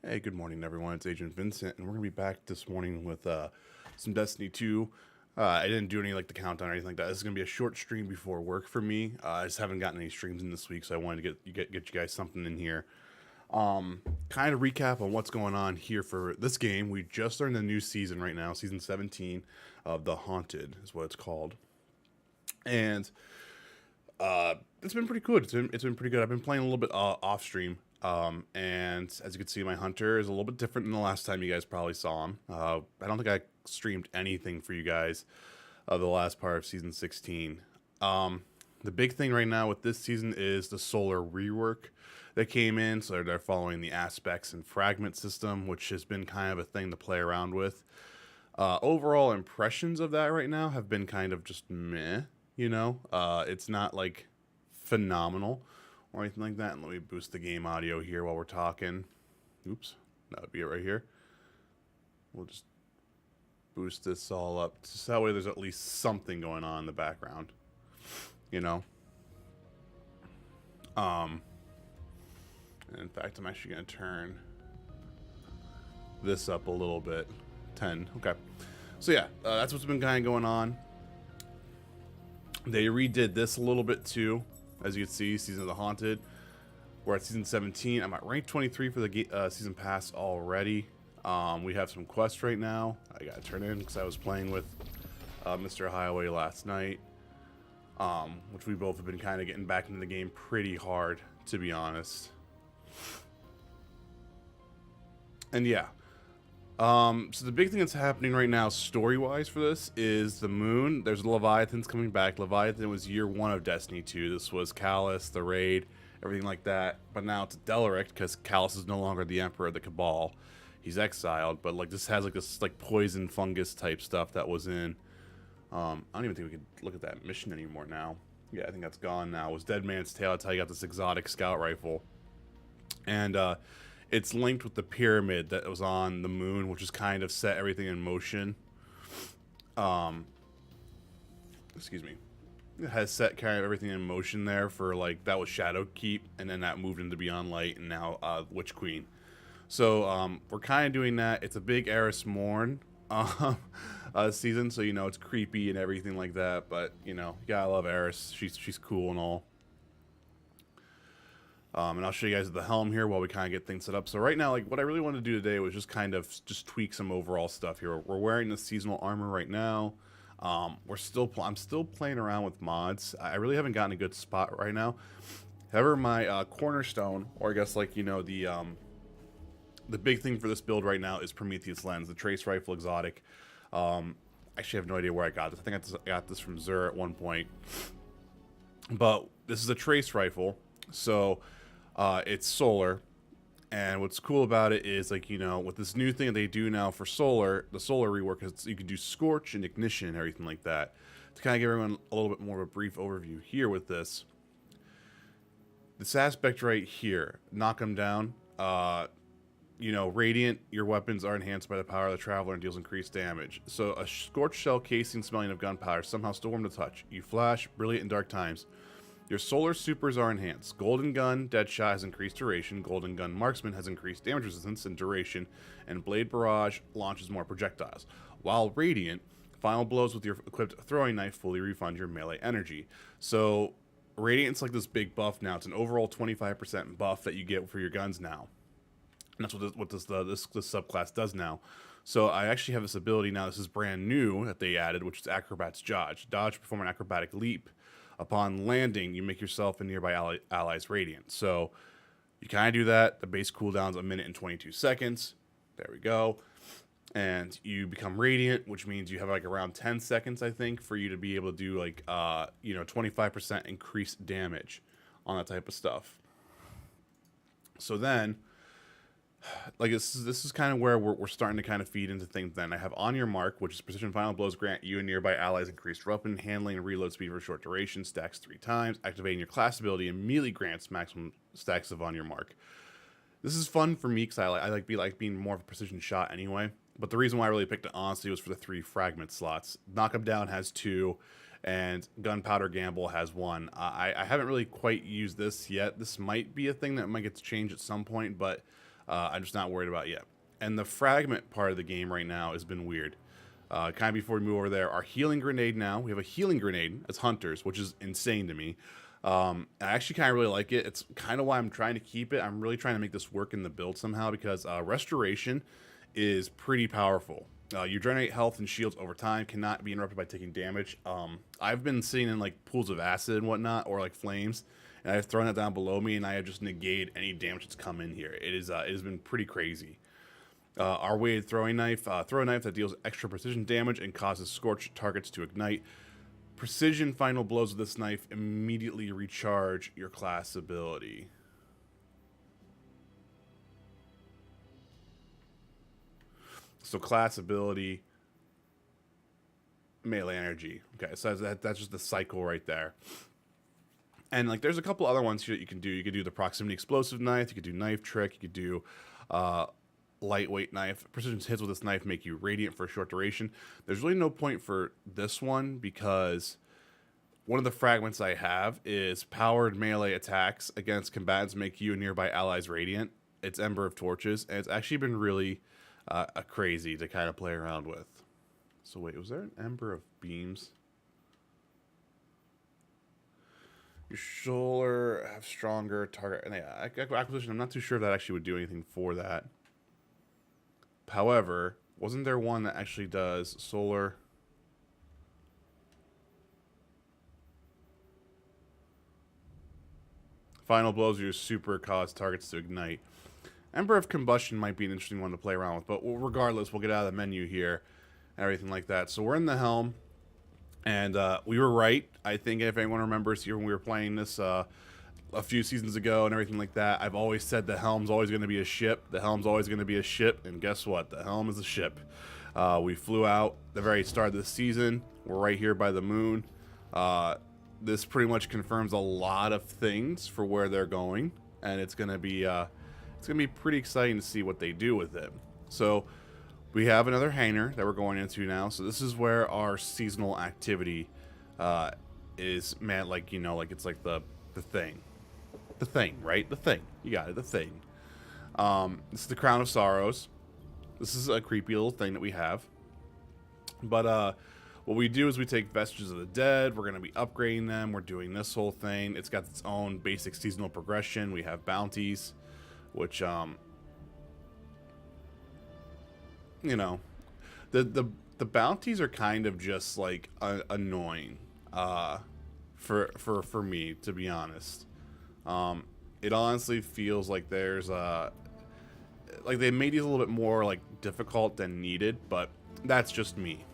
Hey, good morning, everyone. It's Agent Vincent, and we're gonna be back this morning with some Destiny 2. I didn't do any like the countdown or anything like that. This is gonna be a short stream before work for me. I just haven't gotten any streams in this week, so I wanted to get you guys something in here. Kind of recap on what's going on here for this game. We just started the new season right now, season 17 of The Haunted is what it's called, and it's been pretty good. It's been pretty good. I've been playing a little bit off stream. And as you can see, my hunter is a little bit different than the last time you guys probably saw him. I don't think I streamed anything for you guys the last part of season 16. The big thing right now with this season is the solar rework that came in. So they're following the aspects and fragment system, which has been kind of a thing to play around with. Overall impressions of that right now have been kind of just meh. It's not like phenomenal or anything like that. And let me boost the game audio here while we're talking. Oops, that would be it right here. We'll just boost this all up, just that way there's at least something going on in the background. You know. And in fact, I'm actually gonna turn this up a little bit. 10. Okay. So yeah, that's what's been kind of going on. They redid this a little bit too. As you can see, Season of the Haunted. We're at Season 17. I'm at rank 23 for the Season Pass already. We have some quests right now. I got to turn in because I was playing with Mr. Highway last night. Which we both have been kind of getting back into the game pretty hard, to be honest. And yeah. So the big thing that's happening right now, story-wise for this, is the moon. There's Leviathan's coming back. Leviathan was year 1 of Destiny 2. This was Callus, the raid, everything like that. But now it's Delaric, because Callus is no longer the Emperor of the Cabal. He's exiled, but like this has like this like poison fungus type stuff that was in. I don't even think we could look at that mission anymore now. Yeah, I think that's gone now. It was Dead Man's Tale. That's how you got this exotic scout rifle. And it's linked with the pyramid that was on the moon, which is kind of set everything in motion. Excuse me. It has set kind of everything in motion there for like, that was Shadowkeep, and then that moved into Beyond Light, and now Witch Queen. So we're kind of doing that. It's a big Eris Morn season, so it's creepy and everything like that. But you gotta love Eris. She's cool and all. And I'll show you guys the helm here while we kind of get things set up. So right now, like what I really wanted to do today was just kind of just tweak some overall stuff here. We're wearing the seasonal armor right now. I'm still playing around with mods. I really haven't gotten a good spot right now. However, my cornerstone, or I guess like the big thing for this build right now is Prometheus Lens, the trace rifle exotic. Actually, I have no idea where I got this. I think I got this from Zur at one point. But this is a trace rifle, so it's solar. And what's cool about it is, like, with this new thing that they do now for solar, the solar rework, is you can do Scorch and Ignition and everything like that. To kind of give everyone a little bit more of a brief overview here with this aspect right here, knock them down. Radiant, your weapons are enhanced by the power of the Traveler and deals increased damage. So a scorched shell casing smelling of gunpowder, somehow still warm to touch. You flash, brilliant in dark times. Your solar supers are enhanced. Golden Gun, Deadshot has increased duration. Golden Gun Marksman has increased damage resistance and duration. And Blade Barrage launches more projectiles. While Radiant, final blows with your equipped throwing knife fully refund your melee energy. So Radiant's like this big buff now. It's an overall 25% buff that you get for your guns now. And that's what this subclass does now. So I actually have this ability now. This is brand new that they added, which is Acrobat's Dodge. Dodge, perform an acrobatic leap. Upon landing, you make yourself and nearby allies radiant. So you kind of do that. The base cooldown's 1 minute and 22 seconds. There we go. And you become radiant, which means you have like around 10 seconds, I think, for you to be able to do like 25% increased damage on that type of stuff. So then, like this is kind of where we're starting to kind of feed into things. Then I have On Your Mark, which is precision final blows grant you and nearby allies increased weapon handling and reload speed for a short duration, stacks 3 times. Activating your class ability immediately grants maximum stacks of On Your Mark. This is fun for me because I like being more of a precision shot anyway. But the reason why I really picked it honestly was for the 3 fragment slots. Knock 'em Down has 2, and Gunpowder Gamble has 1. I haven't really quite used this yet. This might be a thing that might get to change at some point, but I'm just not worried about yet. And the fragment part of the game right now has been weird. Kind of before we move over there, our healing grenade now. We have a healing grenade as hunters, which is insane to me. I actually kind of really like it. It's kind of why I'm trying to keep it. I'm really trying to make this work in the build somehow because restoration is pretty powerful. You generate health and shields over time, cannot be interrupted by taking damage. I've been sitting in like pools of acid and whatnot, or like flames, and I've thrown it down below me, and I have just negated any damage that's come in here. It has been pretty crazy. Our weighted throwing knife, throw a knife that deals extra precision damage and causes scorched targets to ignite. Precision final blows of this knife immediately recharge your class ability. So class ability, melee energy. Okay, so that's just the cycle right there. And like, there's a couple other ones here that you can do. You could do the proximity explosive knife. You could do knife trick. You could do lightweight knife. Precision hits with this knife make you radiant for a short duration. There's really no point for this one because one of the fragments I have is powered melee attacks against combatants make you and nearby allies radiant. It's Ember of Torches, and it's actually been really crazy to kind of play around with. So wait, was there an Ember of Beams? Your shoulder have stronger target. And yeah, acquisition. I'm not too sure if that actually would do anything for that. However, wasn't there one that actually does solar? Final blows of your super cause targets to ignite. Ember of Combustion might be an interesting one to play around with, but regardless, we'll get out of the menu here and everything like that. So we're in the helm, and we were right. I think if anyone remembers here when we were playing this a few seasons ago and everything like that, I've always said the helm's always going to be a ship. The helm's always going to be a ship, and guess what? The helm is a ship. We flew out the very start of this season. We're right here by the moon. This pretty much confirms a lot of things for where they're going, and it's going to be pretty exciting to see what they do with it. So we have another hangar that we're going into now. So this is where our seasonal activity is, man, like, you know, like it's like the thing. The thing, right? The thing. You got it, the thing. This is the Crown of Sorrows. This is a creepy little thing that we have. But what we do is we take Vestiges of the Dead. We're going to be upgrading them. We're doing this whole thing. It's got its own basic seasonal progression. We have bounties, which, you know, the bounties are kind of just like annoying for me, to be honest. It honestly feels like there's like they made these a little bit more like difficult than needed, but that's just me.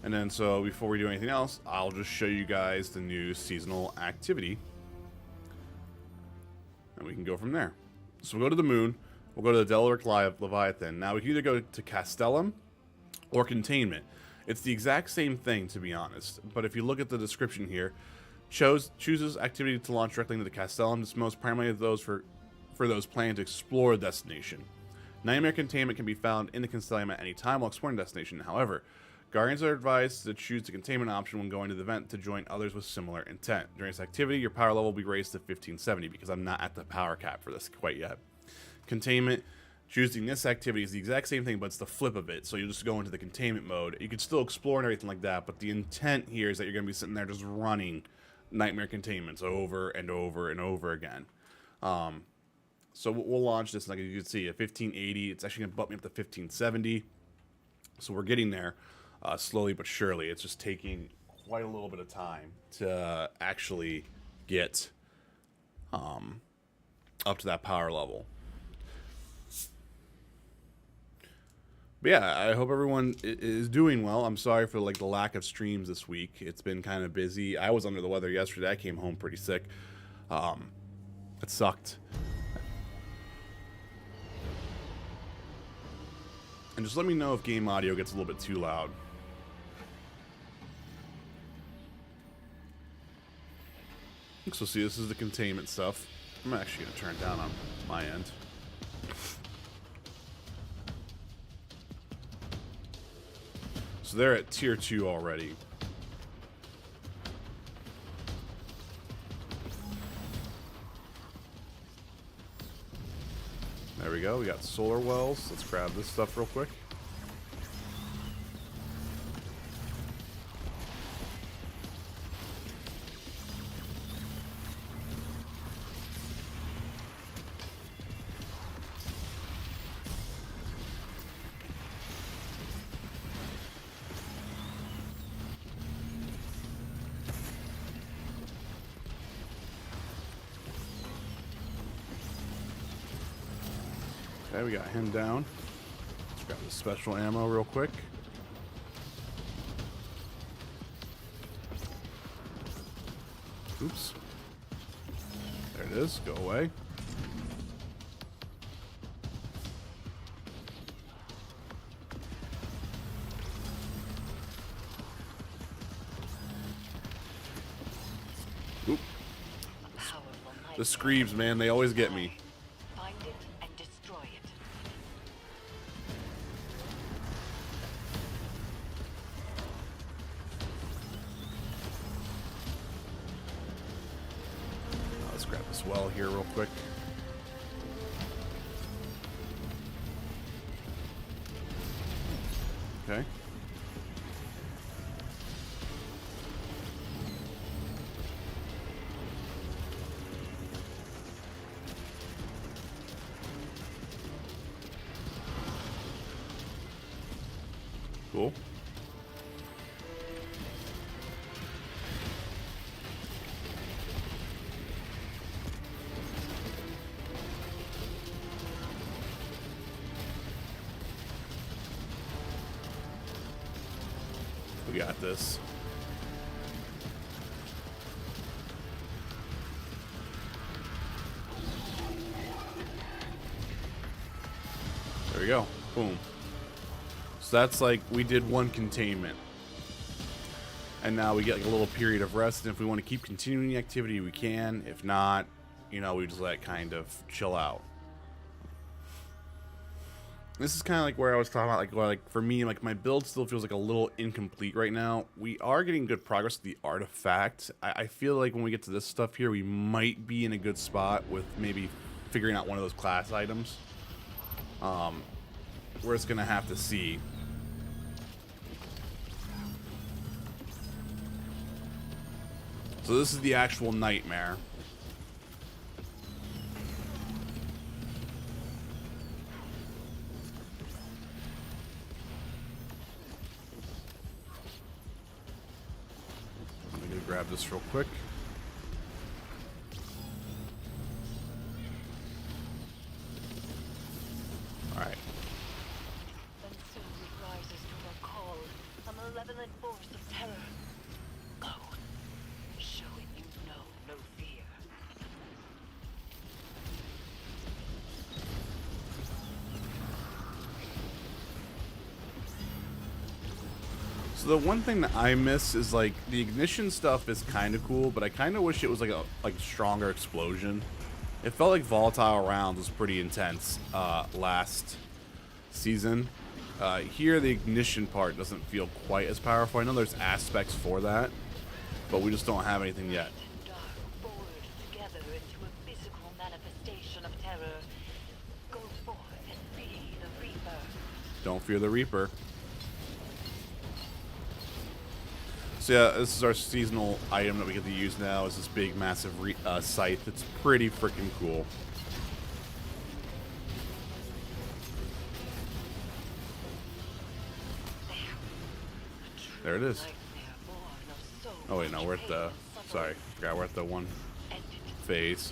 And then so before we do anything else, I'll just show you guys the new seasonal activity, and we can go from there. So we'll go to the moon. We'll go to the Delaric Leviathan. Now we can either go to Castellum or Containment. It's the exact same thing, to be honest. But if you look at the description here, chooses activity to launch directly into the Castellum. This most primarily those for those planning to explore the destination. Nightmare Containment can be found in the Castellum at any time while exploring the destination. However, Guardians are advised to choose the containment option when going to the event to join others with similar intent. During this activity, your power level will be raised to 1570 because I'm not at the power cap for this quite yet. Containment, choosing this activity is the exact same thing, but it's the flip of it. So you just go into the containment mode. You can still explore and everything like that, but the intent here is that you're going to be sitting there just running Nightmare Containments over and over and over again. So we'll launch this, like you can see, at 1580. It's actually going to bump me up to 1570. So we're getting there. Slowly but surely. It's just taking quite a little bit of time to actually get up to that power level. But yeah, I hope everyone is doing well. I'm sorry for like the lack of streams this week. It's been kind of busy. I was under the weather yesterday. I came home pretty sick. It sucked. And just let me know if game audio gets a little bit too loud. So see, this is the containment stuff. I'm actually going to turn it down on my end. So they're at tier 2 already. There we go. We got solar wells. Let's grab this stuff real quick. Okay, we got him down. Let's grab the special ammo real quick. Oops. There it is. Go away. Oop. The screams, man, they always get me. Grab this well here real quick. Okay. Cool. We got this. There we go. Boom. So that's like we did one containment. And now we get like a little period of rest. And if we want to keep continuing the activity, we can. If not, you know, we just let it kind of chill out. This is kind of like where I was talking about, like for me, like my build still feels like a little incomplete right now. We are getting good progress with the artifact. I feel like when we get to this stuff here, we might be in a good spot with maybe figuring out one of those class items. We're just gonna have to see. So this is the actual nightmare. Grab this real quick. All right. Vincent rises to a call, a malevolent force of terror. Go, showing you know no fear. So the one thing that I miss is like the ignition stuff is kind of cool, but I kind of wish it was like a stronger explosion. It felt like volatile rounds was pretty intense last season. Here the ignition part doesn't feel quite as powerful. I know there's aspects for that, but we just don't have anything yet. Dark forward together into a physical manifestation of terror. Go forth and be the Reaper. Don't fear the Reaper. So yeah, this is our seasonal item that we get to use now. Is this big, massive scythe. It's pretty freaking cool. There it is. Oh wait, no, we're at the. Sorry, forgot we're at the one phase.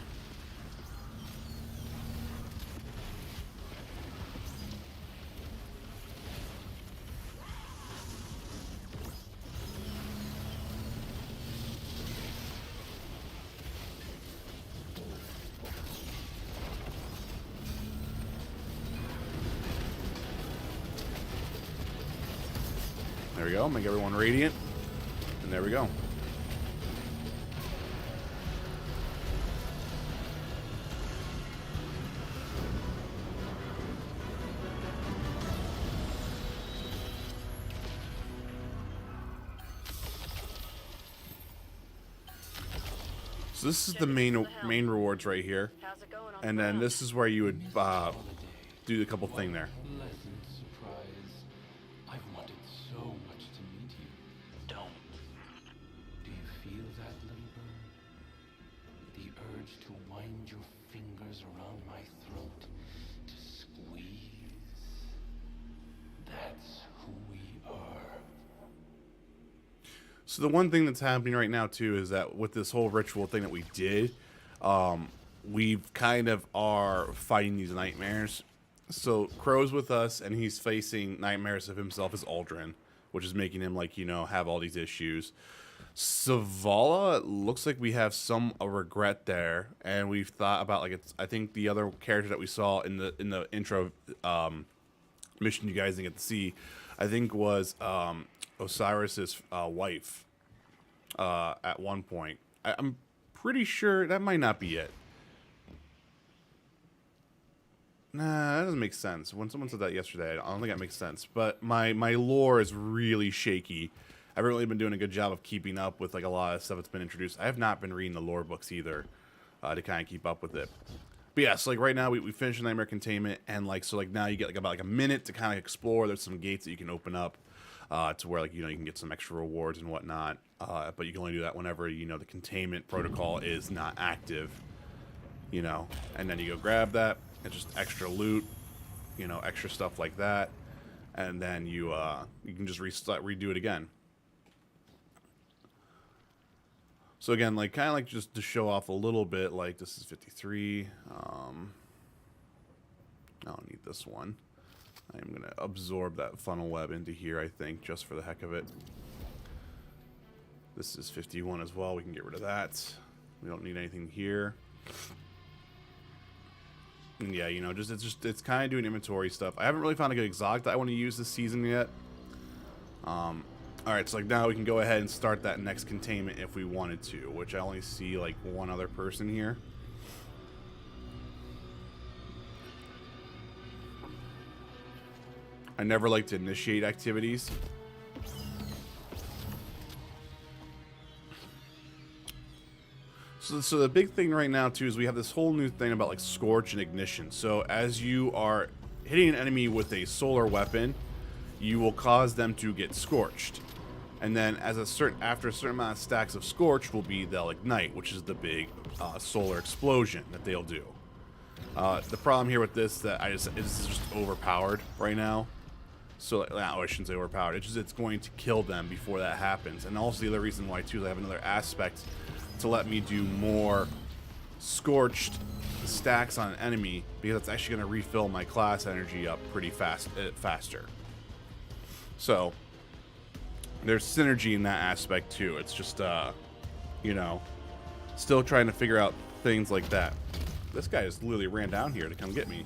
There we go, make everyone radiant. And there we go. So this is the main rewards right here. And then this is where you would do a couple thing there. Pleasant surprise. I've wanted so much to meet you. Don't. Do you feel that, little bird? The urge to wind your fingers around my throat, to squeeze. That's who we are. So the one thing that's happening right now too is that with this whole ritual thing that we did, we've kind of are fighting these nightmares. So Crow's with us, and he's facing nightmares of himself as Aldrin, which is making him, like, you know, have all these issues. Savala, looks like we have a regret there, and we've thought about, like, I think the other character that we saw in the intro mission you guys didn't get to see, I think was Osiris's wife at one point. I'm pretty sure that might not be it. Nah, that doesn't make sense. When someone said that yesterday, I don't think that makes sense. But my lore is really shaky. I haven't really been doing a good job of keeping up with, like, a lot of stuff that's been introduced. I have not been reading the lore books either to kind of keep up with it. But yeah, so, like, right now we finished Nightmare Containment, and, like, so, like, now you get, like, about, like, a minute to kind of explore. There's some gates that you can open up to where, like, you know, you can get some extra rewards and whatnot. But you can only do that whenever, you know, the containment protocol is not active, you know. And then you go grab that. It's just extra loot, you know, extra stuff like that, and then you can just redo it again. So again, like, kind of like just to show off a little bit, like, this is 53. I don't need this one. I'm gonna absorb that funnel web into here, I think, just for the heck of it. This is 51 as well. We can get rid of that. We don't need anything here. Yeah, you know, it's kind of doing inventory stuff. I haven't really found a good exotic that I want to use this season yet. All right, so, like, now we can go ahead and start that next containment if we wanted to, which I only see, like, one other person here. I never like to initiate activities. So the big thing right now, too, is we have this whole new thing about, like, Scorch and Ignition. So as you are hitting an enemy with a solar weapon, you will cause them to get scorched. And then after a certain amount of stacks of Scorch will be, they'll ignite, which is the big solar explosion that they'll do. The problem here with this is that it's just overpowered right now. So, I shouldn't say overpowered. It's going to kill them before that happens. And also the other reason why, too, is I have another aspect to let me do more scorched stacks on an enemy, because it's actually going to refill my class energy up pretty faster. So there's synergy in that aspect too. It's just you know, still trying to figure out things like that. This guy just literally ran down here to come get me.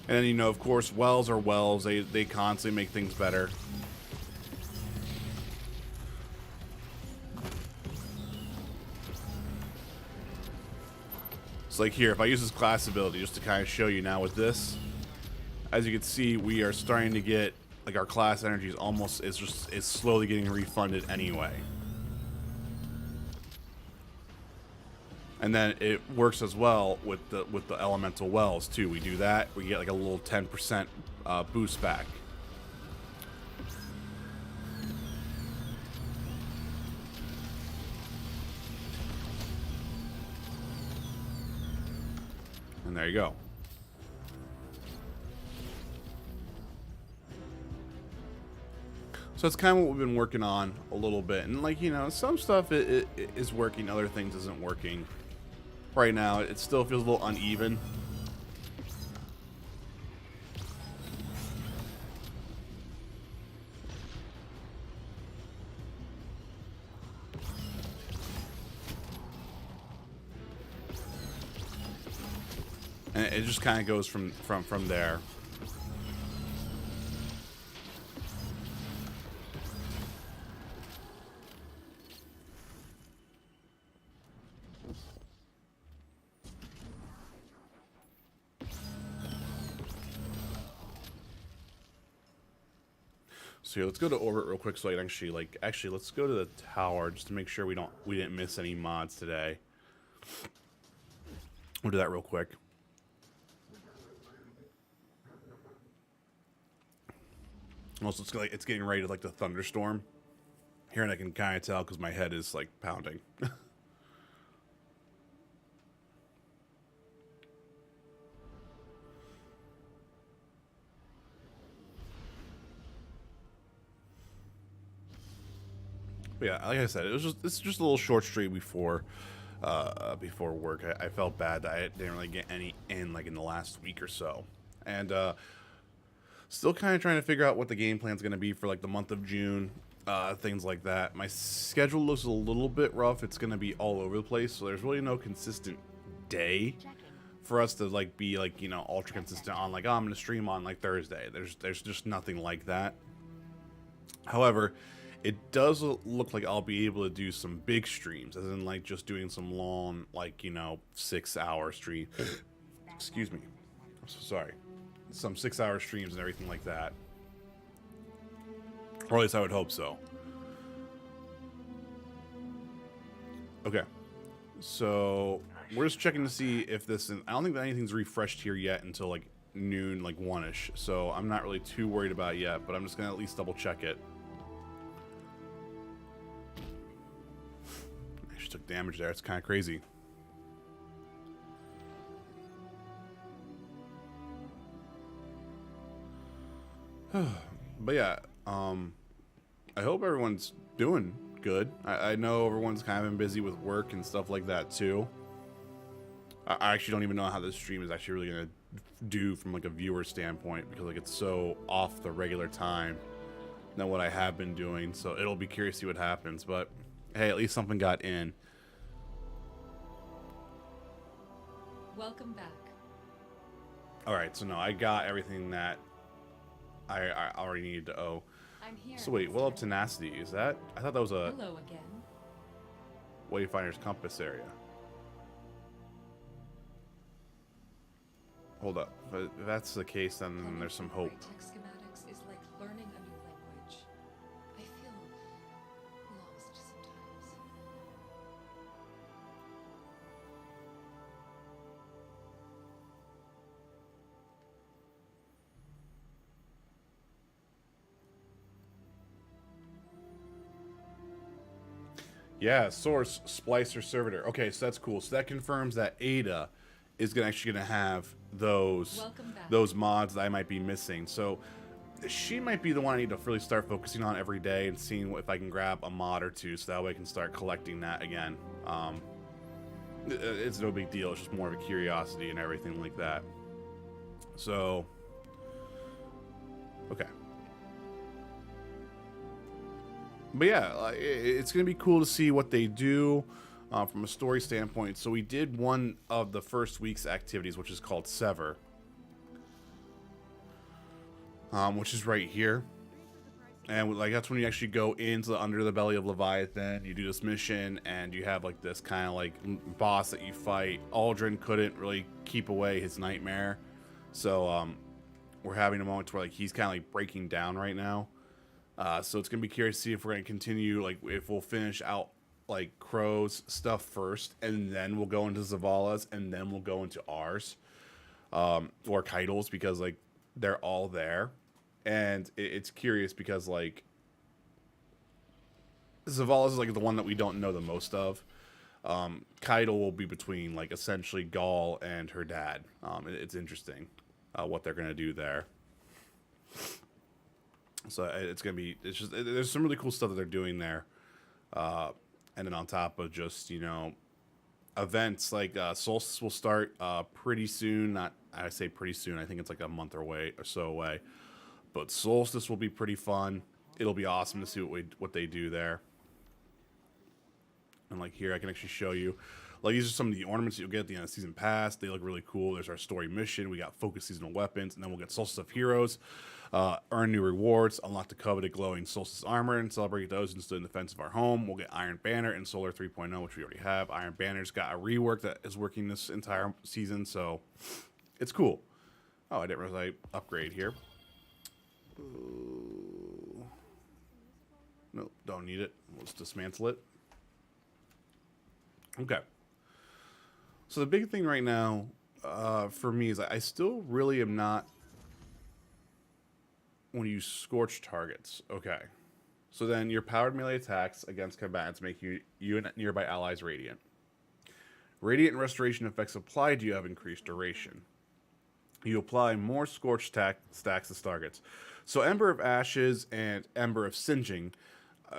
And then, you know, of course, wells are wells. They constantly make things better. So, like, here, if I use this class ability just to kind of show you now with this, as you can see, we are starting to get, like, our class energy is slowly getting refunded anyway. And then it works as well with the elemental wells too. We do that, we get like a little 10% boost back. And there you go. So it's kind of what we've been working on a little bit. And, like, you know, some stuff it is working, other things isn't working. Right now, it still feels a little uneven. And it just kind of goes from there. So here, let's go to orbit real quick so I can actually let's go to the tower just to make sure we didn't miss any mods today. We'll do that real quick. Also, it's getting ready to like the thunderstorm here, and I can kind of tell because my head is like pounding. But yeah, like I said, it's just a little short stream before work. I felt bad that I didn't really get any in like in the last week or so, and still kind of trying to figure out what the game plan is going to be for like the month of June, things like that. My schedule looks a little bit rough. It's going to be all over the place, so there's really no consistent day for us to like be like, you know, ultra consistent on like, oh, I'm going to stream on like Thursday. There's just nothing like that. However, it does look like I'll be able to do some big streams, as in like just doing some long, like, you know, 6-hour stream. Excuse me. I'm so sorry. Some 6-hour streams and everything like that. Or at least I would hope so. Okay. So we're just checking to see if this, I don't think that anything's refreshed here yet until like noon, like 1-ish. So I'm not really too worried about it yet, but I'm just going to at least double check it. I just took damage there. It's kind of crazy. But yeah, I hope everyone's doing good. I know everyone's kind of been busy with work and stuff like that too. I actually don't even know how this stream is actually really gonna do from like a viewer standpoint, because like it's so off the regular time than what I have been doing. So it'll be curious to see what happens. But hey, at least something got in. Welcome back. All right, so no, I got everything that I already needed to owe. I'm here. So wait, well, up tenacity, is that? I thought that was a Hello again. Wayfinder's compass area. Hold up. If that's the case, then there's some hope. Tech schematics is like learning a new language. I feel lost sometimes. Yeah, source, splicer, servitor. Okay, so that's cool. So that confirms that Ada is actually gonna have those mods that I might be missing. So she might be the one I need to really start focusing on every day and seeing if I can grab a mod or two, so that way I can start collecting that again. It's no big deal. It's just more of a curiosity and everything like that. So, okay. But yeah, it's going to be cool to see what they do from a story standpoint. So we did one of the first week's activities, which is called Sever. Which is right here. And like that's when you actually go into under the belly of Leviathan. You do this mission, and you have like this kind of like boss that you fight. Aldrin couldn't really keep away his nightmare. So we're having a moment where like he's kind of like breaking down right now. So it's gonna be curious to see if we're gonna continue, like if we'll finish out like Crow's stuff first, and then we'll go into Zavala's, and then we'll go into ours, or Keitel's, because like they're all there, and it's curious because like Zavala's is like the one that we don't know the most of. Keitel will be between like essentially Gaul and her dad. It's interesting what they're gonna do there. So it's gonna be, it's just, there's some really cool stuff that they're doing there, and then on top of just, you know, events like Solstice will start pretty soon. Not, I say pretty soon, I think it's like a month or so away. But Solstice will be pretty fun. It'll be awesome to see what they do there. And like here, I can actually show you. Like these are some of the ornaments you'll get at the end of season pass. They look really cool. There's our story mission. We got focus seasonal weapons, and then we'll get Solstice of Heroes. Earn new rewards, unlock the coveted glowing Solstice armor, and celebrate those and stood in defense of our home. We'll get Iron Banner and Solar 3.0, which we already have. Iron Banner's got a rework that is working this entire season, so it's cool. Oh, I didn't realize I upgrade here. Ooh. Nope, don't need it. Let's dismantle it. Okay. So the big thing right now for me is I still really am not when you scorch targets. Okay. So then your powered melee attacks against combatants make you and nearby allies radiant. Radiant and restoration effects applied to you have increased duration. You apply more scorch stacks to targets. So Ember of Ashes and Ember of Singeing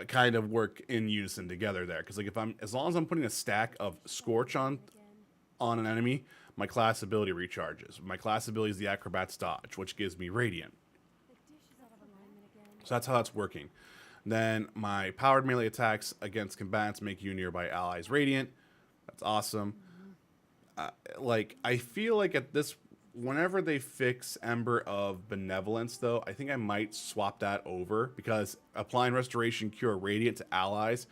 kind of work in unison together there. Because like as long as I'm putting a stack of Scorch on an enemy, my class ability recharges. My class ability is the Acrobat's Dodge, which gives me Radiant. So that's how that's working. Then my powered melee attacks against combatants make you nearby allies radiant. That's awesome. Like, I feel like whenever they fix Ember of Benevolence, though, I think I might swap that over, because applying Restoration Cure Radiant to allies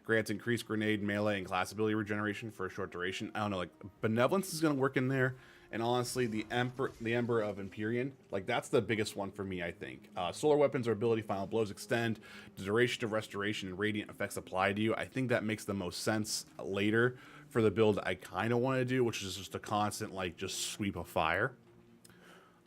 grants increased grenade, melee, and class ability regeneration for a short duration. I don't know, like, Benevolence is going to work in there, and honestly, the Ember of Empyrean, like, that's the biggest one for me, I think. Solar weapons or ability final blows extend the duration of restoration and radiant effects applied to you. I think that makes the most sense later for the build I kind of want to do, which is just a constant, like, just sweep of fire.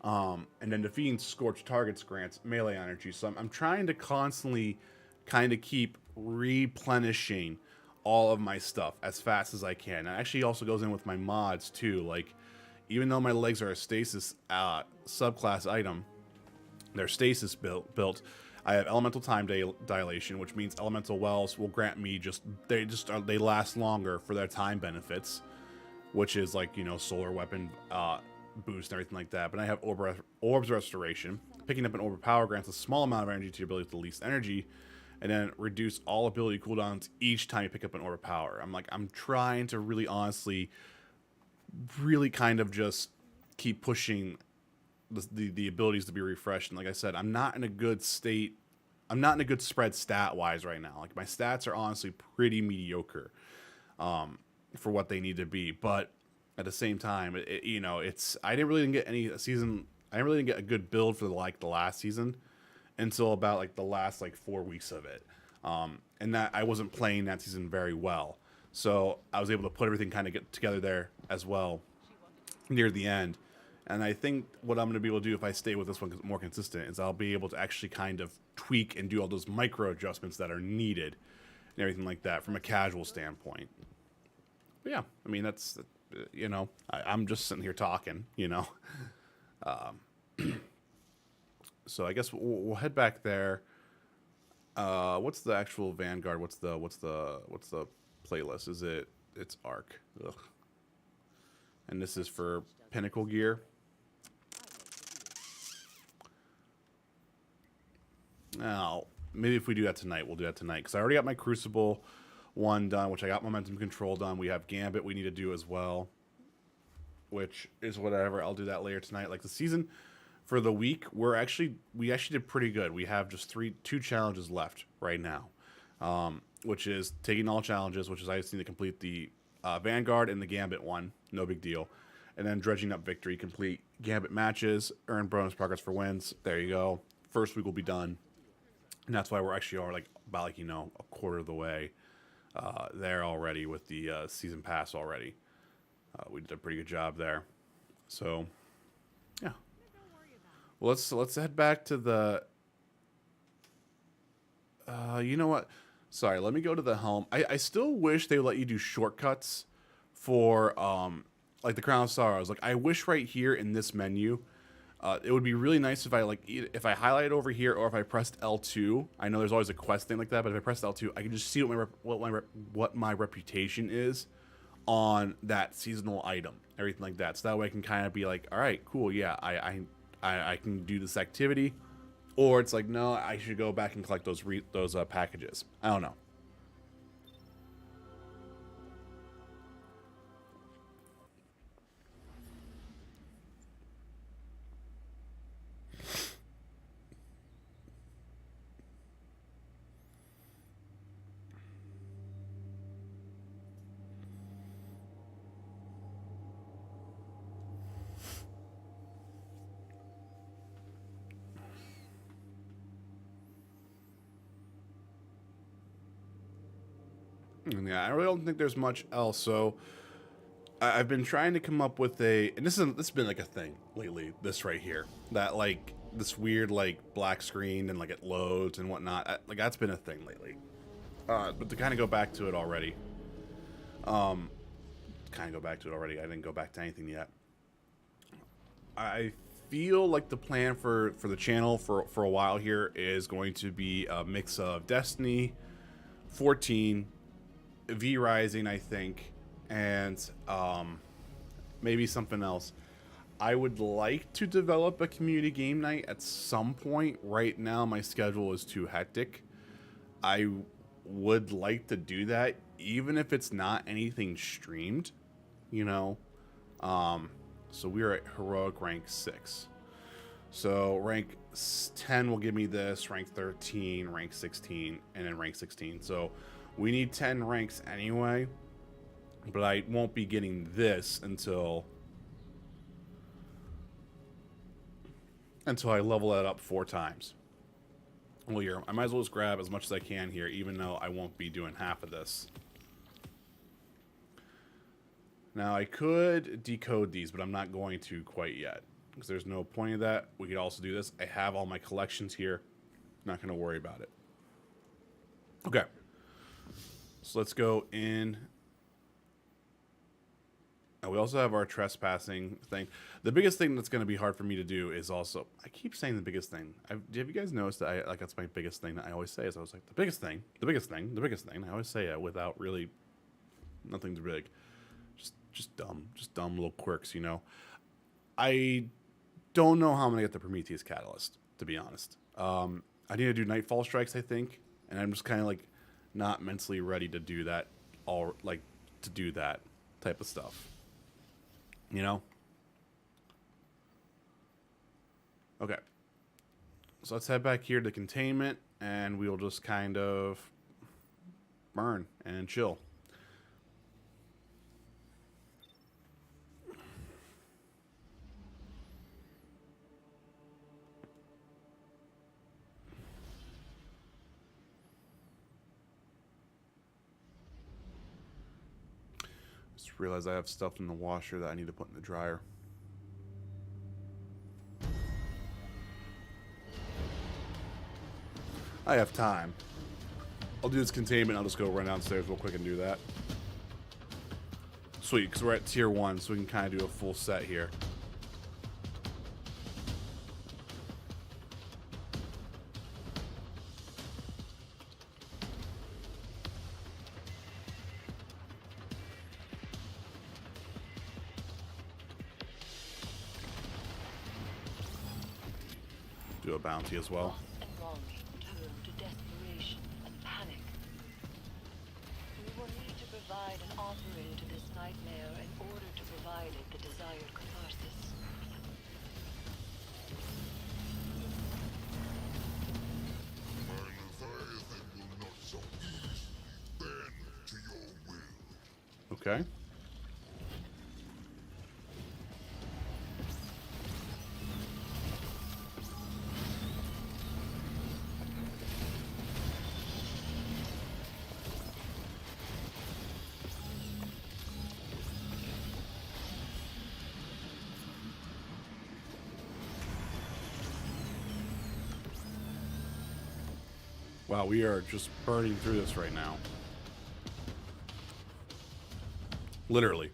And then defeating scorched targets grants melee energy. So I'm trying to constantly kind of keep replenishing all of my stuff as fast as I can. And actually also goes in with my mods too. Like, even though my legs are a stasis subclass item, they're stasis built. I have elemental time dilation, which means elemental wells will grant me they last longer for their time benefits, which is like, you know, solar weapon boost and everything like that. But I have orbs restoration. Picking up an orb of power grants a small amount of energy to your ability with the least energy, and then reduce all ability cooldowns each time you pick up an orb of power. I'm trying to really honestly really kind of just keep pushing the abilities to be refreshed. And like I said, I'm not in a good state. I'm not in a good spread stat wise right now. Like, my stats are honestly pretty mediocre for what they need to be. But at the same time, I didn't really get a good build for the last season until about like the last 4 weeks of it. And that I wasn't playing that season very well. So I was able to put everything kind of get together there as well near the end. And I think what I'm going to be able to do if I stay with this one more consistent is I'll be able to actually kind of tweak and do all those micro adjustments that are needed and everything like that from a casual standpoint. But yeah, I mean, that's, I'm just sitting here talking, So I guess we'll head back there. What's the actual Vanguard? What's the playlist? It's Arc. Ugh. And this is for Pinnacle gear. Now, maybe if we do that tonight, we'll do that tonight. Because I already got my Crucible one done, which I got Momentum Control done. We have Gambit we need to do as well, which is whatever. I'll do that later tonight. Like, the season for the week, we actually did pretty good. We have just two challenges left right now, which is taking all challenges, which is I just need to complete the Vanguard and the Gambit one. No big deal. And then dredging up victory, complete Gambit matches, earn bonus progress for wins. There you go. First week will be done. And that's why we're actually about a quarter of the way there already with the season pass already. We did a pretty good job there. So, yeah. Well, let's head back to the. You know what? Sorry, let me go to the helm. I still wish they would let you do shortcuts for like the Crown of Sorrows. Like, I wish right here in this menu, it would be really nice if I highlight over here or if I pressed L2. I know there's always a quest thing like that, but if I pressed L2, I can just see what my reputation is on that seasonal item, everything like that. So that way I can kind of be like, all right, cool, yeah, I can do this activity, or it's like, no, I should go back and collect those packages. I don't know. And yeah, I really don't think there's much else. So I've been trying to come up with and this has been like a thing lately. This right here, that like this weird like black screen and like it loads and whatnot. Like that's been a thing lately. But to kind of go back to it already. I didn't go back to anything yet. I feel like the plan for the channel for a while here is going to be a mix of Destiny, 14, V Rising, I think, and maybe something else. I would like to develop a community game night at some point. Right now, my schedule is too hectic. I would like to do that, even if it's not anything streamed, you know. So we're at heroic rank 6. So rank 10 will give me this, rank 13, rank 16, and then rank 16. So we need 10 ranks anyway, but I won't be getting this until I level that up 4 times. Well, here, I might as well just grab as much as I can here, even though I won't be doing half of this. Now, I could decode these, but I'm not going to quite yet, because there's no point of that. We could also do this. I have all my collections here. Not going to worry about it. Okay. So let's go in. Now, we also have our trespassing thing. The biggest thing that's going to be hard for me to do is also, I keep saying the biggest thing. Have you guys noticed that that's my biggest thing that I always say is I was like, the biggest thing, the biggest thing, the biggest thing. I always say it without really, nothing's big. Just dumb little quirks, you know. I don't know how I'm going to get the Prometheus Catalyst, to be honest. I need to do Nightfall Strikes, I think. And I'm just kind of like not mentally ready to do that, to do that type of stuff. You know? Okay. So let's head back here to containment, and we'll just kind of burn and chill. Just realized I have stuff in the washer that I need to put in the dryer. I have time. I'll do this containment. I'll just go run downstairs real quick and do that. Sweet, because we're at tier 1, so we can kind of do a full set here. Do a bounty as well. And longing turn to desperation and panic. We will need to provide an offering to this nightmare in order to provide it the desired catharsis. My Leviathan will not so easily bend to your will. Okay. Wow, we are just burning through this right now. Literally.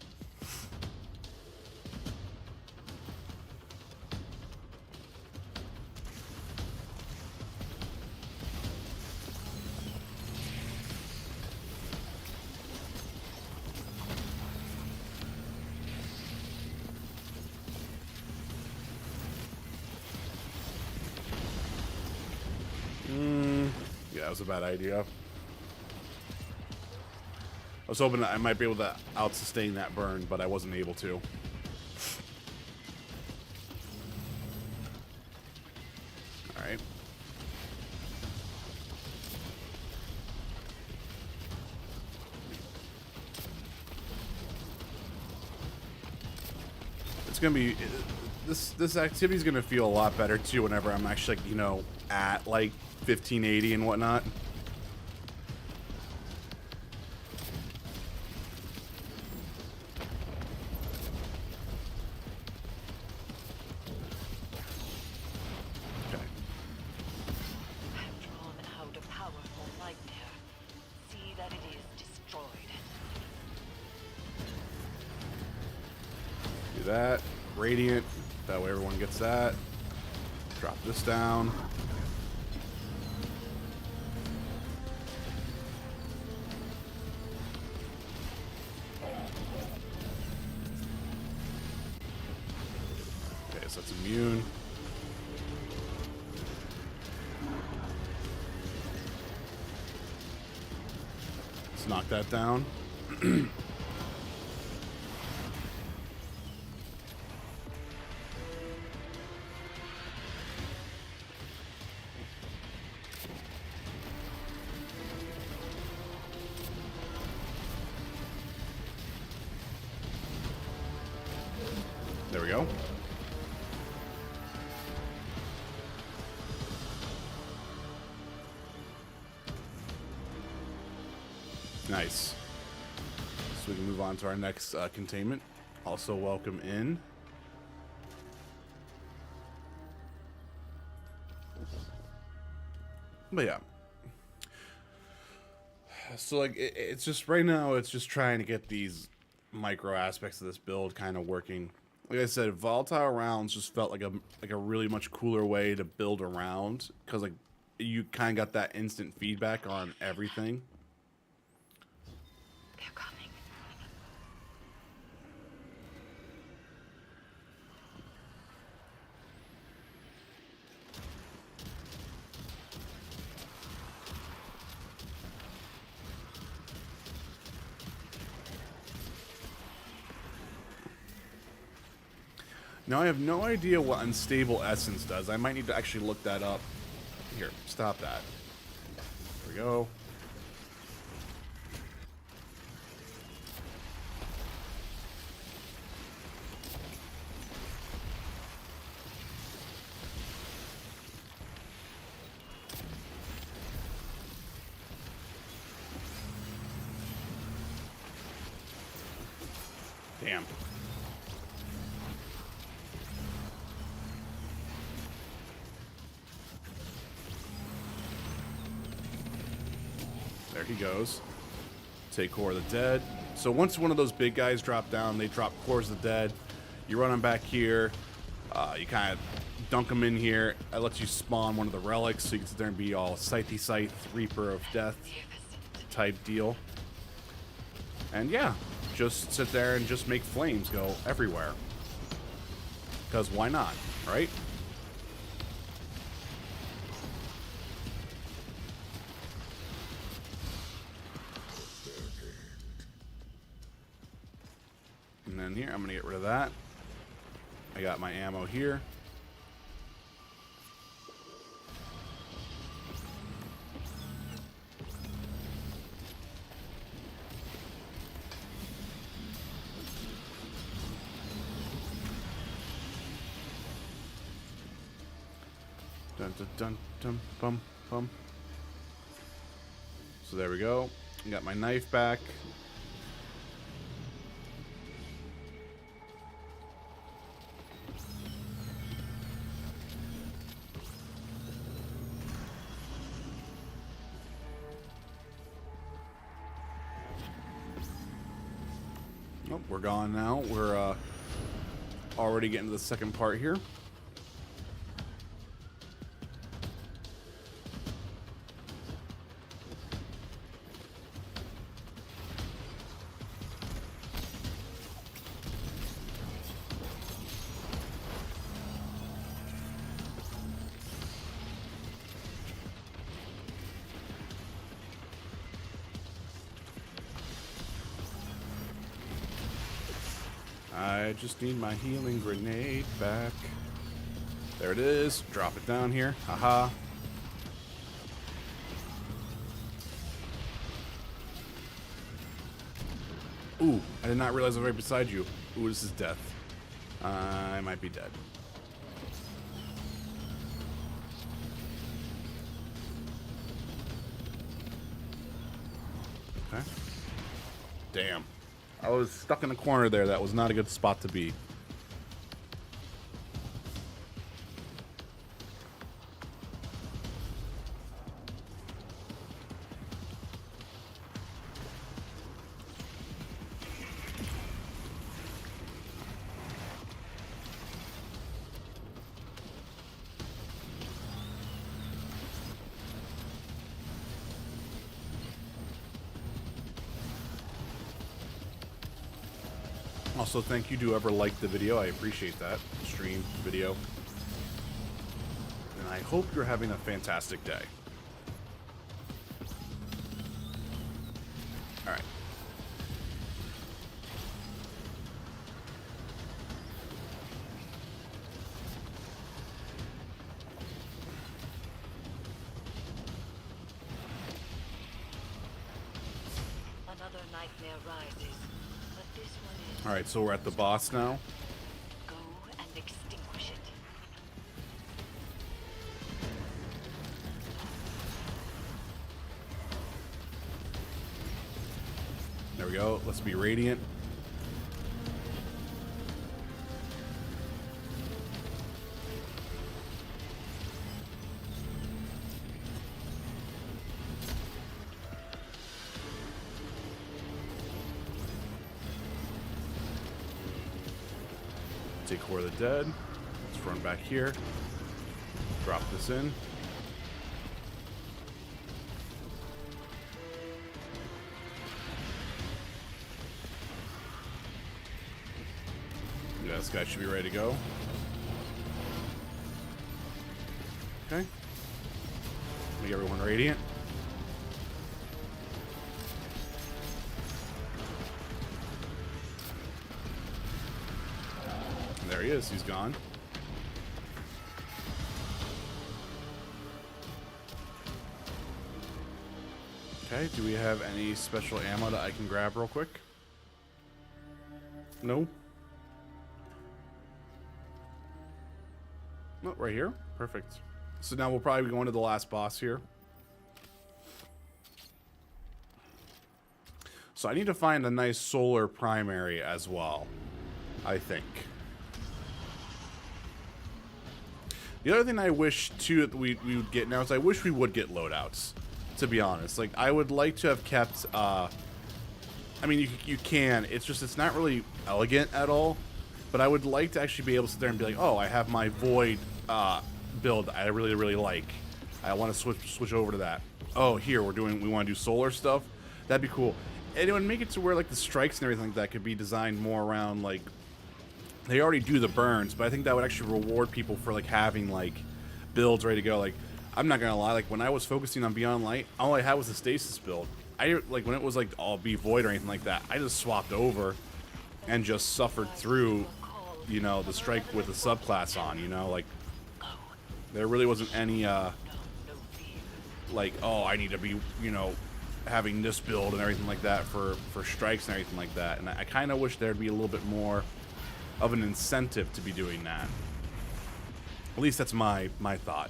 Yeah, that was a bad idea. I was hoping that I might be able to out-sustain that burn, but I wasn't able to. Alright. It's gonna be... This activity is gonna feel a lot better, too, whenever I'm actually, like, you know, at, like, 1580 and whatnot. that. Radiant. That way everyone gets that. Drop this down. Okay, so that's immune. Let's knock that down. There we go. Nice. So we can move on to our next containment. Also welcome in. But yeah. So like it's just right now it's just trying to get these micro aspects of this build kind of working. Like I said, volatile rounds just felt like a really much cooler way to build around, because like you kind of got that instant feedback on everything. They're coming. Now I have no idea what unstable essence does. I might need to actually look that up. Here, stop that. There we go. Damn. There he goes. Take Core of the Dead. So once one of those big guys drop down, they drop Cores of the Dead. You run them back here. You kind of dunk them in here. It lets you spawn one of the relics, so you can sit there and be all Scythe Scythe, Reaper of Death type deal. And yeah, just sit there and just make flames go everywhere. Because why not, right? And then here, I'm going to get rid of that. I got my ammo here. Dun dun dun dun bum bum. So there we go. I got my knife back. Oh, we're gone now. We're already getting to the second part here. I just need my healing grenade back. There it is. Drop it down here. Haha. Ooh, I did not realize I was right beside you. Ooh, this is death. I might be dead. Okay. Damn. I was stuck in the corner there. That was not a good spot to be. Also, thank you to whoever liked the video. I appreciate that. Stream, video. And I hope you're having a fantastic day. Alright. Another nightmare rises, but this one is... Alright, so we're at the boss now. Go and extinguish it. There we go. Let's be radiant. Take Core of the Dead. Let's run back here. Drop this in. Yeah, this guy should be ready to go. Okay. Make everyone radiant. There he is. He's gone. Okay, do we have any special ammo that I can grab real quick? No. No, right here. Perfect. So now we'll probably be going to the last boss here. So I need to find a nice solar primary as well, I think. The other thing I wish, too, that we would get now is I wish we would get loadouts, to be honest. Like, I would like to have kept, I mean, you can. It's just, it's not really elegant at all. But I would like to actually be able to sit there and be like, oh, I have my Void build I really, really like. I want to switch over to that. Oh, here, we want to do solar stuff. That'd be cool. And it would make it to where, like, the strikes and everything like that could be designed more around, like, they already do the burns, but I think that would actually reward people for, like, having, like, builds ready to go. Like, I'm not gonna lie, like, when I was focusing on Beyond Light, all I had was a stasis build. Like, when it was, like, all be Void or anything like that, I just swapped over and just suffered through, you know, the strike with the subclass on, you know? Like, there really wasn't any, like, oh, I need to be, you know, having this build and everything like that for strikes and everything like that. And I kind of wish there'd be a little bit more of an incentive to be doing that. At least that's my thought.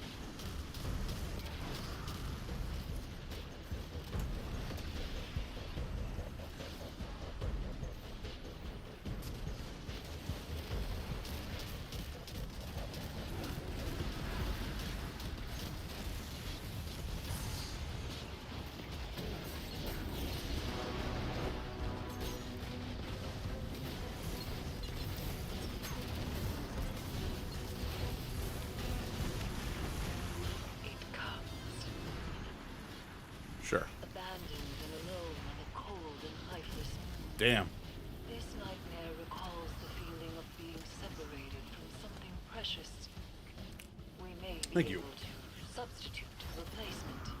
Sure. Abandoned and alone on a cold and lifeless moon. Damn. This nightmare recalls the feeling of being separated from something precious. We may be Thank you. able to substitute a replacement.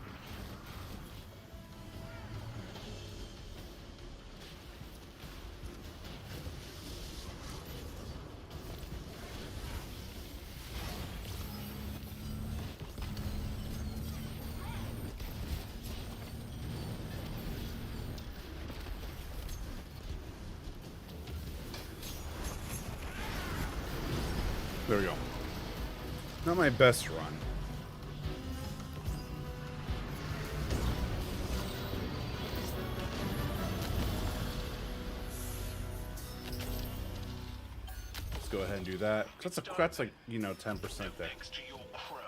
There we go. Not my best run. Let's go ahead and do that. That's like, you know, 10% there. Thanks to your crow.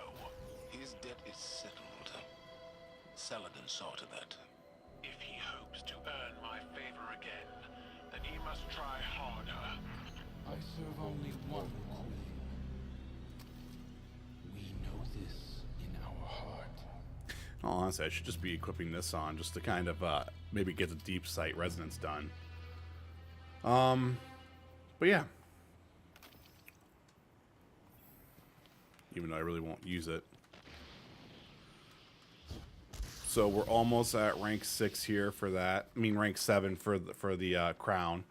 His debt is settled. Saladin saw to that. If he hopes to earn my favor again, then he must try harder. I serve only one queen. We know this in our heart. Oh, honestly, I should just be equipping this on just to kind of maybe get the deep sight resonance done. But yeah. Even though I really won't use it. So we're almost at rank 6 here for that. I mean rank 7 for the crown.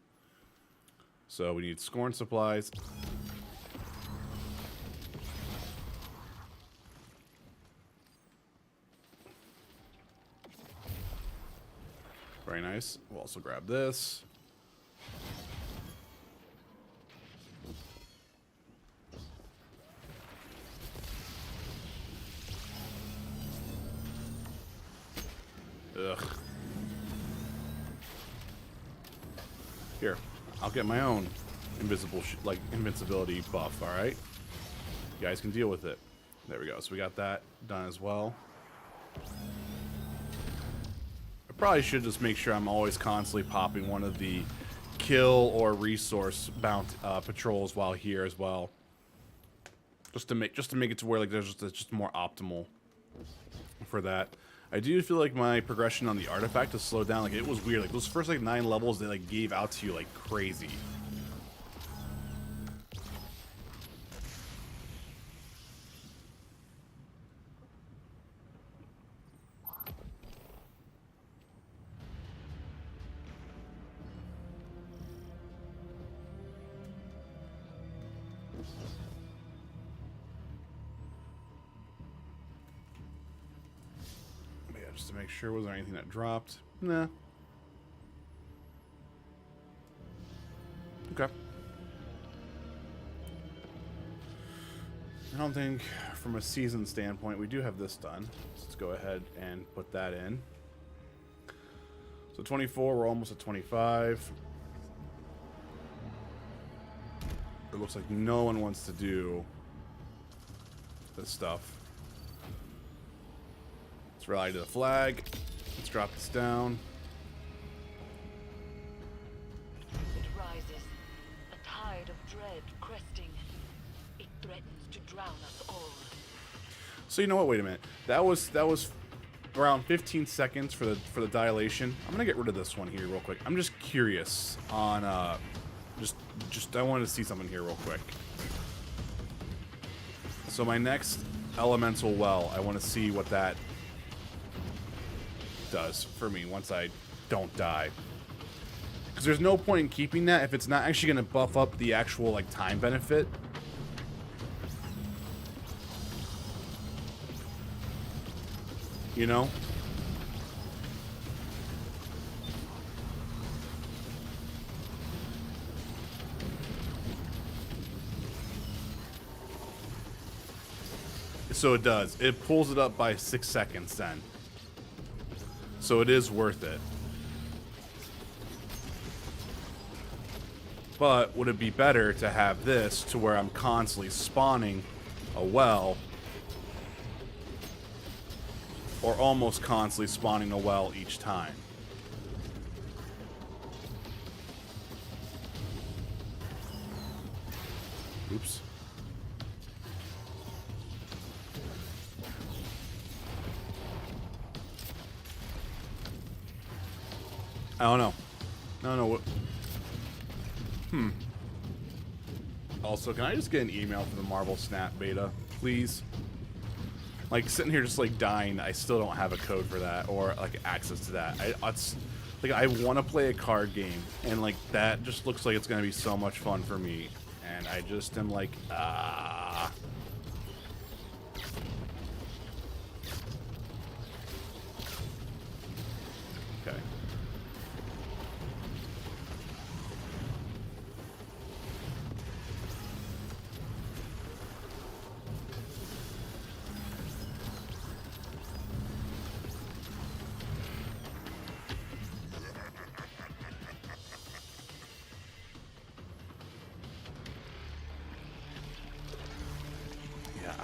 So we need scorn supplies. Very nice. We'll also grab this. Ugh. Here, I'll get my own invincibility buff, alright? You guys can deal with it. There we go. So we got that done as well. I probably should just make sure I'm always constantly popping one of the kill or resource patrols while here as well. Just to make it to where like there's just more optimal for that. I do feel like my progression on the artifact has slowed down. Like it was weird. Like those first like 9 levels they like gave out to you like crazy. Just to make sure, was there anything that dropped? Nah. Okay. I don't think, from a season standpoint, we do have this done. So let's go ahead and put that in. So 24, we're almost at 25. It looks like no one wants to do this stuff. Let's rally to the flag. Let's drop this down. It rises, a tide of dread cresting. It threatens to drown us all. So you know what? Wait a minute. That was around 15 seconds for the dilation. I'm gonna get rid of this one here real quick. I'm just curious on just I wanted to see something here real quick. So my next elemental well, I want to see what that does for me once I don't die. Because there's no point in keeping that if it's not actually going to buff up the actual like time benefit. You know? So it does. It pulls it up by 6 seconds then. So it is worth it. But would it be better to have this to where I'm constantly spawning a well, or almost constantly spawning a well each time? Oops. I don't know. I don't know what. Also, can I just get an email for the Marvel Snap beta, please? Like sitting here just like dying, I still don't have a code for that or like access to that. It's like I want to play a card game, and like that just looks like it's gonna be so much fun for me, and I just am like ah. Okay.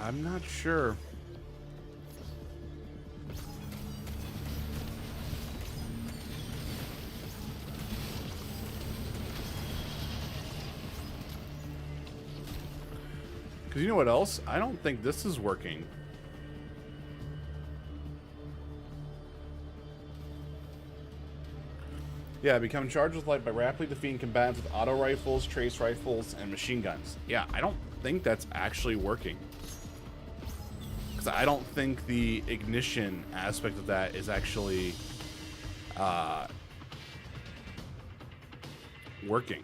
I'm not sure. Because you know what else? I don't think this is working. Yeah, become charged with light by rapidly defeating combatants with auto rifles, trace rifles, and machine guns. Yeah, I don't think that's actually working. Because I don't think the ignition aspect of that is actually working.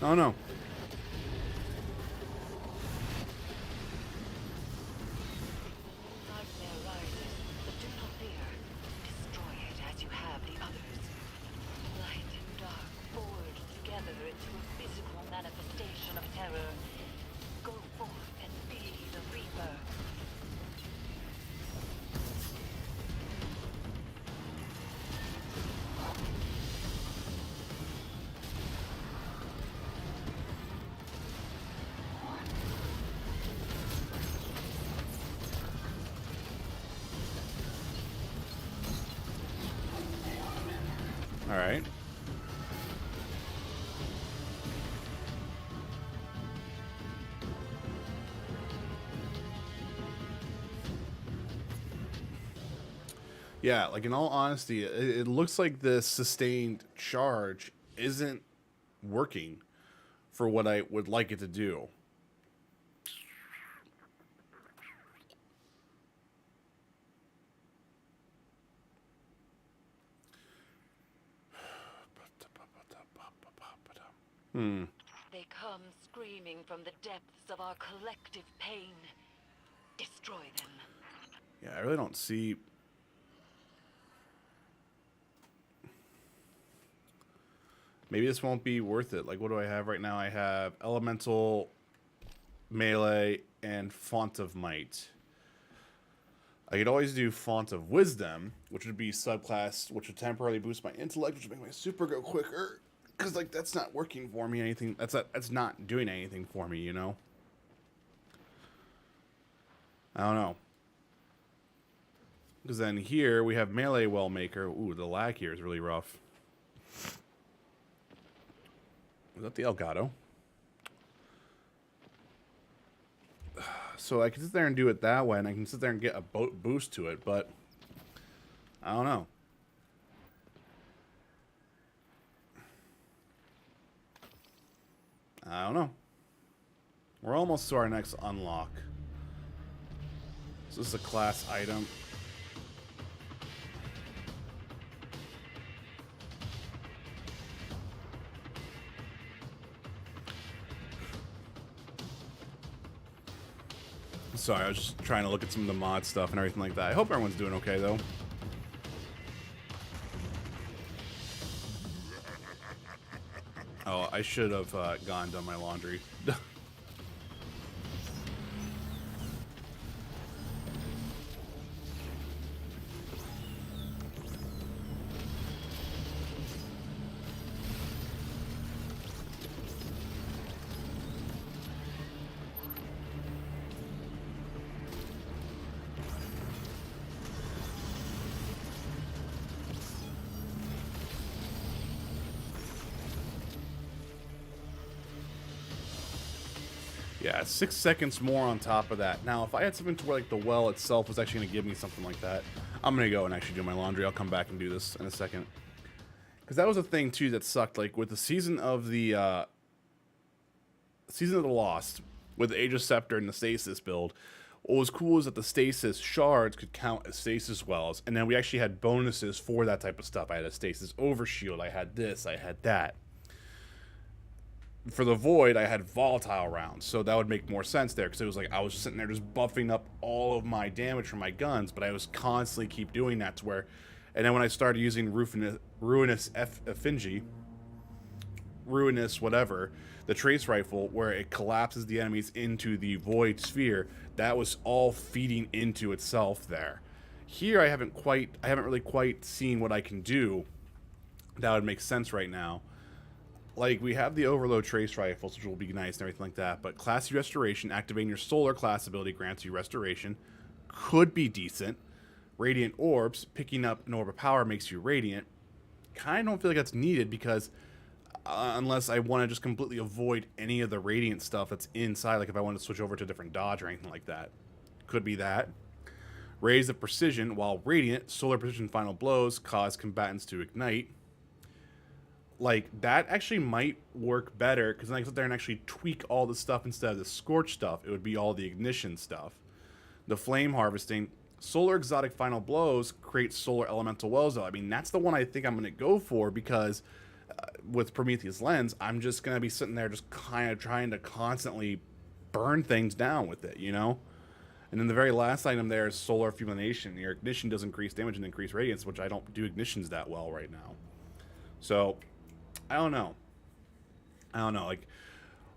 Oh no. Nightmare rises, but do not fear. Destroy it as you have the others. Light and dark forge together into a physical manifestation of terror. Go forth and be the Reaper. All right. Yeah, like in all honesty, it looks like this sustained charge isn't working for what I would like it to do. They come screaming from the depths of our collective pain. Destroy them. Yeah, I really don't see. Maybe this won't be worth it. Like, what do I have right now? I have Elemental, Melee, and Font of Might. I could always do Font of Wisdom, which would be subclass, which would temporarily boost my intellect, which would make my super go quicker. Because, like, that's not working for me. Anything that's not doing anything for me, you know? I don't know. Because then here we have Melee Wellmaker. Ooh, the lag here is really rough. Is that the Elgato? So I can sit there and do it that way, and I can sit there and get a boost to it, but I don't know. I don't know. We're almost to our next unlock. So this is a class item. Sorry, I was just trying to look at some of the mod stuff and everything like that. I hope everyone's doing okay, though. Oh, I should have gone and done my laundry. Yeah, 6 seconds more on top of that. Now, if I had something to where like the well itself was actually going to give me something like that, I'm going to go and actually do my laundry. I'll come back and do this in a second. Because that was a thing, too, that sucked. Like, with the Season of the Lost, with the Age of Scepter and the Stasis build, what was cool is that the Stasis shards could count as Stasis wells. And then we actually had bonuses for that type of stuff. I had a Stasis Overshield. I had this. I had that. For the Void, I had volatile rounds, so that would make more sense there, because it was like I was sitting there just buffing up all of my damage from my guns, but I was constantly keep doing that to where, and then when I started using Ruinous whatever, the Trace Rifle, where it collapses the enemies into the Void Sphere, that was all feeding into itself there. Here, I haven't really quite seen what I can do that would make sense right now. Like, we have the Overload Trace Rifles, which will be nice and everything like that, but Classy Restoration, activating your Solar class ability grants you Restoration, could be decent. Radiant Orbs, picking up an Orb of Power makes you Radiant. Kind of don't feel like that's needed, because unless I want to just completely avoid any of the Radiant stuff that's inside, like if I want to switch over to a different dodge or anything like that. Could be that. Rays of Precision, while Radiant, Solar Precision Final Blows cause combatants to ignite. Like, that actually might work better, because then I can sit there and actually tweak all the stuff instead of the Scorch stuff. It would be all the Ignition stuff. The Flame Harvesting, Solar Exotic Final Blows create Solar Elemental Wells, though. I mean, that's the one I think I'm going to go for, because with Prometheus Lens, I'm just going to be sitting there just kind of trying to constantly burn things down with it, you know? And then the very last item there is Solar Fulmination. Your Ignition does increase damage and increase radiance, which I don't do Ignitions that well right now. So I don't know. Like,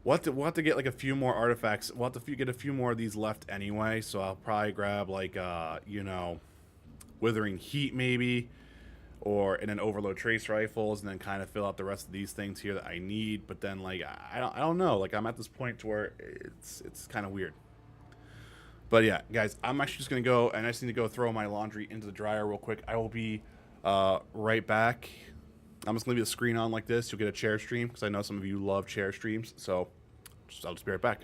we'll have to get like a few more artifacts. We'll have to get a few more of these left anyway. So I'll probably grab like, you know, Withering Heat maybe, and then Overload Trace Rifles, and then kind of fill out the rest of these things here that I need. But then like I don't know. Like, I'm at this point to where it's kind of weird. But yeah, guys, I'm actually just gonna go, and I just need to go throw my laundry into the dryer real quick. I will be right back. I'm just going to leave the screen on like this. You'll get a chair stream, because I know some of you love chair streams. So I'll just be right back.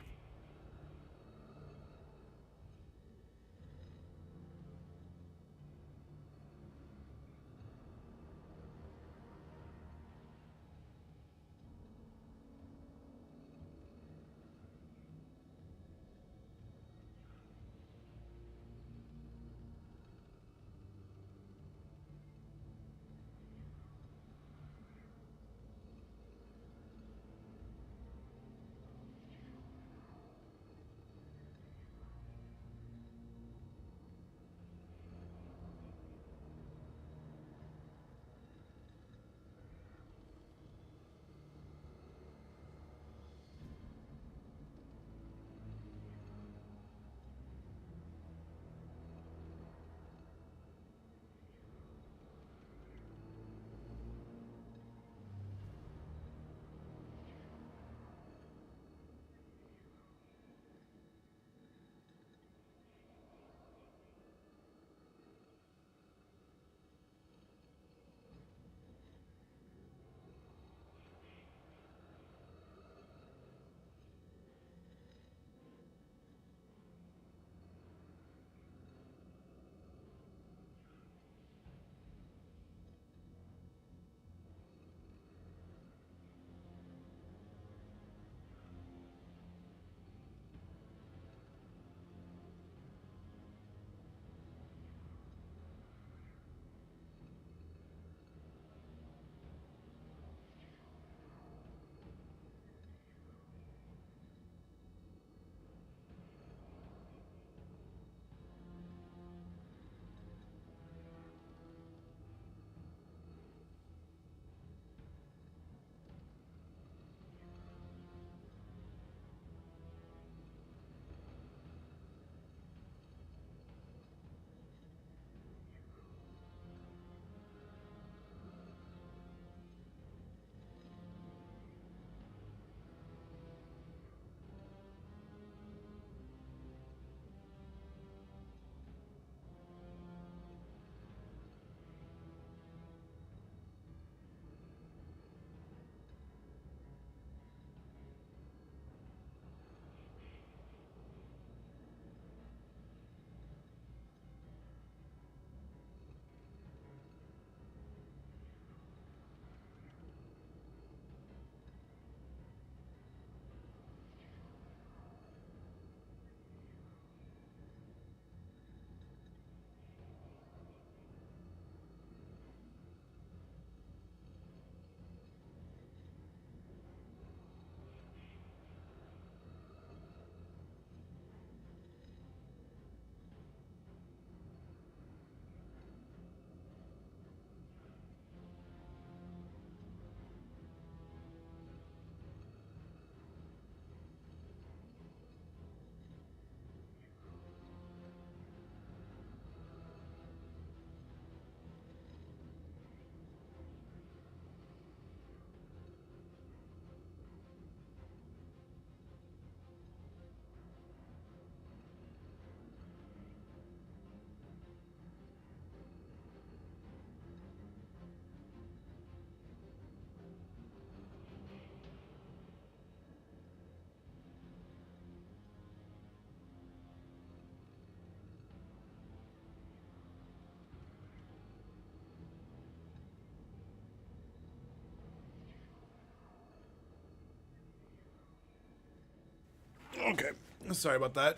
Okay. Sorry about that.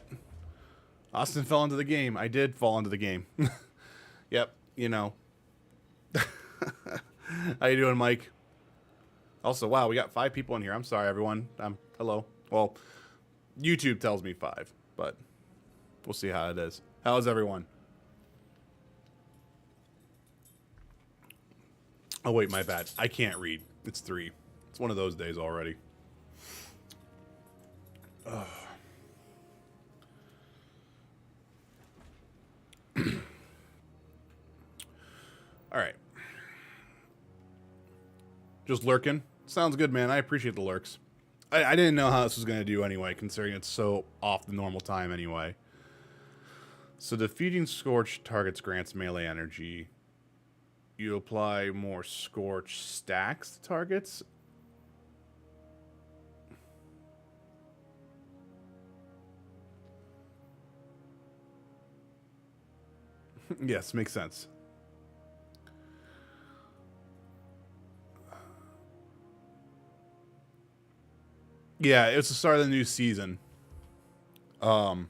Austin fell into the game. I did fall into the game. Yep. You know. How you doing, Mike? Also, wow, we got 5 people in here. I'm sorry, everyone. Hello. Well, YouTube tells me 5, but we'll see how it is. How's everyone? Oh, wait, my bad. I can't read. It's 3. It's one of those days already. Ugh. All right. Just lurking. Sounds good, man. I appreciate the lurks. I didn't know how this was going to do anyway, considering it's so off the normal time anyway. So defeating Scorch targets grants melee energy. You apply more Scorch stacks to targets. Yes, makes sense. Yeah, it's the start of the new season. So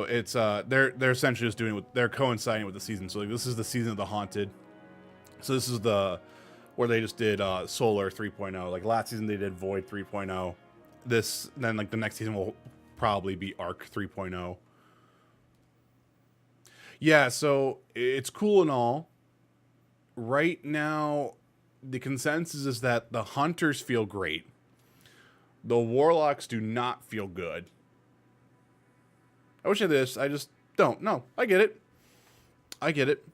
it's they're essentially just doing they're coinciding with the season. So like, this is the season of the Haunted. So this is the where they just did Solar 3.0. Like last season they did Void 3.0. This then like the next season will probably be Arc 3.0. Yeah, so it's cool and all. Right now, the consensus is that the Hunters feel great. The Warlocks do not feel good. I wish I had this. I just don't. No, I get it. I get it.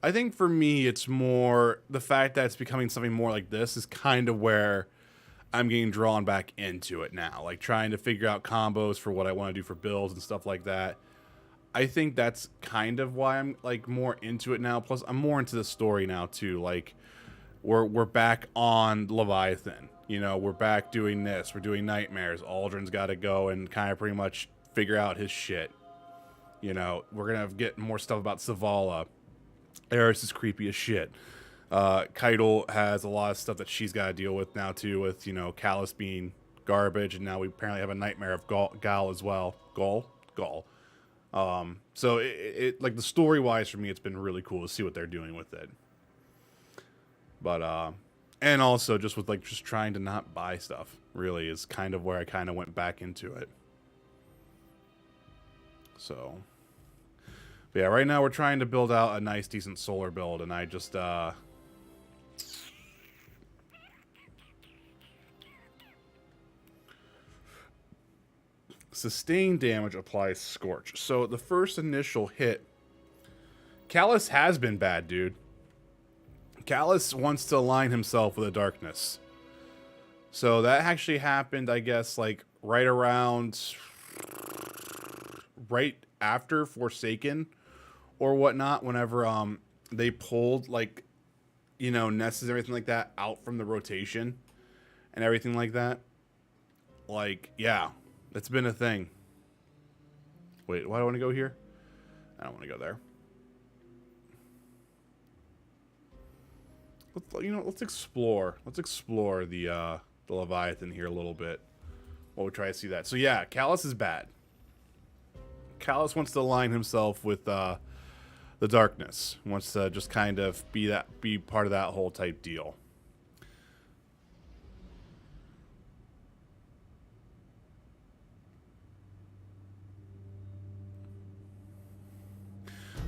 I think for me, it's more the fact that it's becoming something more like this is kind of where I'm getting drawn back into it now. Like trying to figure out combos for what I want to do for builds and stuff like that. I think that's kind of why I'm like more into it now. Plus, I'm more into the story now too. Like, we're back on Leviathan. You know, we're back doing this. We're doing nightmares. Aldrin's got to go and kind of pretty much figure out his shit. You know, we're gonna get more stuff about Zavala. Eris is creepy as shit. Keitel has a lot of stuff that she's got to deal with now too. With Callus being garbage, and now we apparently have a nightmare of Gal as well. Gaul. So it like the story wise for me, it's been really cool to see what they're doing with it. But and also just with like just trying to not buy stuff really is kind of where I kind of went back into it. So, but yeah, right now we're trying to build out a nice decent solar build, and I just sustained damage applies Scorch. So the first initial hit, Callus has been bad, dude. Callus wants to align himself with the darkness. So that actually happened, I guess, like right after Forsaken or whatnot, whenever they pulled like nests and everything like that out from the rotation and everything like that. Like, yeah. It's been a thing. Wait, why do I want to go here? I don't want to go there. Let's explore. Let's explore the Leviathan here a little bit. While we try to see that. So yeah, Callus is bad. Callus wants to align himself with the darkness. Wants to just kind of be part of that whole type deal.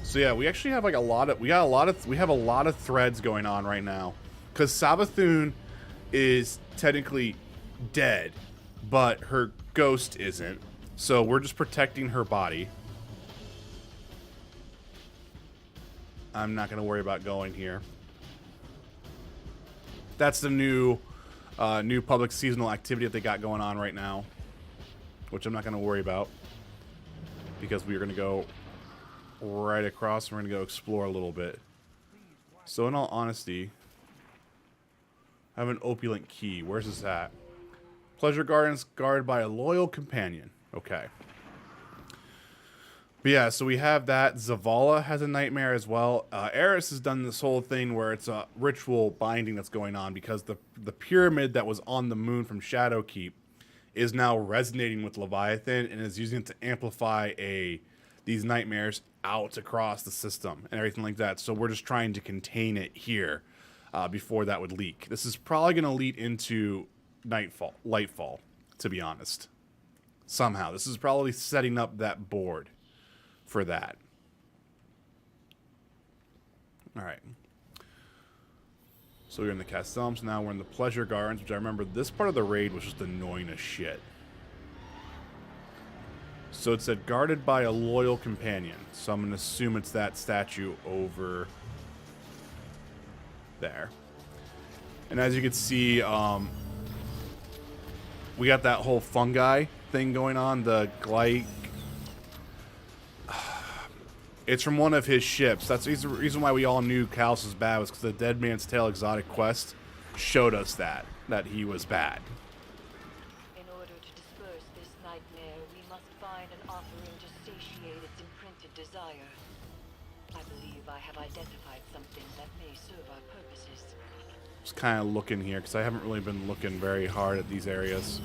So yeah, we actually have like we have a lot of threads going on right now, because Savathun is technically dead, but her ghost isn't. So we're just protecting her body. I'm not gonna worry about going here. That's the new public seasonal activity that they got going on right now, which I'm not gonna worry about, because we're gonna go right across. We're gonna go explore a little bit. So in all honesty, I have an opulent key. Where's this at? Pleasure Gardens, guarded by a loyal companion. Okay. But yeah, so we have that. Zavala has a nightmare as well. Eris has done this whole thing where it's a ritual binding that's going on, because the pyramid that was on the moon from Shadowkeep is now resonating with Leviathan and is using it to amplify these nightmares out across the system and everything like that. So we're just trying to contain it here before that would leak. This is probably going to lead into Lightfall, to be honest. Somehow. This is probably setting up that board for that. Alright. So we're in the Castellums, now we're in the Pleasure Gardens, which I remember this part of the raid was just annoying as shit. So it said, guarded by a loyal companion. So I'm going to assume it's that statue over there. And as you can see, we got that whole fungi thing going on, the It's from one of his ships. That's the reason why we all knew Callus was bad, was because the Dead Man's Tale exotic quest showed us that he was bad. In order to disperse this nightmare, we must find an offering to satiate its imprinted desire. I believe I have identified something that may serve our purposes. Just kind of looking here, because I haven't really been looking very hard at these areas.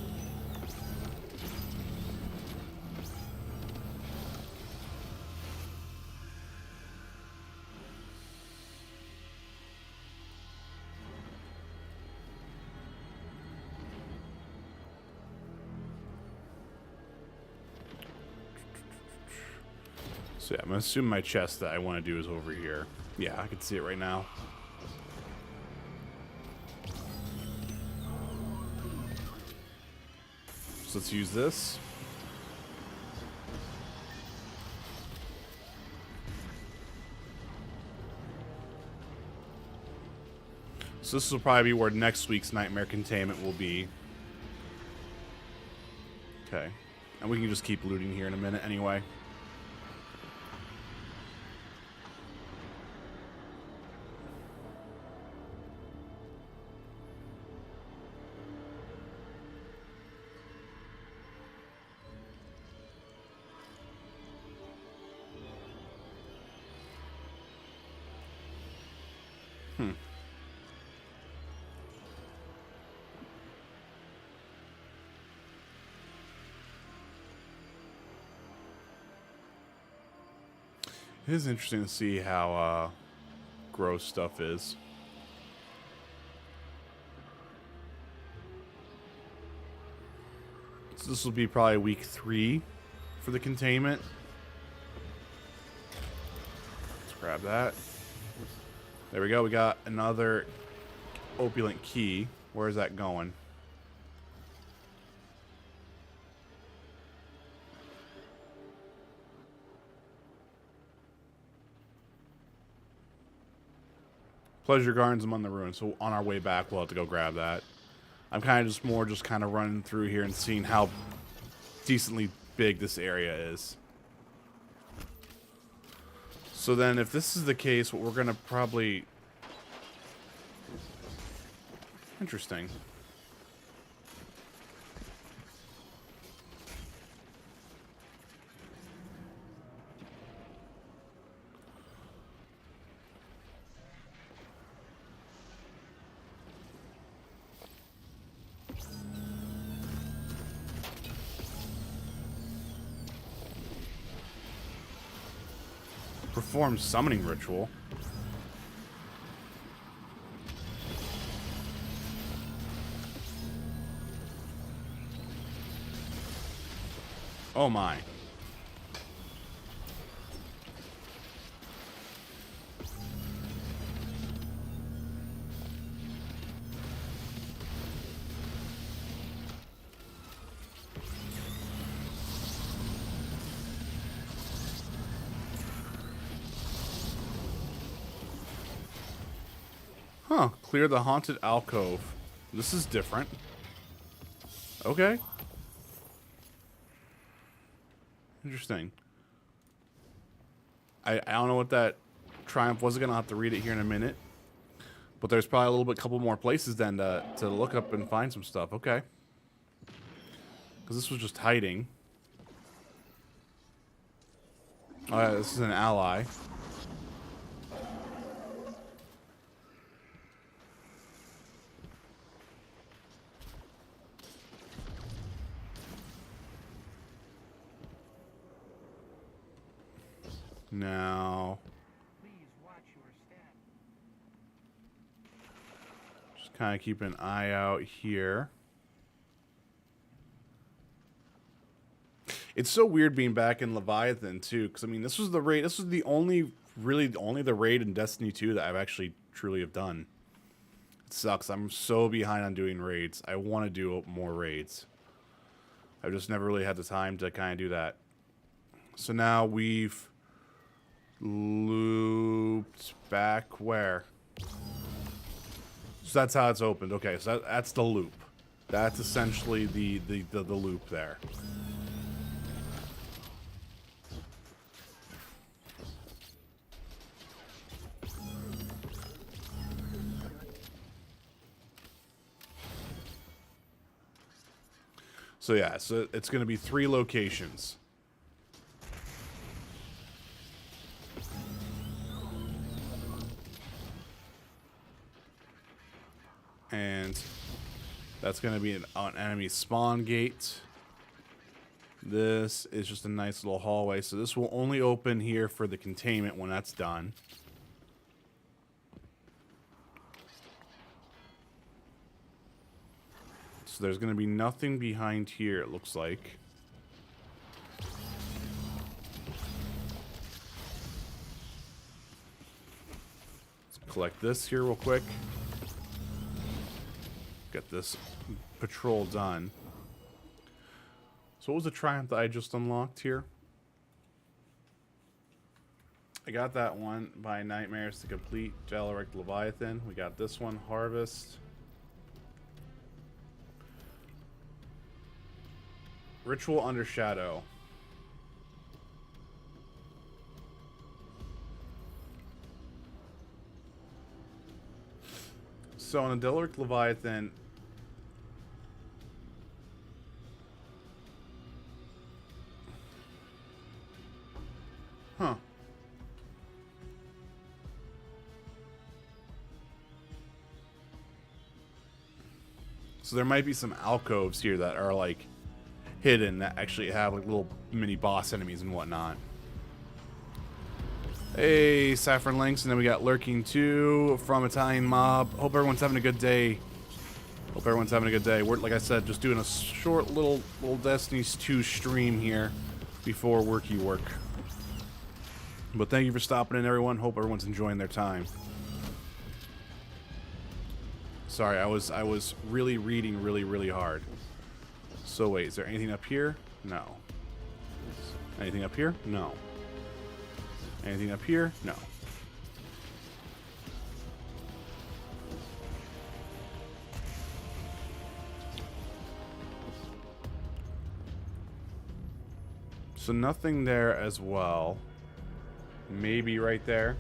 So yeah, I'm going to assume my chest that I want to do is over here. Yeah, I can see it right now. So let's use this. So this will probably be where next week's Nightmare Containment will be. Okay. And we can just keep looting here in a minute anyway. It is interesting to see how gross stuff is. So this will be probably week 3 for the containment. Let's grab that. There we go. We got another opulent key. Where is that going? Pleasure Gardens among the ruins. So on our way back, we'll have to go grab that. I'm kind of just kind of running through here and seeing how decently big this area is. So then if this is the case, what we're going to probably... Interesting. Perform summoning ritual. Oh my. Huh, clear the haunted alcove. This is different. Okay. Interesting. I don't know what that triumph was. Gonna have to read it here in a minute. But there's probably a couple more places then to look up and find some stuff. Okay. Because this was just hiding. Oh yeah, this is an ally. Now, just kind of keep an eye out here. It's so weird being back in Leviathan too, because I mean, this was the raid. This was the only the raid in Destiny 2 that I've actually truly have done. It sucks. I'm so behind on doing raids. I want to do more raids. I've just never really had the time to kind of do that. So now we've looped back where? So that's how it's opened. Okay, so that's the loop. That's essentially the loop there. So yeah, so it's going to be 3 locations. And that's going to be an enemy spawn gate. This is just a nice little hallway. So this will only open here for the containment when that's done. So there's going to be nothing behind here, it looks like. Let's collect this here real quick. Get this patrol done. So what was the triumph that I just unlocked here? I got that one by Nightmares to complete Jalaric Leviathan. We got this one, Harvest. Ritual Under Shadow. So on a Jalaric Leviathan, huh. So there might be some alcoves here that are like hidden that actually have like little mini boss enemies and whatnot. Hey, Saffron Links, and then we got Lurking 2 from Italian Mob. Hope everyone's having a good day. Hope everyone's having a good day. We're, like I said, just doing a short little Destiny 2 stream here before worky work. But thank you for stopping in, everyone. Hope everyone's enjoying their time. Sorry, I was really reading really hard. So wait, is there anything up here? No. Anything up here? No. Anything up here? No. So nothing there as well. Maybe right there.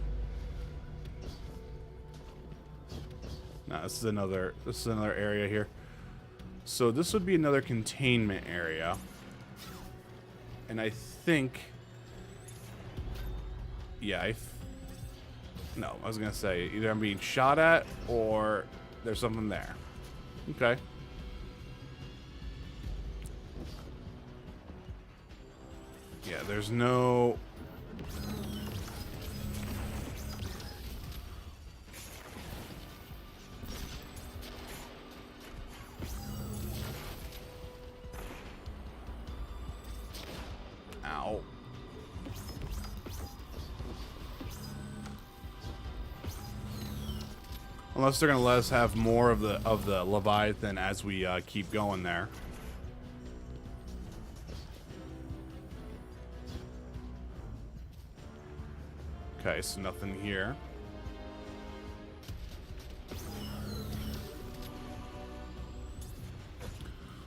No, this is another area here. So this would be another containment area. And I think... Yeah, no, I was going to say, either I'm being shot at or there's something there. Okay. Yeah, there's no... Ow. Unless they're going to let us have more of the Leviathan as we keep going there. Okay, so nothing here.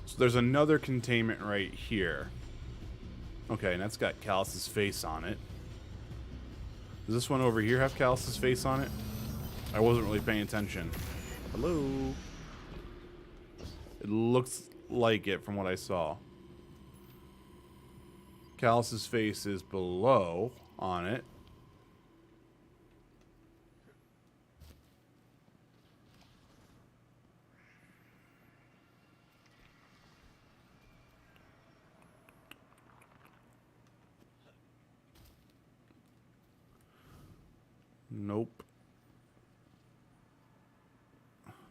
So there's another containment right here. Okay, and that's got Callus's face on it. Does this one over here have Callus's face on it? I wasn't really paying attention. Hello? It looks like it from what I saw. Callus's face is below on it. Nope.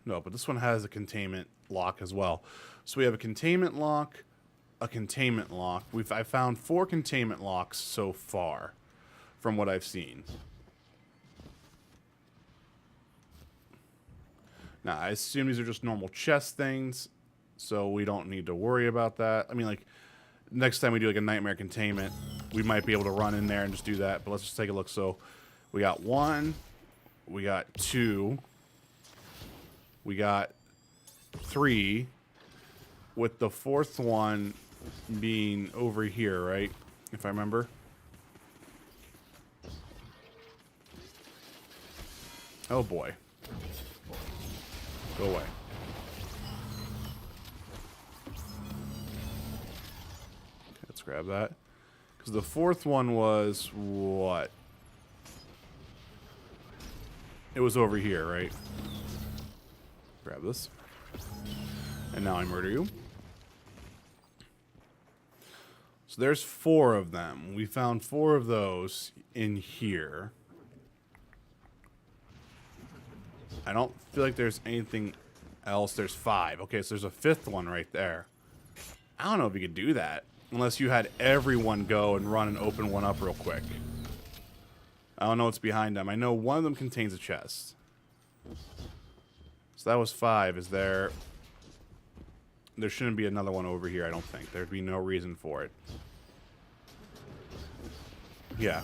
No, but this one has a containment lock as well. So we have a containment lock, a containment lock. I found 4 containment locks so far from what I've seen. Now, I assume these are just normal chest things, so we don't need to worry about that. I mean, like, next time we do, like, a nightmare containment, we might be able to run in there and just do that. But let's just take a look. So, we got 1. We got 2. We got 3. With the 4th one being over here, right? If I remember. Oh, boy. Go away. Let's grab that. Because the 4th one was what? It was over here, right? Grab this. And now I murder you. So there's 4 of them. We found 4 of those in here. I don't feel like there's anything else. There's 5. Okay, so there's a 5th one right there. I don't know if you could do that. Unless you had everyone go and run and open one up real quick. I don't know what's behind them. I know one of them contains a chest. So that was 5. Is there... There shouldn't be another one over here, I don't think. There'd be no reason for it. Yeah.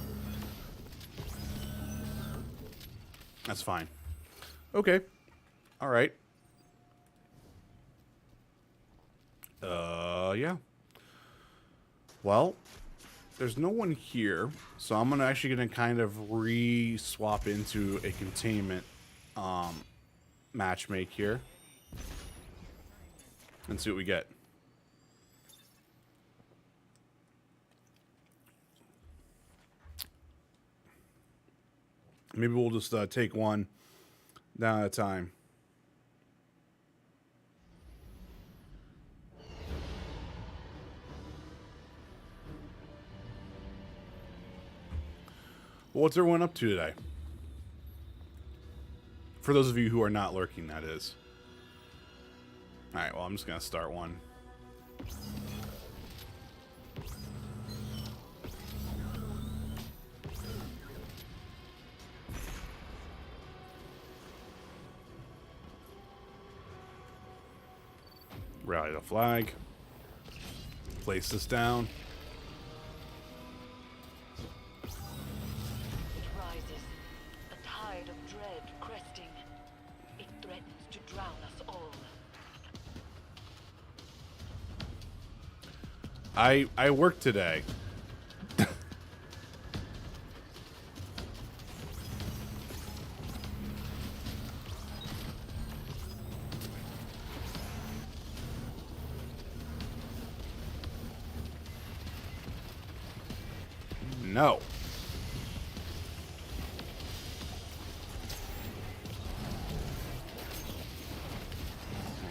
That's fine. Okay. Alright. Yeah. Well, there's no one here, so I'm actually gonna kind of re-swap into a containment matchmake here. And see what we get. Maybe we'll just take one down at a time. Well, what's everyone up to today? For those of you who are not lurking, that is. Alright, well, I'm just going to start one. Rally the flag. Place this down. It rises, a tide of dread cresting. It threatens to drown us all. I work today. No.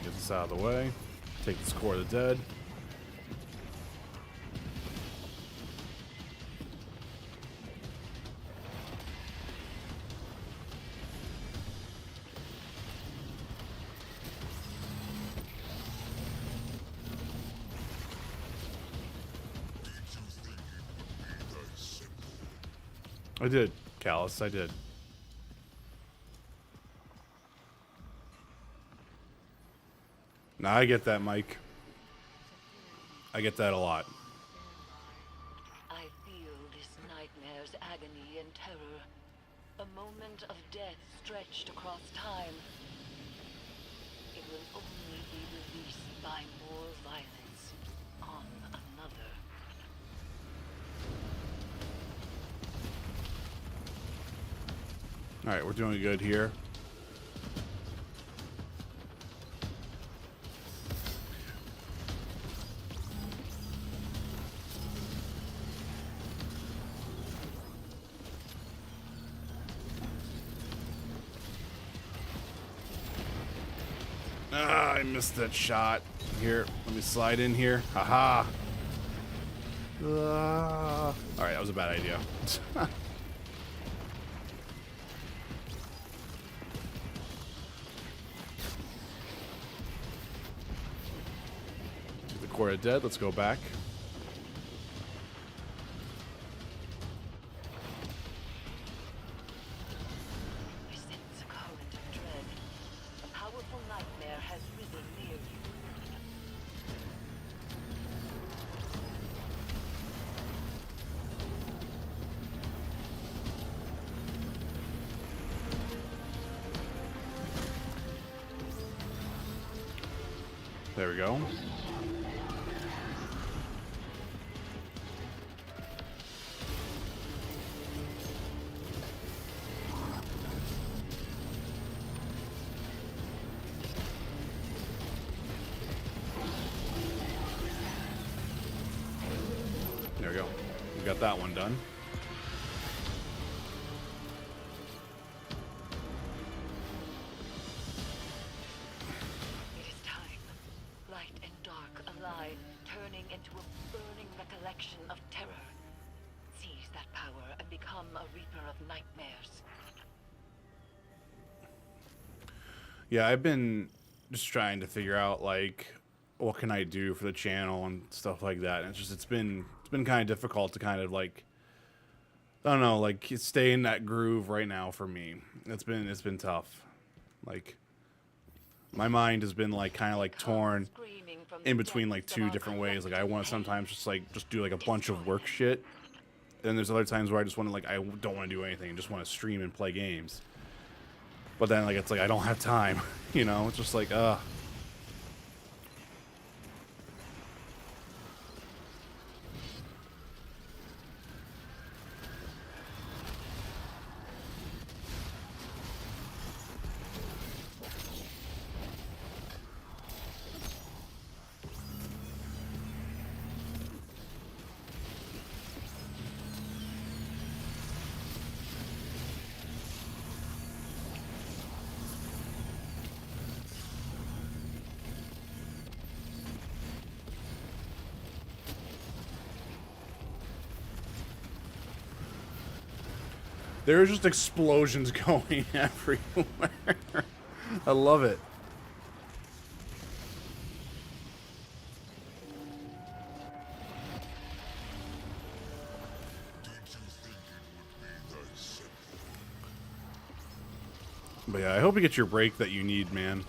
Get this out of the way. Take the score of the dead. I did, Callus, I did. Now I get that, Mike. I get that a lot. I feel this nightmare's agony and terror. A moment of death stretched across time. It will only be released by more violence on another. Alright, we're doing good here. Ah, I missed that shot. Here, let me slide in here. Haha. Alright, that was a bad idea. Core of Dead. Let's go back. I sense a current of dread. A powerful nightmare has risen near you. There we go. There we go. We got that one done. It is time. Light and dark allied, turning into a burning recollection of terror. Seize that power and become a reaper of nightmares. Yeah, I've been just trying to figure out like what can I do for the channel and stuff like that. And it's been kind of difficult to kind of like, I don't know, like stay in that groove right now for me. It's been tough. Like my mind has been like kind of like torn in between like two different ways. Like I want to sometimes just do like a bunch of work shit. Then there's other times where I just want to like, I don't want to do anything. I just want to stream and play games. But then like, it's like, I don't have time, you know, it's just like, there's just explosions going everywhere. I love it. Did you think it would be that simple? But yeah, I hope you get your break that you need, man.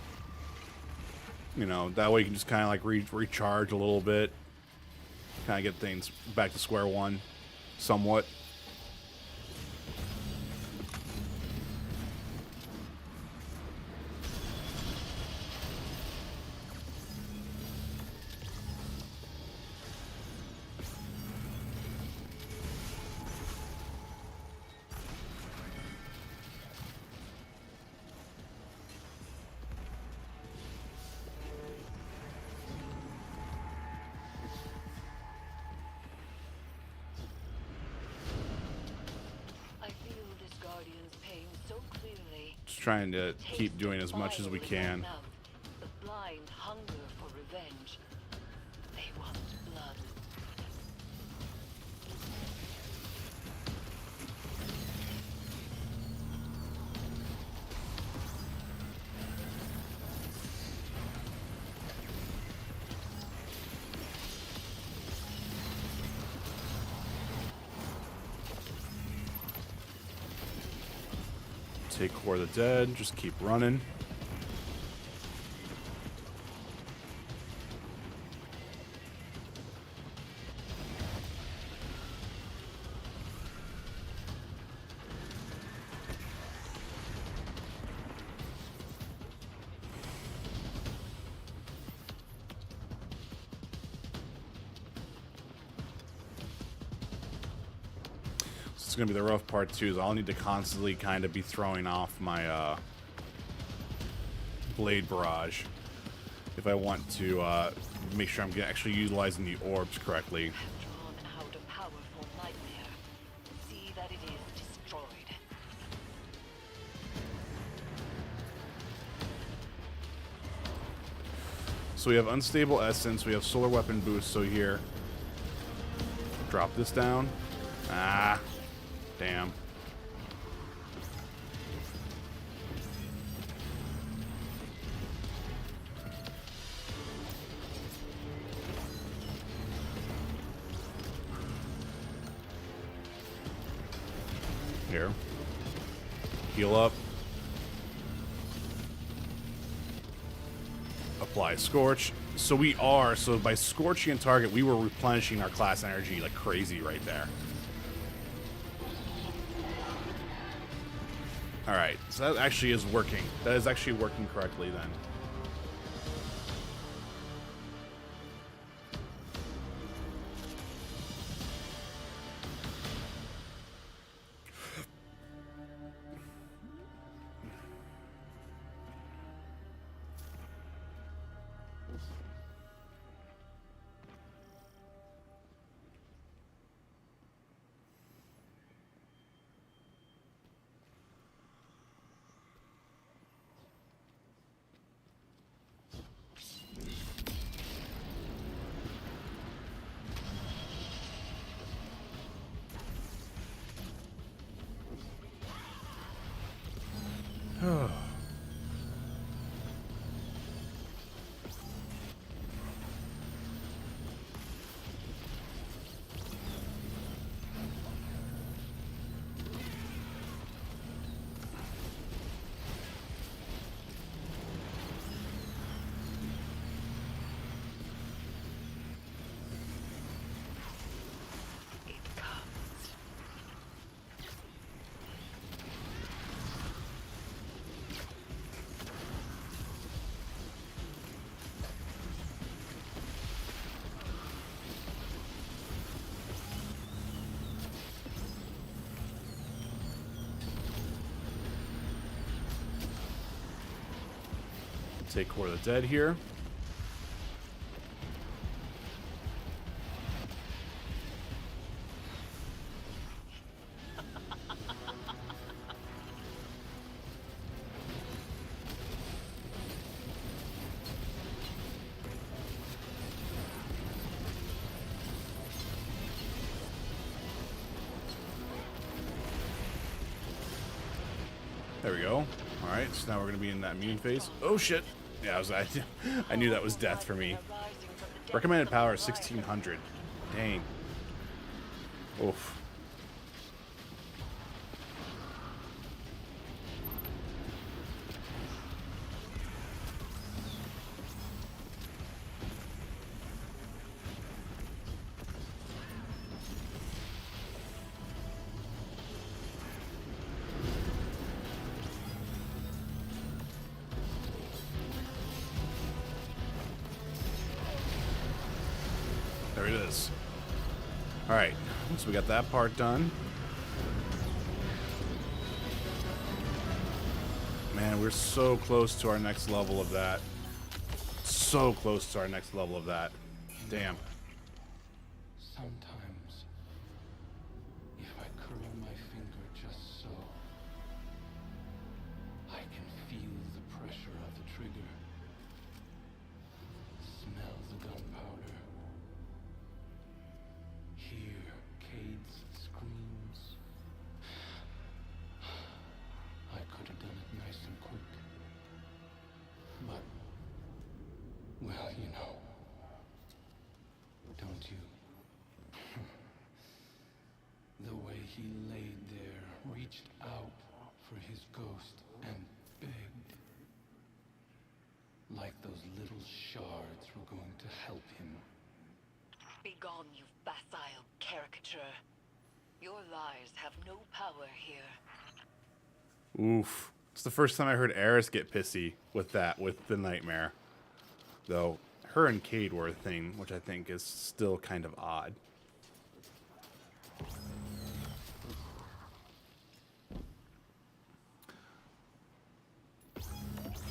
You know, that way you can just kind of like recharge a little bit. Kind of get things back to square one, somewhat. I feel this guardian's pain so clearly. Just trying to keep doing as much as we can. The blind hunger for revenge. They want blood. Take Core of the Dead, just keep running. It's gonna be the rough part too, is I'll need to constantly kind of be throwing off my blade barrage if I want to make sure I'm actually utilizing the orbs correctly. Drawn out a powerful nightmare. See that it is destroyed. So we have unstable essence, we have solar weapon boost, so here. Drop this down. Ah, damn. Here. Heal up. Apply Scorch. So by scorching a target, we were replenishing our class energy like crazy right there. Alright, so that actually is working. That is actually working correctly then. It comes. Take Core of the Dead here. There we go. Alright, so now we're going to be in that immune phase. Oh shit! Yeah, I knew that was death for me. Recommended power is 1600. Dang. Oof. There it is. Alright, so we got that part done. Man, we're so close to our next level of that. So close to our next level of that. Damn. Sometimes, if I curl my finger just so, I can feel the pressure of the trigger. Smell the gunpowder. Hear Cade's screams. I could have done it nice and quick. But, well, you know. Don't you? The way he laid there, reached out for his ghost and begged. Like those little shards were going to help him. Begone, you facile caricature. Your lies have no power here. Oof. It's the first time I heard Eris get pissy with that, with the nightmare. Though, her and Cade were a thing, which I think is still kind of odd.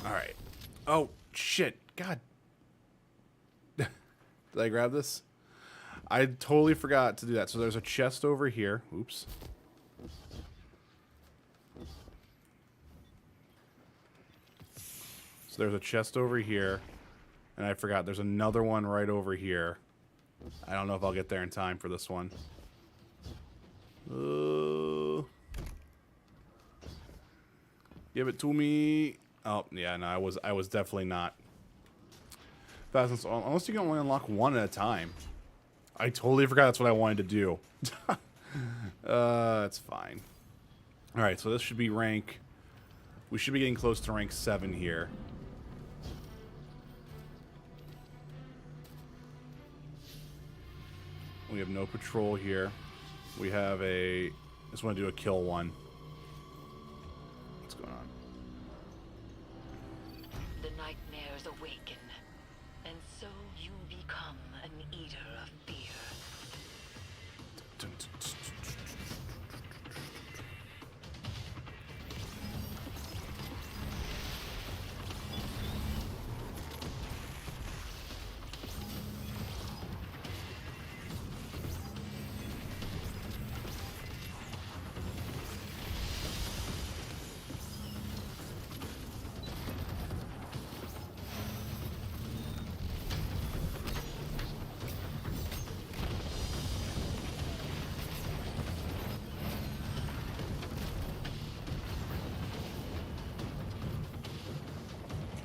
Alright. Oh, shit. God. Did I grab this? I totally forgot to do that. So there's a chest over here. Oops. So there's a chest over here. And I forgot, there's another one right over here. I don't know if I'll get there in time for this one. Give it to me. Oh, yeah, no, I was definitely not fast. Unless you can only unlock one at a time. I totally forgot that's what I wanted to do. It's fine. Alright, so this should be rank... We should be getting close to rank 7 here. We have no patrol here. We have a... I just want to do a kill one. What's going on? The nightmares awaken, and so you become an eater of fear.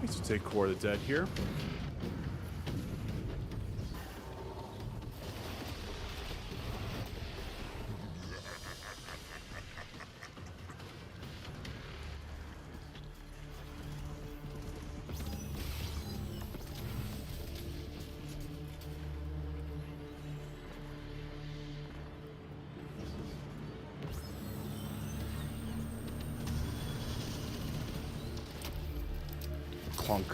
So take Core of the Dead here. Clunk.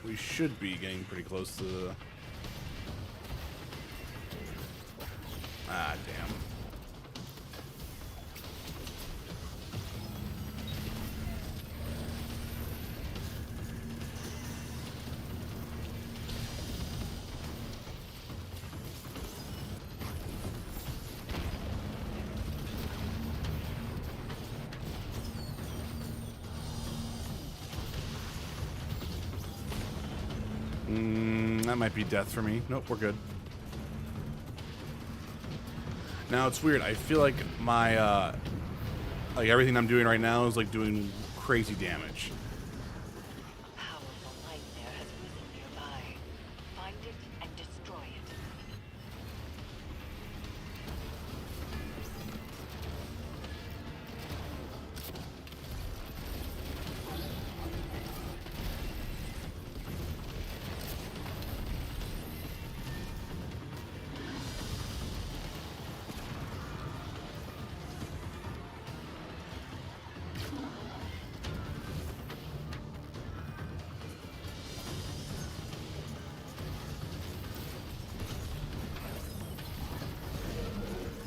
We should be getting pretty close to the... Ah, damn. That might be death for me. Nope, we're good. Now it's weird. I feel like my like everything I'm doing right now is like doing crazy damage. A powerful nightmare has risen nearby. Find it and destroy it.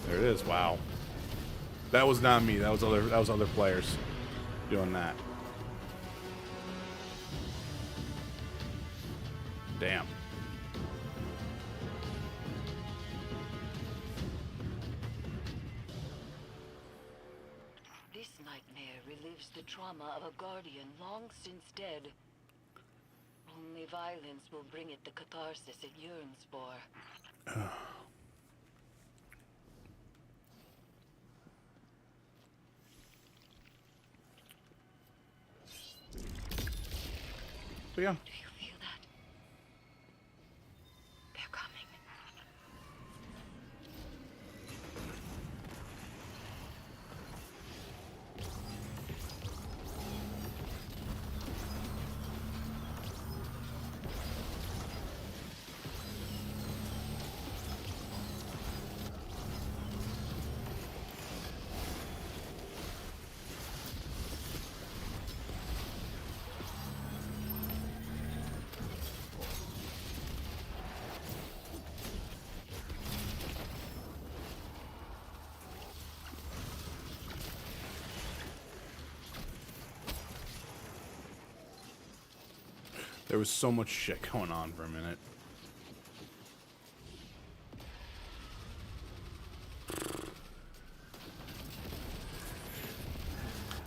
There it is. Wow. That was not me. That was other players doing that. Damn. This nightmare relives the trauma of a guardian long since dead. Only violence will bring it the catharsis it yearns for. But yeah. Do you feel that? They're coming. There was so much shit going on for a minute.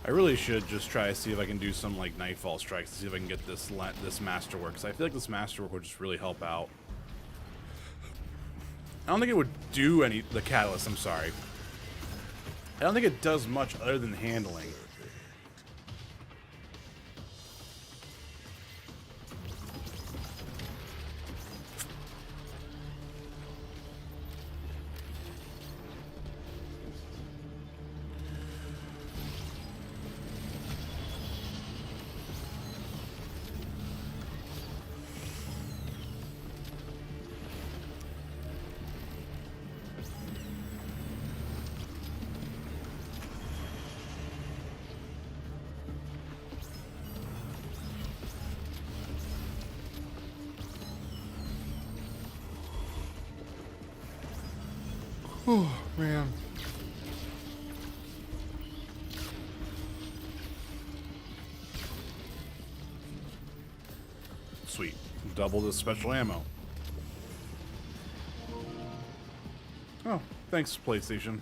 I really should just try to see if I can do some like nightfall strikes to see if I can get this masterwork. Because I feel like this masterwork would just really help out. I don't think it would do the catalyst. I'm sorry. I don't think it does much other than handling. Oh, man. Sweet. Double the special ammo. Oh, thanks, PlayStation.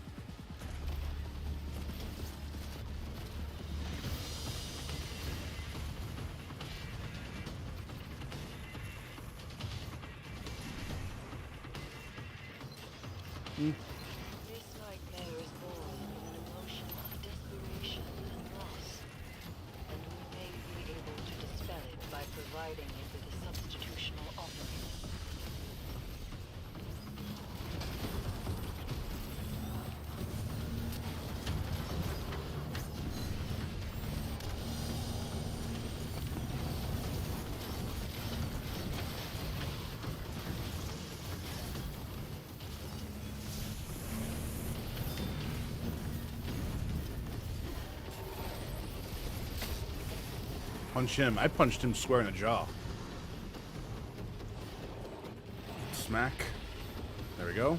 This nightmare is born of an emotion of desperation and loss, and we may be able to dispel it by providing it with a substitutional offering. Punch him. I punched him square in the jaw. Smack. There we go.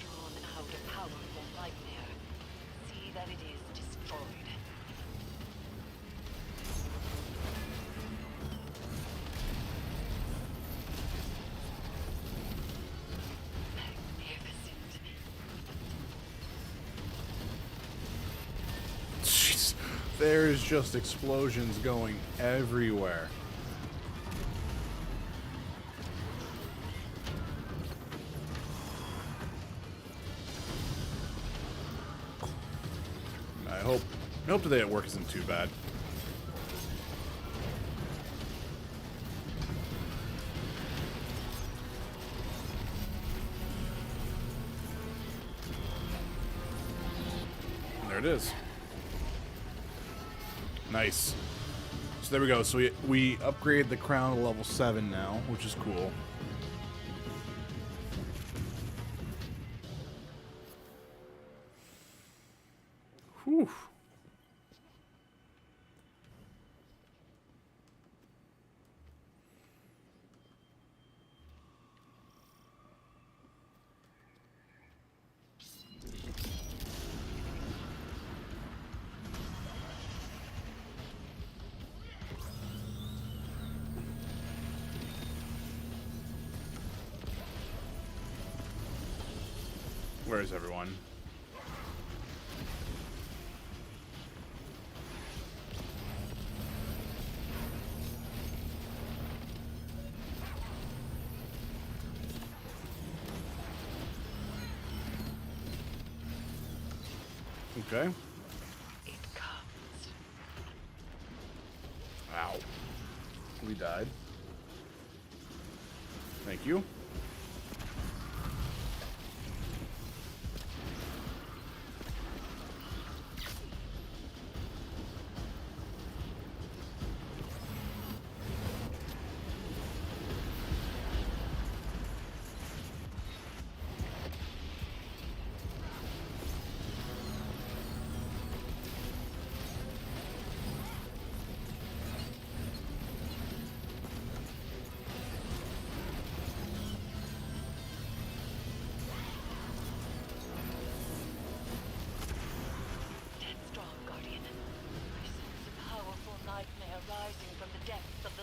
Drawn out a powerful nightmare. See that it is destroyed. Magnificent. Jeez. There's just explosions going everywhere. I hope today at work isn't too bad. There it is. Nice. So there we go. So we upgraded the crown to level 7 now, which is cool. Whew. Where is everyone? Okay. It comes. Ow. We died. Thank you.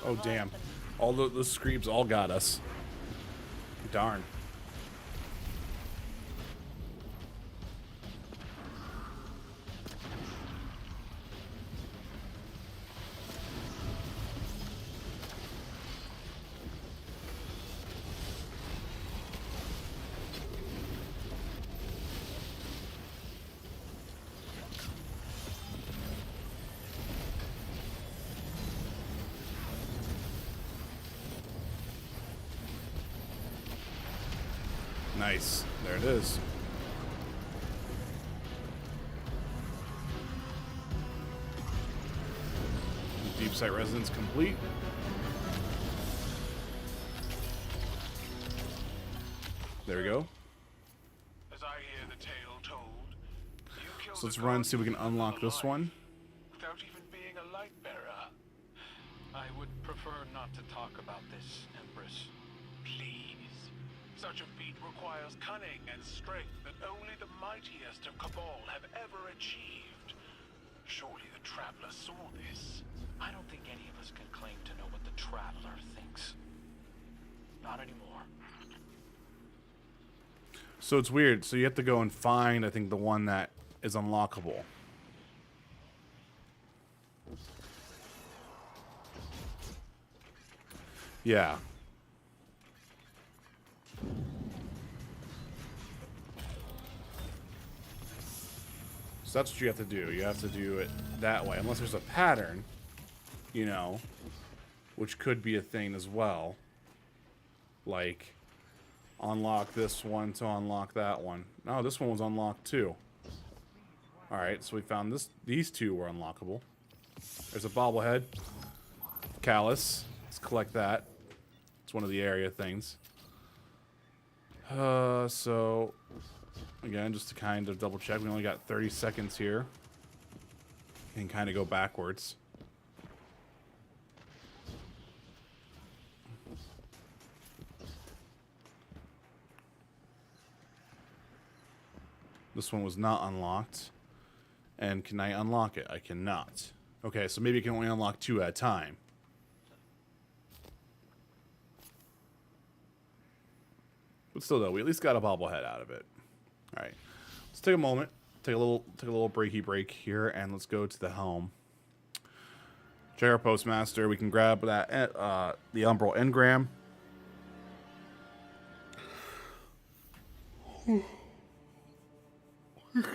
Oh damn. All the screams all got us. Darn. Nice. There it is. Deep site resonance complete. There we go. As I hear the tale told, you killed So let's the run, god see if we can you unlock this alive one. without even being a light bearer. I would prefer not to talk about this, Empress. Please. Such a feat requires cunning and strength that only the mightiest of Cabal have ever achieved. Surely the Traveler saw this. I don't think any of us can claim to know what the Traveler thinks. Not anymore. So it's weird. So you have to go and find, I think, the one that is unlockable. Yeah. So that's what you have to do. You have to do it that way. Unless there's a pattern, you know, which could be a thing as well. Like, unlock this one to unlock that one. No, this one was unlocked too. Alright, so we found this. These two were unlockable. There's a bobblehead. Callus. Let's collect that. It's one of the area things. So again, just to kind of double check, we only got 30 seconds here. And kind of go backwards. This one was not unlocked. And can I unlock it? I cannot. Okay, so maybe I can only unlock 2 at a time. But still, though, we at least got a bobblehead out of it. All right, let's take a moment, take a little breaky break here, and let's go to the helm. Check our postmaster. We can grab that the umbral engram.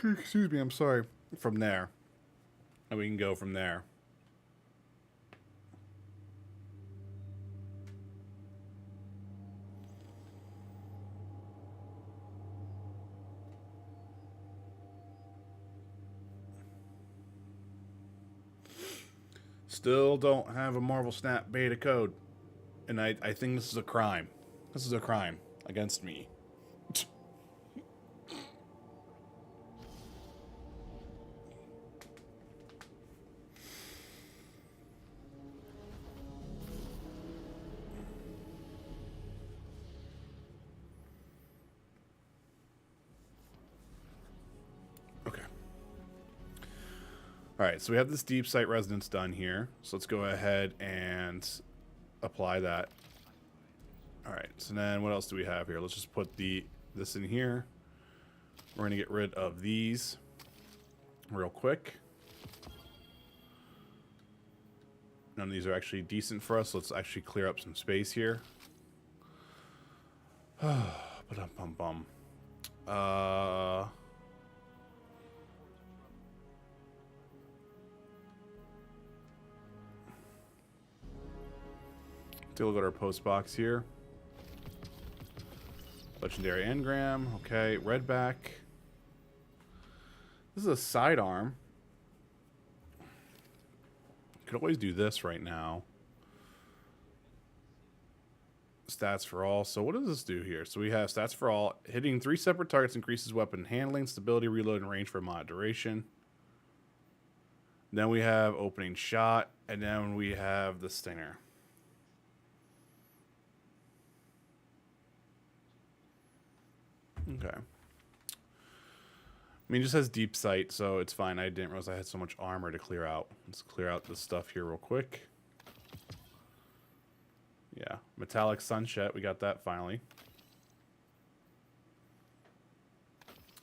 Excuse me, I'm sorry. From there, and we can go from there. Still don't have a Marvel Snap beta code. And I think this is a crime. This is a crime against me. Okay. Alright, so we have this deep site resonance done here. So let's go ahead and apply that. Alright, so then what else do we have here? Let's just put this in here. We're going to get rid of these real quick. None of these are actually decent for us, so let's actually clear up some space here. Ba-dum-bum-bum. Take a look at our post box here. Legendary engram. Okay, redback. This is a sidearm. Could always do this right now. Stats for all. So what does this do here? So we have stats for all. Hitting 3 separate targets increases weapon handling, stability, reload, and range for a mod duration. Then we have opening shot, and then we have the stinger. Okay. I mean, it just has deep sight, so it's fine. I didn't realize I had so much armor to clear out. Let's clear out this stuff here real quick. Yeah. Metallic sunset. We got that finally.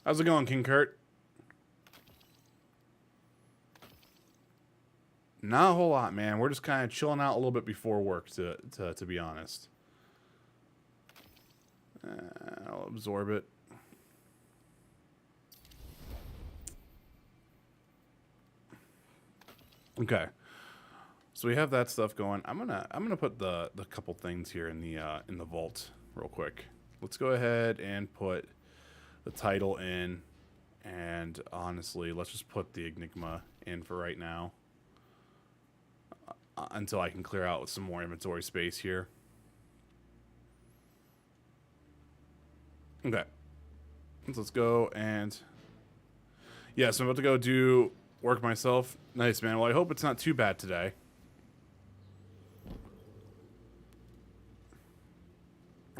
How's it going, King Kurt? Not a whole lot, man. We're just kind of chilling out a little bit before work, to be honest. I'll absorb it. Okay. So we have that stuff going. I'm gonna put the couple things here in the vault real quick. Let's go ahead and put the title in, and honestly, let's just put the Enigma in for right now. Until I can clear out some more inventory space here. Okay. Let's go and... Yeah, so I'm about to go do work myself. Nice, man. Well, I hope it's not too bad today.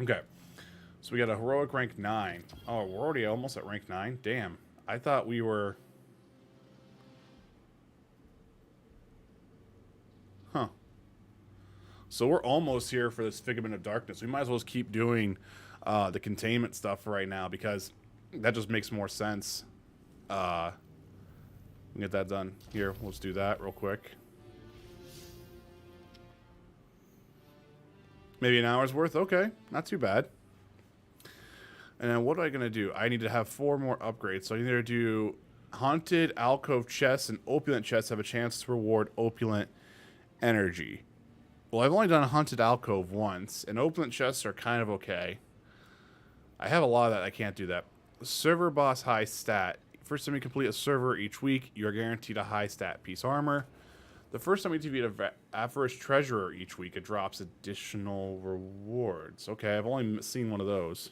Okay. So we got a heroic rank 9. Oh, we're already almost at rank 9? Damn. I thought we were... Huh. So we're almost here for this Figment of Darkness. We might as well just keep doing the containment stuff for right now, because that just makes more sense. Get that done. Here, let's do that real quick. Maybe an hour's worth? Okay, not too bad. And then what am I going to do? I need to have 4 more upgrades. So I need to do Haunted Alcove Chests and Opulent Chests have a chance to reward Opulent Energy. Well, I've only done a Haunted Alcove once, and Opulent Chests are kind of okay. I have a lot of that. I can't do that. Server Boss High Stat. First time you complete a server each week, you are guaranteed a high stat piece armor. The first time you defeat an average treasurer each week, it drops additional rewards. Okay, I've only seen one of those.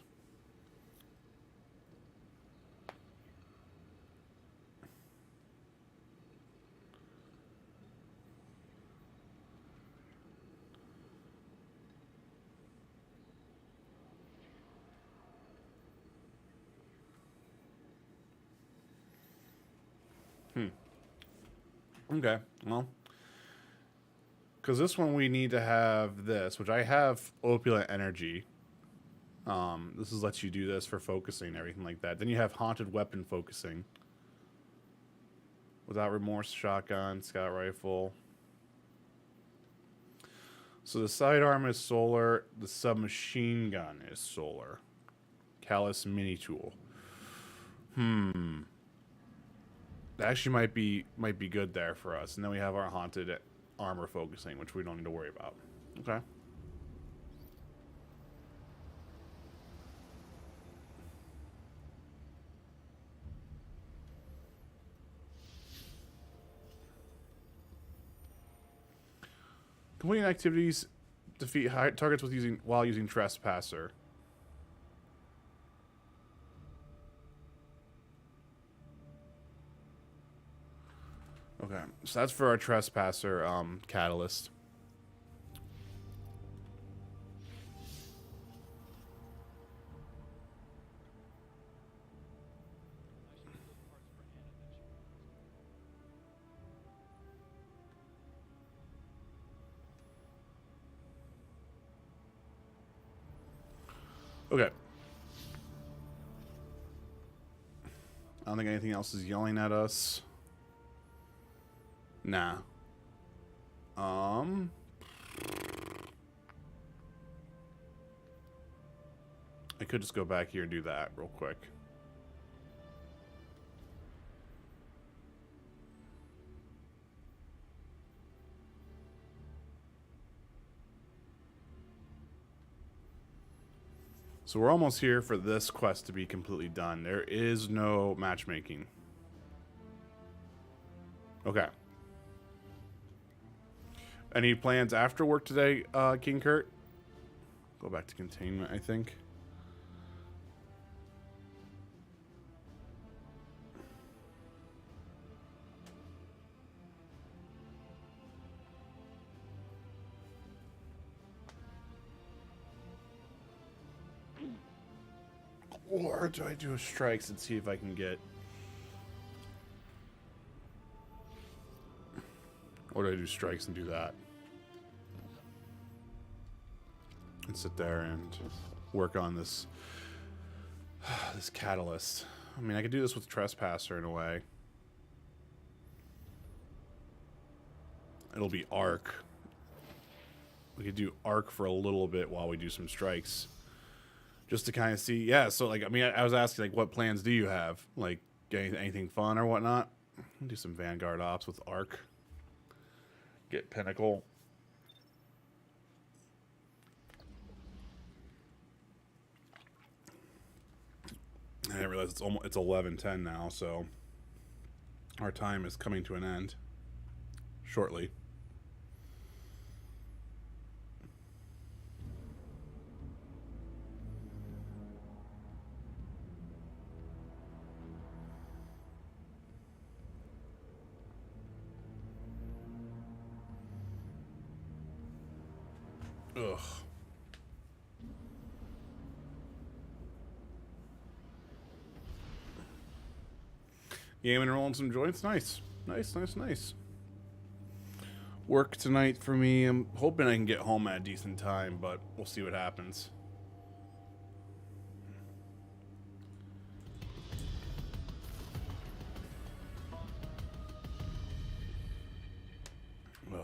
Okay, well, because this one we need to have this, which I have Opulent Energy. This is lets you do this for focusing and everything like that. Then you have Haunted Weapon Focusing. Without Remorse Shotgun, Scout Rifle. So the sidearm is solar. The submachine gun is solar. Callus Mini Tool. That actually might be good there for us. And then we have our Haunted Armor Focusing, which we don't need to worry about. Okay. Completing activities defeat targets while using Trespasser. Okay, so that's for our Trespasser catalyst. Okay. I don't think anything else is yelling at us. Nah. I could just go back here and do that real quick. So we're almost here for this quest to be completely done. There is no matchmaking. Okay. Any plans after work today, King Kurt? Go back to containment, I think. Or do I do a strikes and see if I can get... Or do I do strikes and do that? And sit there and work on this this catalyst. I mean, I could do this with Trespasser in a way. It'll be Arc. We could do Arc for a little bit while we do some strikes. Just to kind of see. Yeah, so, like, I mean, I was asking, like, what plans do you have? Like, anything fun or whatnot? Do some Vanguard ops with Arc. Get Pinnacle. I didn't realize it's 11:10 now, so our time is coming to an end shortly. Ugh. Gaming and rolling some joints. Nice. Nice. Work tonight for me. I'm hoping I can get home at a decent time, but we'll see what happens. Ugh.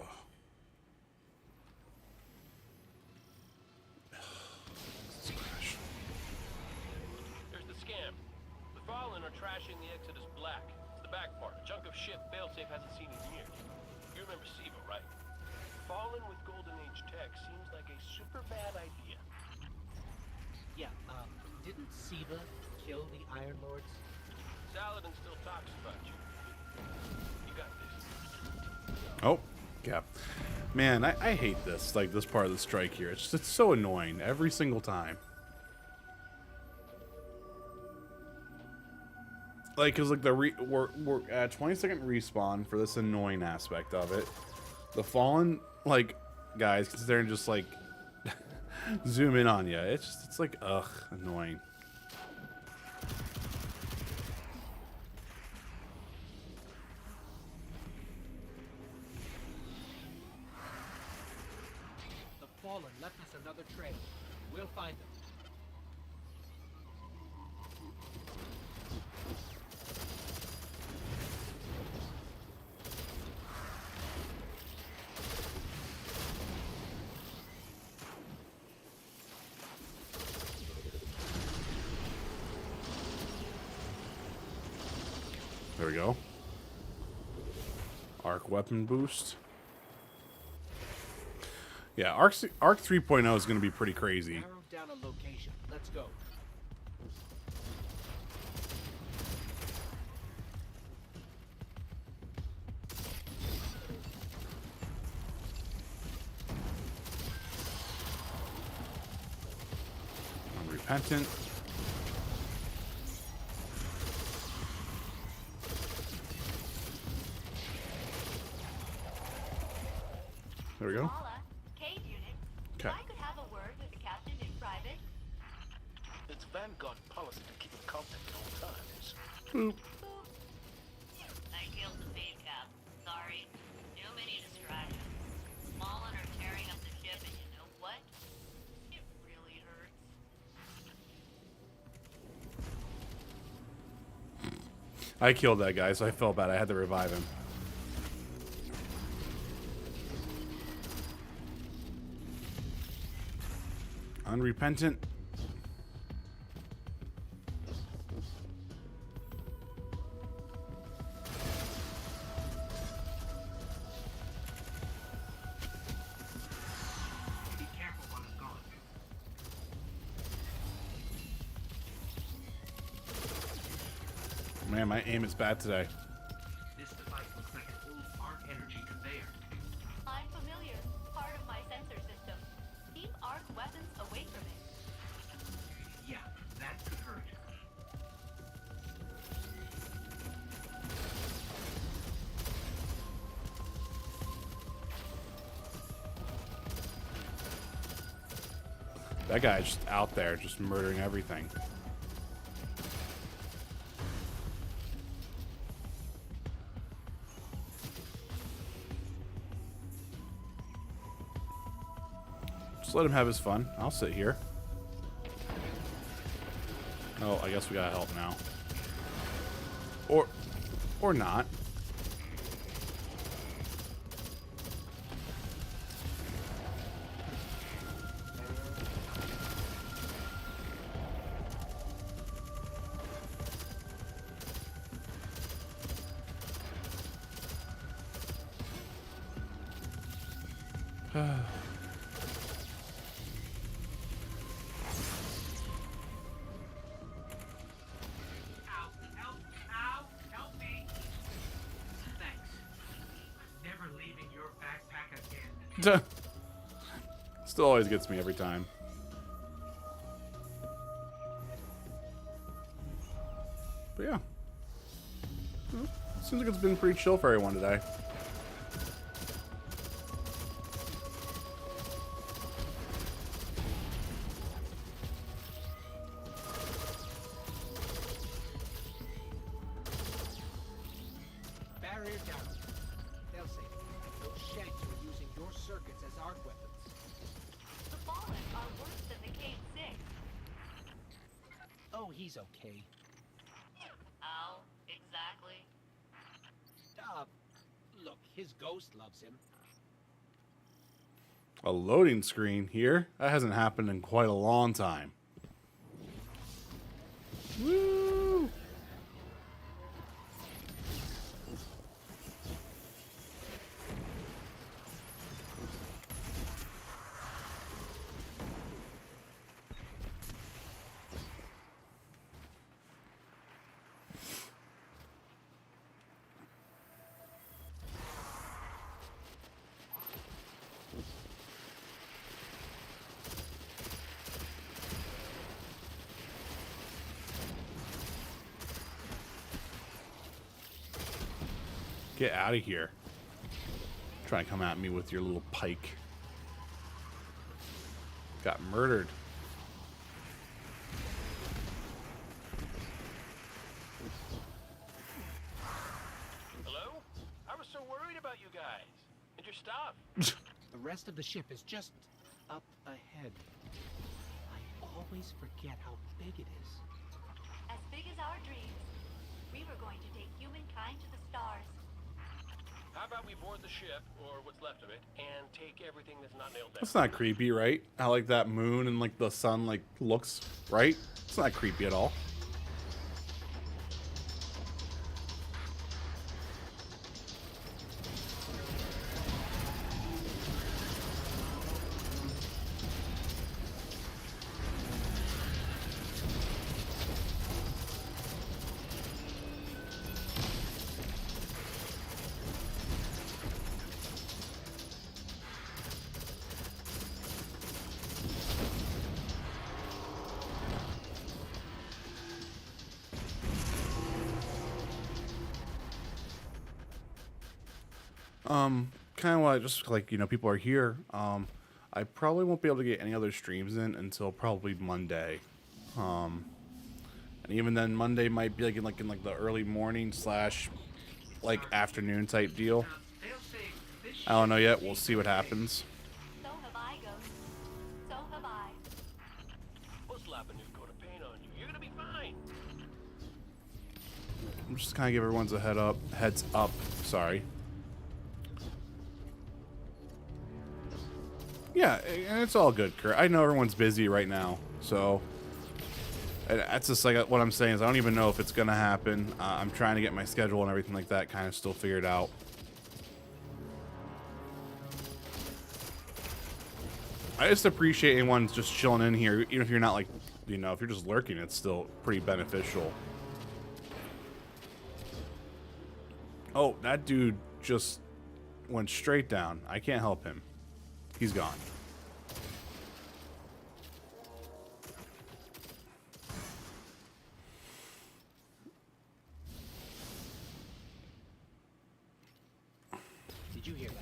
There's the scam. The Fallen are trashing the Exodus Black. It's the back part. A chunk of shit Failsafe hasn't seen in years. You remember Siva, right? Fallen with Golden Age tech seems like a super bad idea. Yeah, didn't Siva kill the Iron Lords? Saladin still talks about you. You got this. Oh, yeah. Man, I hate this. Like, this part of the strike here. It's so annoying every single time. Like, cause like we're at 20-second respawn for this annoying aspect of it. The Fallen, like, guys, considering just like zoom in on you. It's like, ugh, annoying. The Fallen left us another trail. We'll find them. There we go. Arc weapon boost. Yeah, Arc 3.0 is going to be pretty crazy. Narrow down a location. Let's go. Unrepentant. There we go. Paula, Cave unit. Okay. If I could have a word with the captain in private. It's Vanguard policy to keep in contact at all times. Boop. I killed the main cap. Sorry. Too many distractions. Fallen are tearing up the ship, and you know what? It really hurts. I killed that guy, so I felt bad. I had to revive him. Unrepentant. Be careful while it's gone. Man, my aim is bad today. This device looks like an old arc energy conveyor. I'm familiar. Part of my sensor system. Keep arc weapons away from it. Yeah, that could hurt. That guy's just out there, just murdering everything. Just let him have his fun. I'll sit here. Oh, I guess we gotta help now. Or not. Help me! Thanks. Never leaving your backpack again. Still always gets me every time. But yeah. Well, seems like it's been pretty chill for everyone today. Barrier down. They'll say those shanks were using your circuits as arc weapons. The Fallen are worse than the K6. Oh, he's okay. How exactly? Look, his ghost loves him. A loading screen here? That hasn't happened in quite a long time. Woo! Get out of here. Trying to come at me with your little pike. Got murdered. Hello? I was so worried about you guys. And your stuff. The rest of the ship is just up ahead. I always forget how big it is. As big as our dreams. We were going to take humankind to the stars. How about we board the ship, or what's left of it, and take everything that's not nailed down? That's not creepy, right? How like that moon and like the sun like looks, right? It's not creepy at all. Kind of why just like, you know, people are here. I probably won't be able to get any other streams in until probably Monday. And even then Monday might be like in the early morning slash like afternoon type deal. I don't know yet. We'll see what happens. So have I, Ghost. So have I. We'll slap a new coat of paint on you. You're gonna be fine. I'm just kind of give everyone's a heads up. Sorry. Yeah, and it's all good, Kurt. I know everyone's busy right now, so that's just like what I'm saying is I don't even know if it's gonna happen. I'm trying to get my schedule and everything like that kind of still figured out. I just appreciate anyone just chilling in here, even if you're not like, you know, if you're just lurking, it's still pretty beneficial. Oh, that dude just went straight down. I can't help him. He's gone. Did you hear that?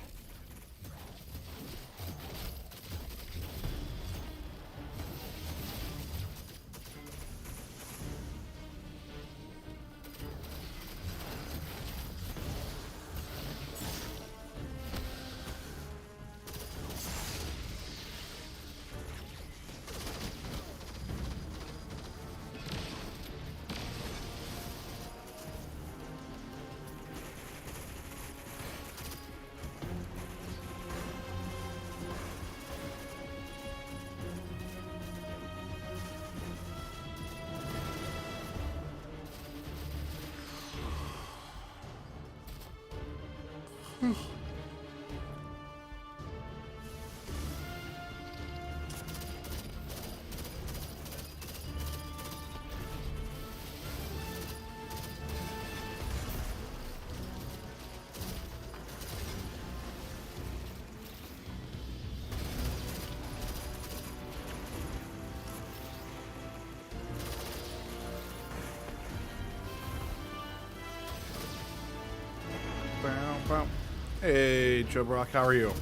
Hey, Joe Brock, how are you?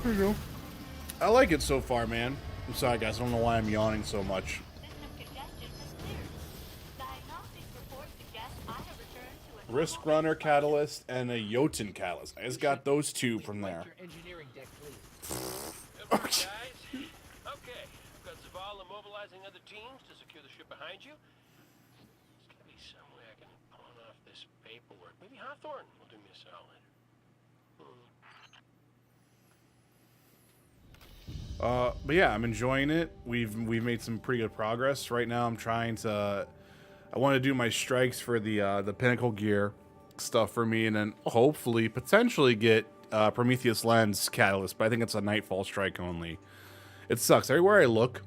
There you go. I like it so far, man. I'm sorry, guys. I don't know why I'm yawning so much. Risk Runner Catalyst and a Jotun Catalyst. I just got those two from there. Engineering deck, please. Guys, okay. I've got Zavala mobilizing other teams to secure the ship behind you. There's gotta be some way I can pawn off this paperwork. Maybe Hawthorne will do me a solid. But yeah, I'm enjoying it. We've made some pretty good progress. Right now, I'm trying to. I want to do my strikes for the Pinnacle gear stuff for me, and then hopefully, potentially get Prometheus Lens Catalyst. But I think it's a Nightfall strike only. It sucks. Everywhere I look,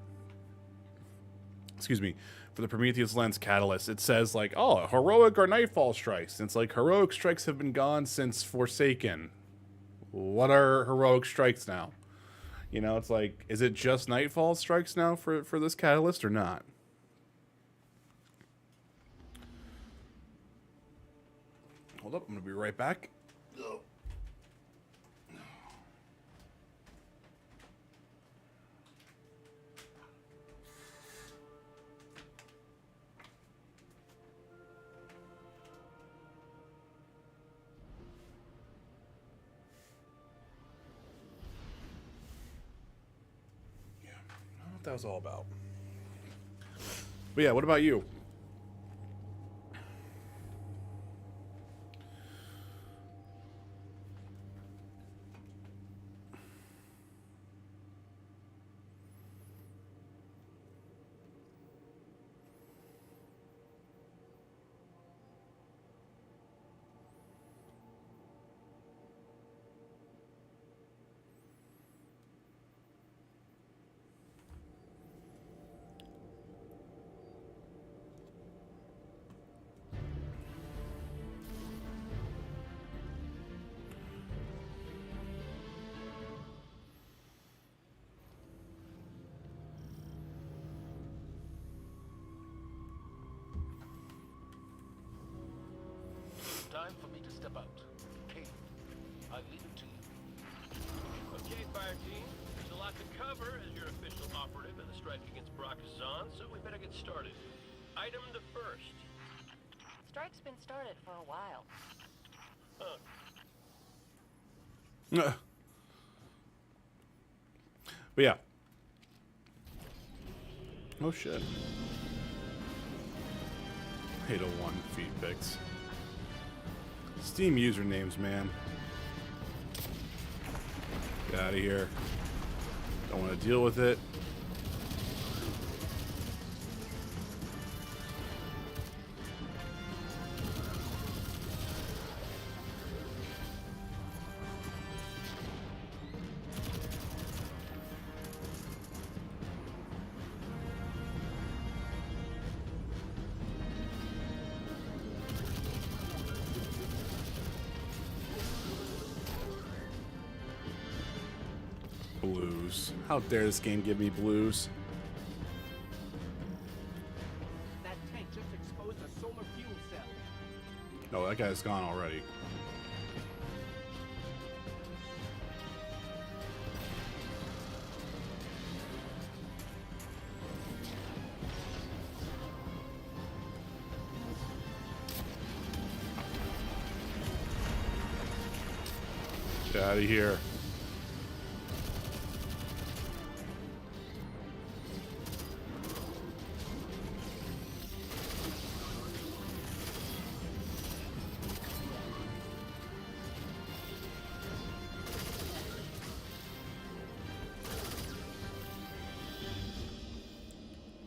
excuse me, for the Prometheus Lens Catalyst, it says like, oh, heroic or Nightfall strikes. And it's like heroic strikes have been gone since Forsaken. What are heroic strikes now? You know, it's like, is it just Nightfall strikes now for this Catalyst or not? Hold up, I'm gonna be right back. Yeah, I don't know what that was all about. But yeah, what about you? Time for me to step out. Kate, I leave it to you. Okay, fire team. There's a lot to cover as your official operative in the strike against Brock is on, so we better get started. Item the first. Strike's been started for a while. But yeah. Oh shit. Hate a one feed pics. Steam usernames, man. Get out of here. Don't want to deal with it. Blues. How dare this game give me blues? That tank just exposed a solar fuel cell. No, that guy's gone already. Get out of here.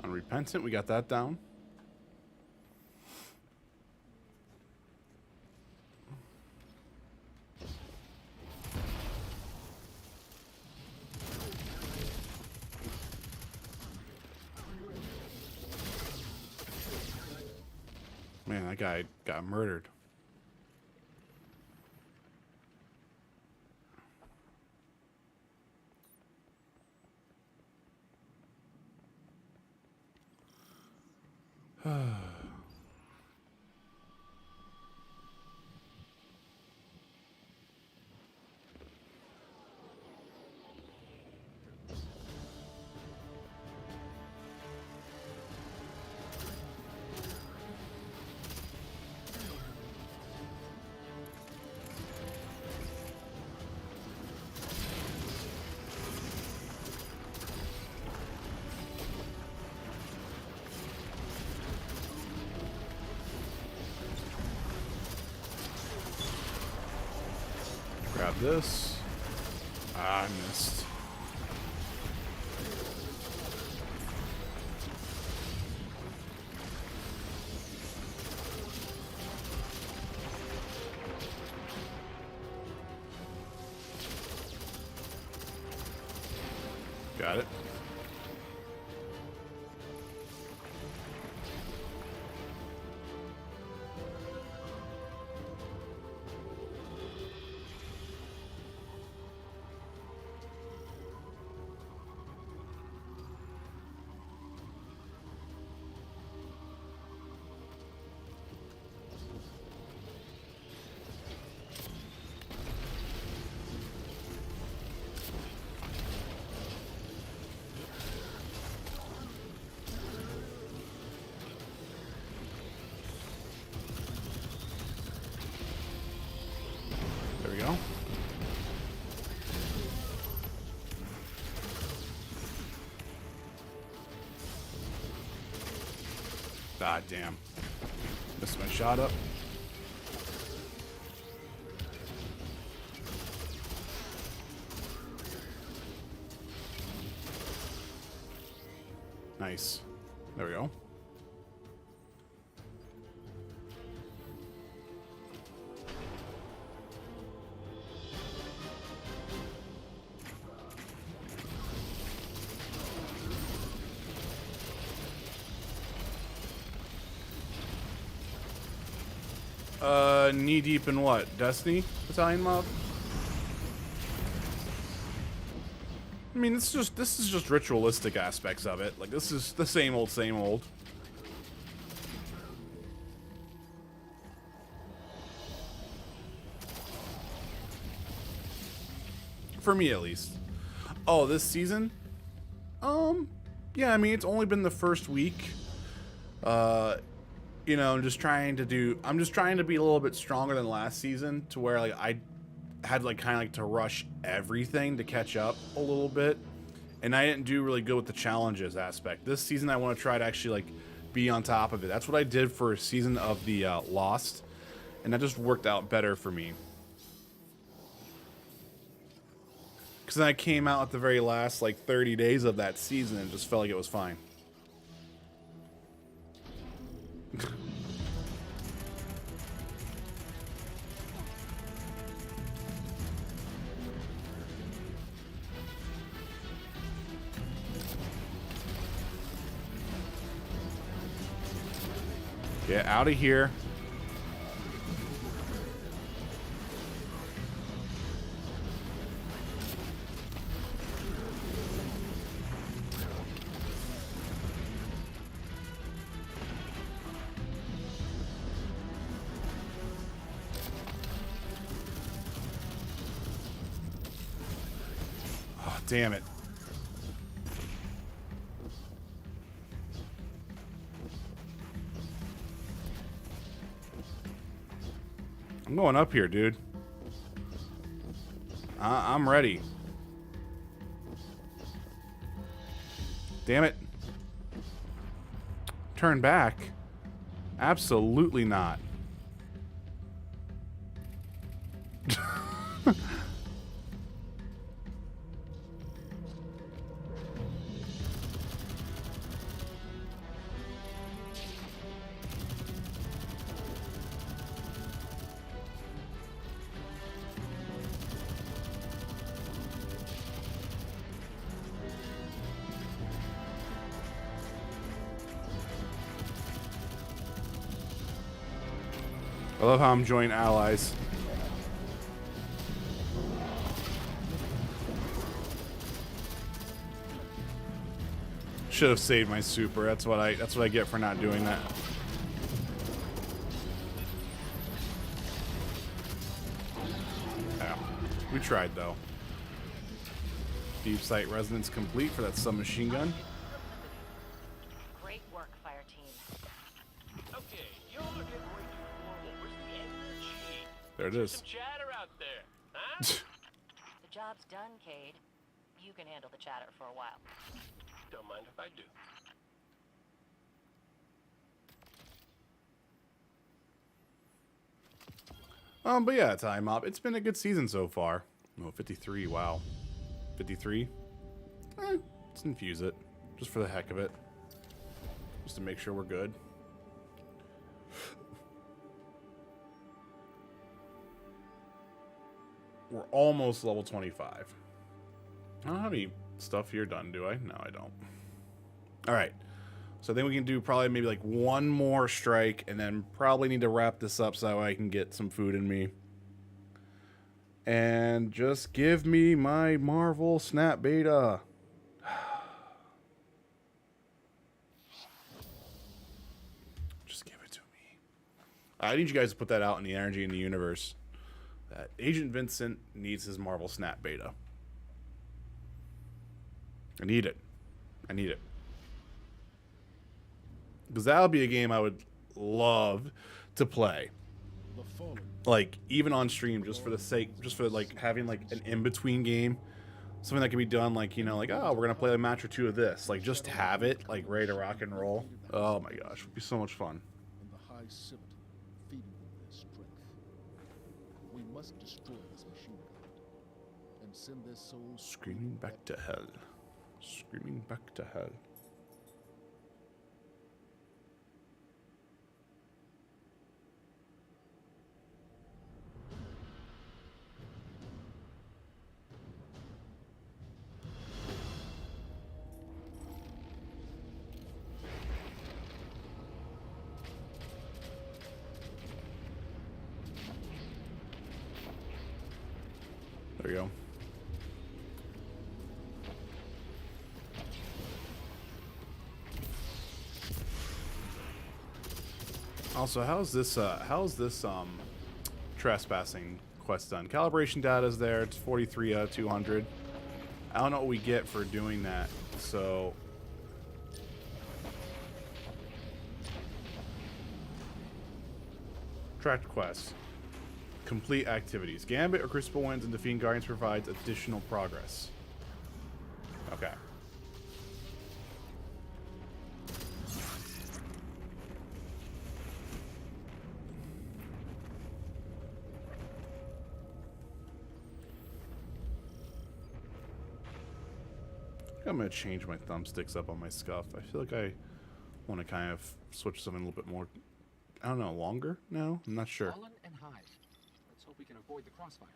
Unrepentant, we got that down. Man, that guy got murdered. Grab this. Ah, I missed. Got it. There we go. Ah, damn. Missed my shot up. Nice. There we go. Knee deep in what? Destiny? Battalion mob? I mean, this is just ritualistic aspects of it. Like, this is the same old, same old. For me, at least. Oh, this season? Yeah, I mean, it's only been the first week. You know, I'm just trying to be a little bit stronger than last season, to where like I had like kind of like to rush everything to catch up a little bit, and I didn't do really good with the challenges aspect. This season I want to try to actually like be on top of it. That's what I did for a season of the Lost, and that just worked out better for me. Because then I came out at the very last like 30 days of that season and just felt like it was fine. Get out of here. Oh, damn it. I'm going up here, dude. I'm ready. Damn it. Turn back? Absolutely not. love how I'm joining allies. Should have saved my super. That's what I get for not doing that. Yeah, we tried though. Deep sight resonance complete for that submachine gun. Great work, fire team. Okay, y'all are getting way too formal. Where's the energy? There it There's is. some chatter out there, huh? The job's done, Cade. You can handle the chatter for a while. Don't mind if I do. But yeah, time up. It's been a good season so far. Oh, 53. Wow. 53. Let's infuse it, just for the heck of it, just to make sure we're good. We're almost level 25. I don't have any stuff here done, do I? No, I don't. All right. So I think we can do probably maybe like one more strike, and then probably need to wrap this up so I can get some food in me. And just give me my Marvel Snap Beta. Just give it to me. I need you guys to put that out in the energy in the universe. That Agent Vincent needs his Marvel Snap Beta. I need it. I need it. Because that'll be a game I would love to play. Like, even on stream, just for the sake, just for like having like an in-between game. Something that can be done, like, you know, like, oh, we're going to play a match or two of this. Like, just have it, like, ready to rock and roll. Oh my gosh, it would be so much fun. And the high civet, feeding them their strength. We must destroy this machine god and send their souls Screaming back to hell. Screaming back to hell. There you go. Also, how's this trespassing quest done? Calibration data is there. It's 43 out of 200. I don't know what we get for doing that. So tracked quests. Complete activities. Gambit or Crucible wins and defeating Guardians provides additional progress. Okay. I'm going to change my thumbsticks up on my scuff. I feel like I want to kind of switch something a little bit more, I don't know, longer now? I'm not sure. Fallen and Hive. Let's hope we can avoid the crossfire.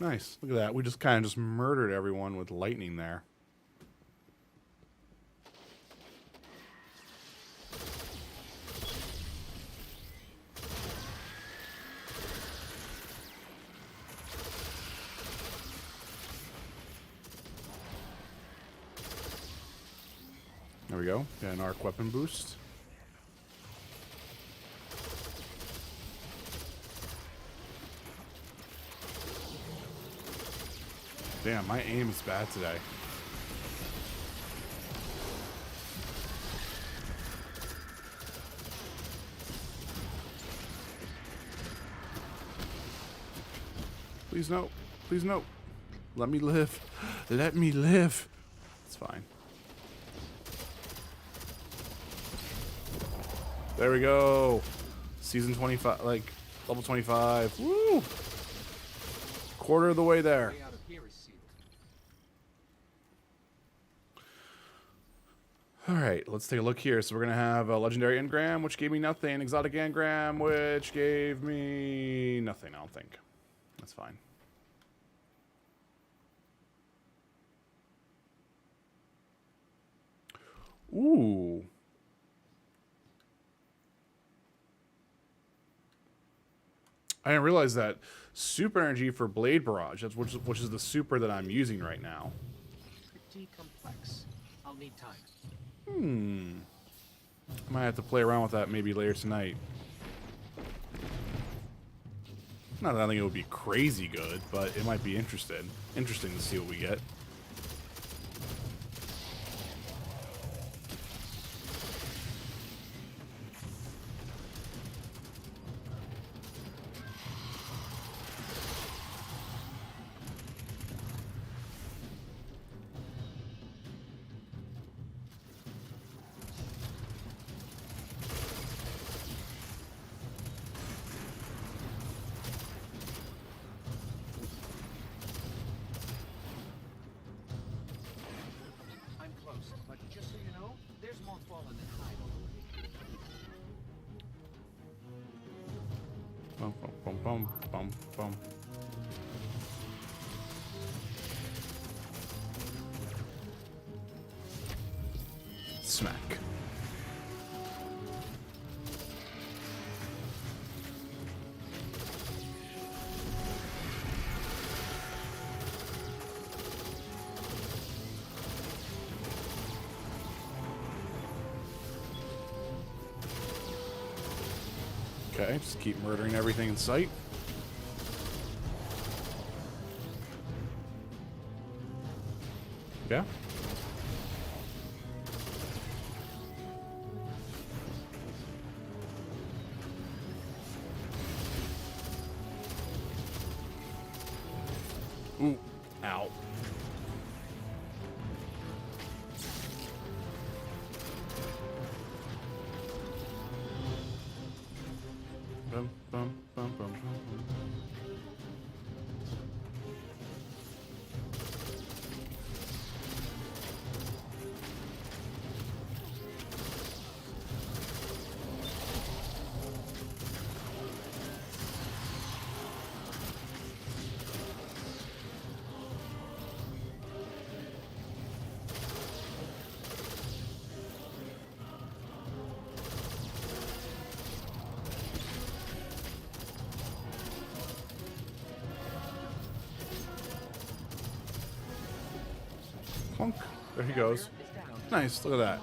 Nice. Look at that. We just kind of just murdered everyone with lightning there. There we go. Got an arc weapon boost. Damn, my aim is bad today. Please no. Please no. Let me live. Let me live. It's fine. There we go. Season 25, like level 25. Woo! Quarter of the way there. Way out of here is sealed. All right, let's take a look here. So we're gonna have a legendary engram, which gave me nothing. Exotic engram, which gave me nothing. I don't think. That's fine. Ooh. I didn't realize that super energy for Blade Barrage, that's which is the super that I'm using right now. Pretty complex. I'll need time. Might have to play around with that maybe later tonight. Not that I think it would be crazy good, but it might be interesting to see what we get. I'm close, but just so you know, there's more fallen than hide on the way. Bum, bum, bum, bum, bum, bum. Smack. Okay, just keep murdering everything in sight. Yeah. Ooh, ow. Bum, bum, bum, bum, bum. Clunk. There he goes. Nice, look at that.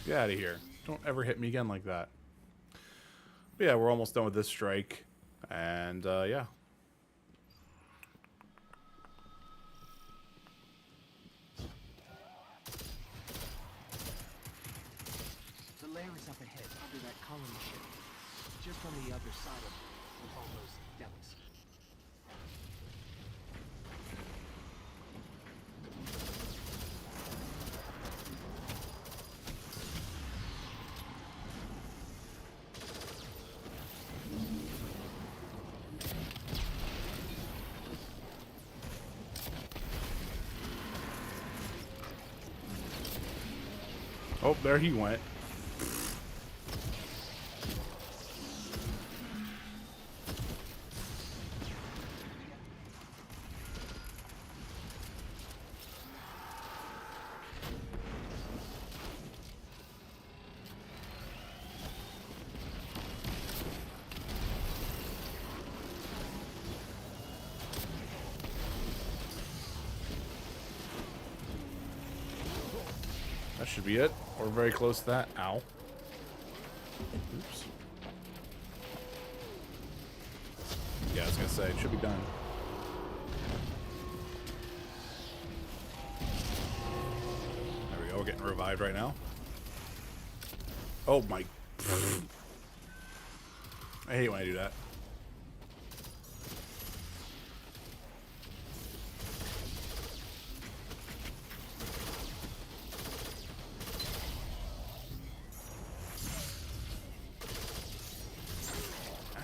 Get out of here. Don't ever hit me again like that. But yeah, we're almost done with this strike. And, yeah. The lair is up ahead, under that colony ship. Just on the other side of all those devils. Oh, there he went. That should be it. We're very close to that. Ow. Oops. Yeah, I was gonna say, it should be done. we go. We're getting revived right now. Oh my. I hate when I do that.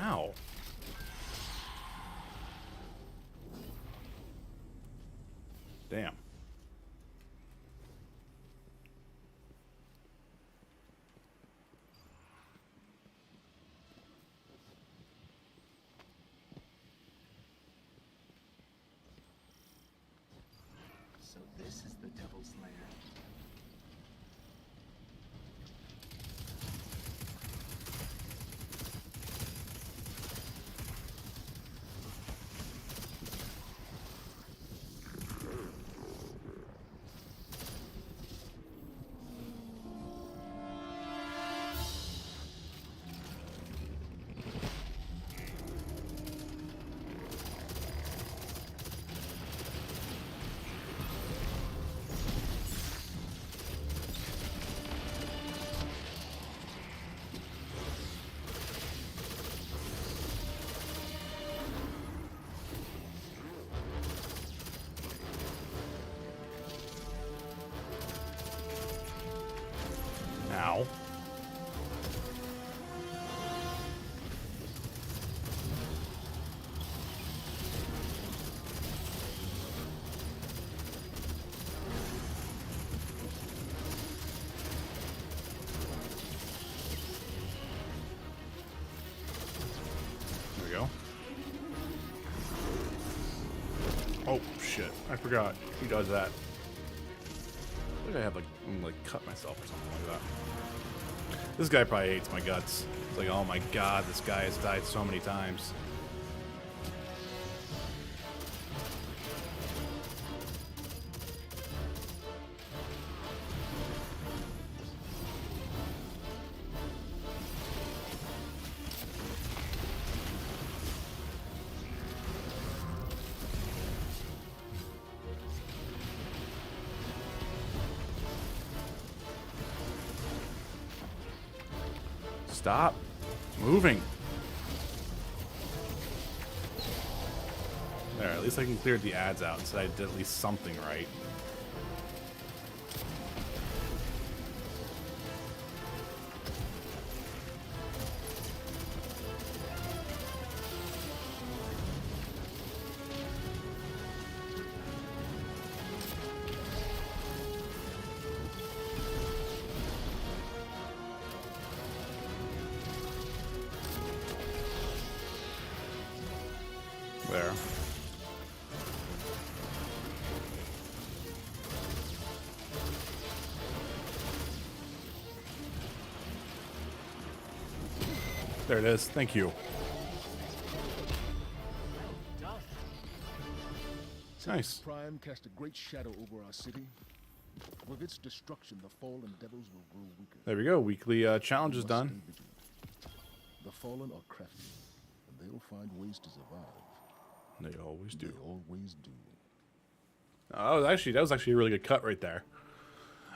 Ow. Damn. So this is the Devil's Lair. Ow. There we go. Oh shit! I forgot. He does that. I think I have like cut myself or something like that. This guy probably hates my guts. It's like, oh my god, this guy has died so many times. Stop moving. There, at least I can clear the ads out, so I did at least something right. There. There it is. Thank you. Nice. Prime cast a great shadow over our city. With its destruction, the fallen devils will grow weaker. There we go. Weekly challenge is We must done. stay vigilant. The fallen are crafty, and they'll find ways to survive. They always do. They always do. Oh, that was actually a really good cut right there.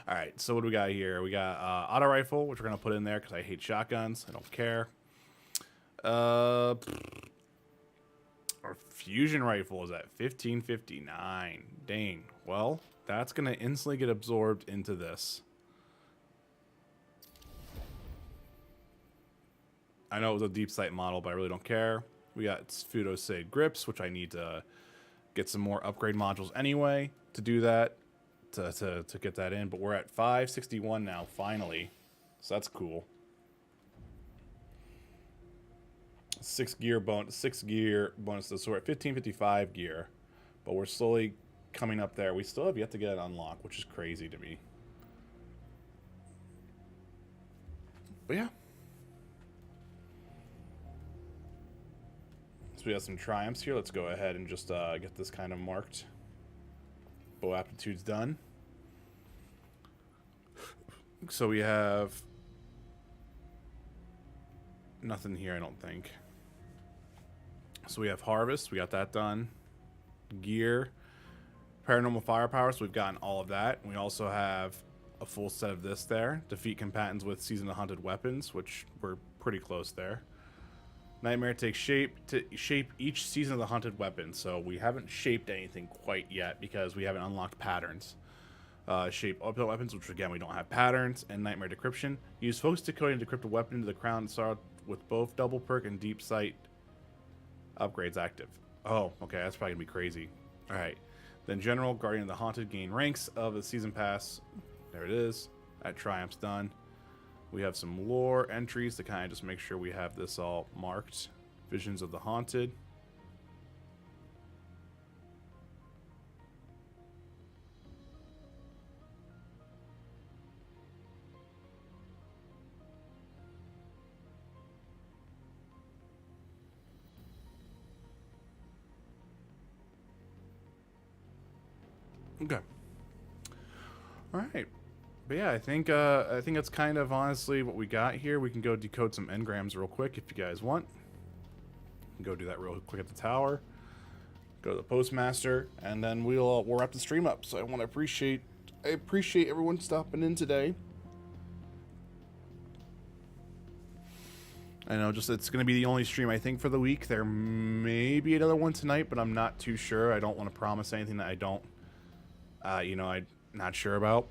All right, so what do we got here? We got auto rifle, which we're gonna put in there because I hate shotguns. I don't care. Our fusion rifle is at 1559. Dang. Well, that's gonna instantly get absorbed into this. I know it was a deep sight model, but I really don't care. We got Sphudosade grips, which I need to get some more upgrade modules anyway to do that, to get that in. But we're at 561 now, finally. So that's cool. 6 gear bonus to this. So we're at 1555 gear, but we're slowly coming up there. We still have yet to get it unlocked, which is crazy to me. But yeah. So we have some triumphs here. Let's go ahead and just get this kind of marked. Bow aptitude's done. So we have nothing here, I don't think. So we have harvest. We got that done. Gear. Paranormal firepower. So we've gotten all of that. We also have a full set of this there. Defeat combatants with Season of Haunted Weapons, which we're pretty close there. Nightmare takes shape to shape each season of the Haunted Weapon. So we haven't shaped anything quite yet because we haven't unlocked patterns. Shape optional weapons, which again we don't have patterns, and Nightmare Decryption. Use focus decoding to decrypt a weapon into the crown saw with both double perk and deep sight upgrades active. Oh, okay, that's probably gonna be crazy. All right, then General Guardian of the Haunted gain ranks of the season pass. There it is. That triumph's done. We have some lore entries to kind of just make sure we have this all marked. Visions of the Haunted. Okay. All right. But yeah, I think that's kind of honestly what we got here. We can go decode some engrams real quick if you guys want. Go do that real quick at the tower. Go to the postmaster, and then we'll wrap the stream up. So I appreciate everyone stopping in today. I know it's going to be the only stream I think for the week. There may be another one tonight, but I'm not too sure. I don't want to promise anything that I don't, I'm not sure about.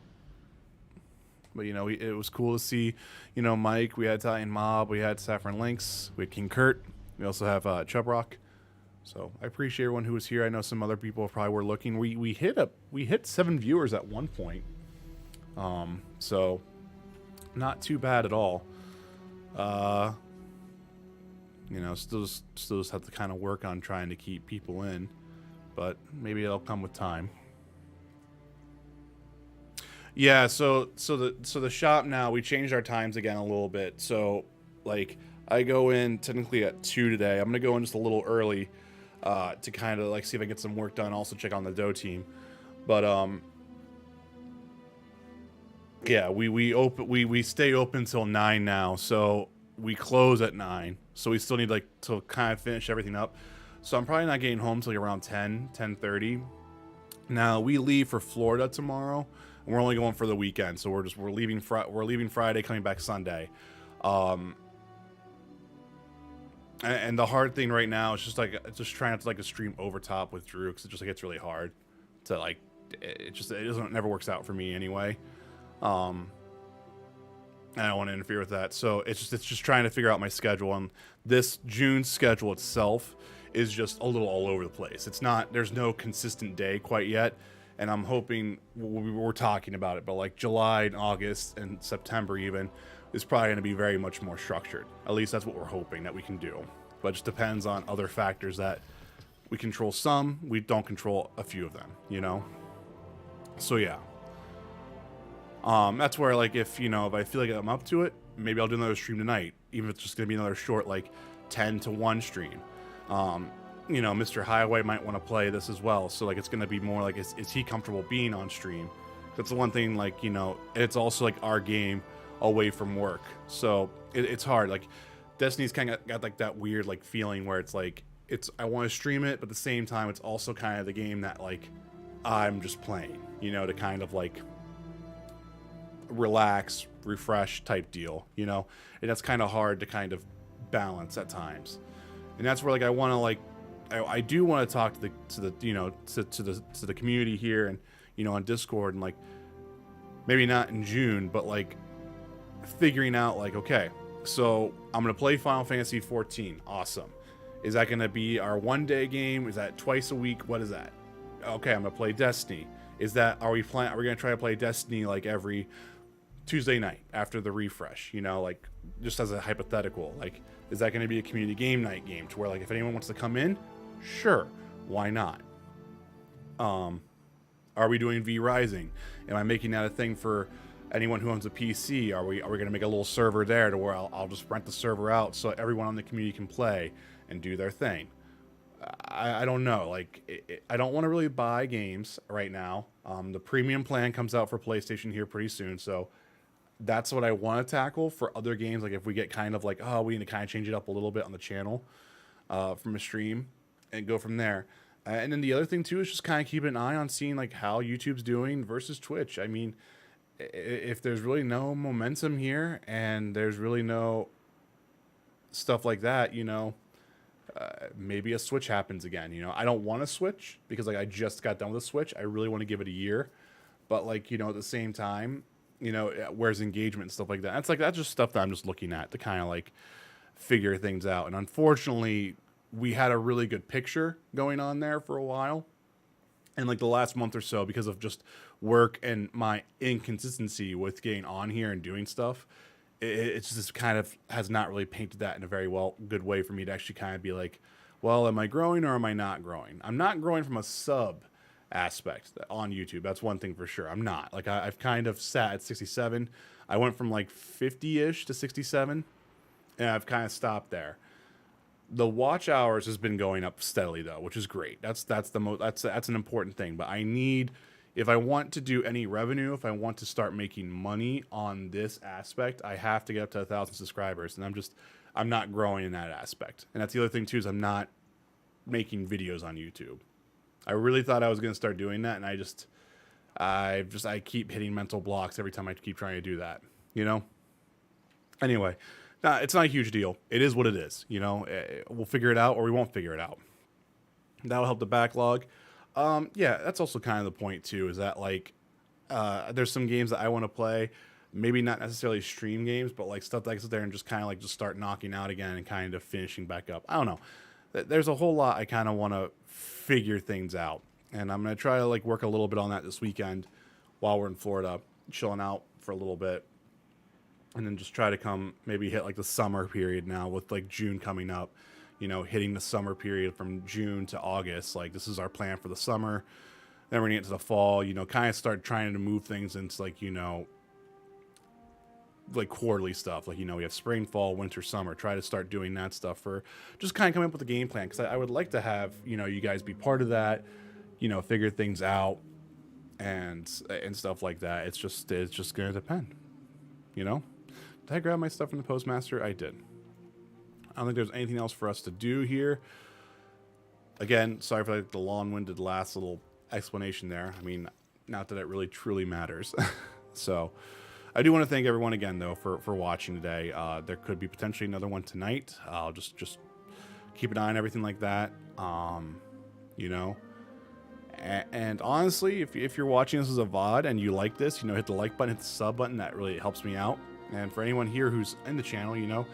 But, it was cool to see, Mike. We had Italian Mob. We had Saffron Lynx. We had King Kurt. We also have Chubrock. So I appreciate everyone who was here. I know some other people probably were looking. We hit 7 viewers at one point. So not too bad at all. Still just have to kind of work on trying to keep people in, but maybe it'll come with time. Yeah, so the shop now, we changed our times again a little bit. So like I go in technically at 2 today. I'm gonna go in just a little early to kind of like see if I can get some work done. Also check on the Doe team, but yeah, we stay open till 9 now. So we close at 9. So we still need like to kind of finish everything up. So I'm probably not getting home till like around 10:30. Now we leave for Florida tomorrow. And we're only going for the weekend, so we're leaving Friday, coming back Sunday. And the hard thing right now is just trying not to like a stream over top with Drew, because it just like it's really hard to like it never works out for me anyway. I don't want to interfere with that, so it's just trying to figure out my schedule. And this June schedule itself is just a little all over the place. There's no consistent day quite yet. And I'm hoping, we're talking about it, but like July and August and September even is probably going to be very much more structured. At least that's what we're hoping that we can do. But it just depends on other factors that we control some, we don't control a few of them, So yeah. That's where like if I feel like I'm up to it, maybe I'll do another stream tonight. Even if it's just going to be another short like 10 to 1 stream. Mr. Highway might want to play this as well. So like it's going to be more like is he comfortable being on stream? That's the one thing, like, it's also like our game away from work. So it's hard. Like Destiny's kind of got like that weird like feeling where it's like I want to stream it, but at the same time it's also kind of the game that like I'm just playing, to kind of like relax, refresh type deal, and that's kind of hard to kind of balance at times. And that's where like I want to like I do want to talk to the community here and on Discord, and like maybe not in June, but like figuring out like, okay, so I'm gonna play Final Fantasy 14. Awesome. Is that gonna be our 1-day game? Is that twice a week? What is that? Okay, I'm gonna play Destiny. Are we gonna try to play Destiny like every Tuesday night after the refresh? Like just as a hypothetical, like is that going to be a community game night game to where like if anyone wants to come in, sure, why not? Are we doing V Rising? Am I making that a thing for anyone who owns a PC? Are we going to make a little server there to where I'll just rent the server out so everyone on the community can play and do their thing? I don't know. Like I don't want to really buy games right now. The premium plan comes out for PlayStation here pretty soon, so that's what I want to tackle for other games. Like if we get kind of like, we need to kind of change it up a little bit on the channel from a stream and go from there. And then the other thing too is just kind of keep an eye on seeing like how YouTube's doing versus Twitch. I mean, if there's really no momentum here and there's really no stuff like that, you know, maybe a switch happens again. You know, I don't want to switch because like I just got done with a switch. I really want to give it a year, but like, you know, at the same time, you know, where's engagement and stuff like that. It's like, that's just stuff that I'm just looking at to kind of like figure things out. And unfortunately, we had a really good picture going on there for a while. And like the last month or so, because of just work and my inconsistency with getting on here and doing stuff, it's just kind of has not really painted that in a very good way for me to actually kind of be like, well, am I growing or am I not growing? I'm not growing from a sub aspect on YouTube. That's one thing for sure. I'm not. Like I've kind of sat at 67. I went from like 50-ish to 67, and I've kind of stopped there. The watch hours has been going up steadily though, which is great. That's an important thing. But I need, if I want to do any revenue, if I want to start making money on this aspect, I have to get up to 1,000 subscribers, and I'm not growing in that aspect. And that's the other thing too, is I'm not making videos on YouTube. I really thought I was going to start doing that, and I keep hitting mental blocks every time I keep trying to do that, you know? Anyway, it's not a huge deal. It is what it is, you know? We'll figure it out or we won't figure it out. That'll help the backlog. Yeah, that's also kind of the point too, is that like, there's some games that I want to play, maybe not necessarily stream games, but like stuff that I can sit there and just kind of like just start knocking out again and kind of finishing back up. I don't know. There's a whole lot I kind of want to figure things out, and I'm going to try to like work a little bit on that this weekend while we're in Florida, chilling out for a little bit, and then just try to come maybe hit like the summer period now with like June coming up, you know, hitting the summer period from June to August. Like this is our plan for the summer. Then we're going to get to the fall, you know, kind of start trying to move things into like, you know, like quarterly stuff. Like, you know, we have spring, fall, winter, summer. Try to start doing that stuff for just kind of coming up with a game plan, because I would like to have, you know, you guys be part of that, you know, figure things out and stuff like that. It's just going to depend, you know. Did I grab my stuff from the postmaster? I did. I don't think there's anything else for us to do here. Again, sorry for like the long-winded last little explanation there. I mean, not that it really truly matters. So I do want to thank everyone again though for watching today. There could be potentially another one tonight. I'll just keep an eye on everything like that. You know, and honestly, if you're watching this as a VOD and you like this, you know, hit the like button, hit the sub button. That really helps me out. And for anyone here who's in the channel, you know,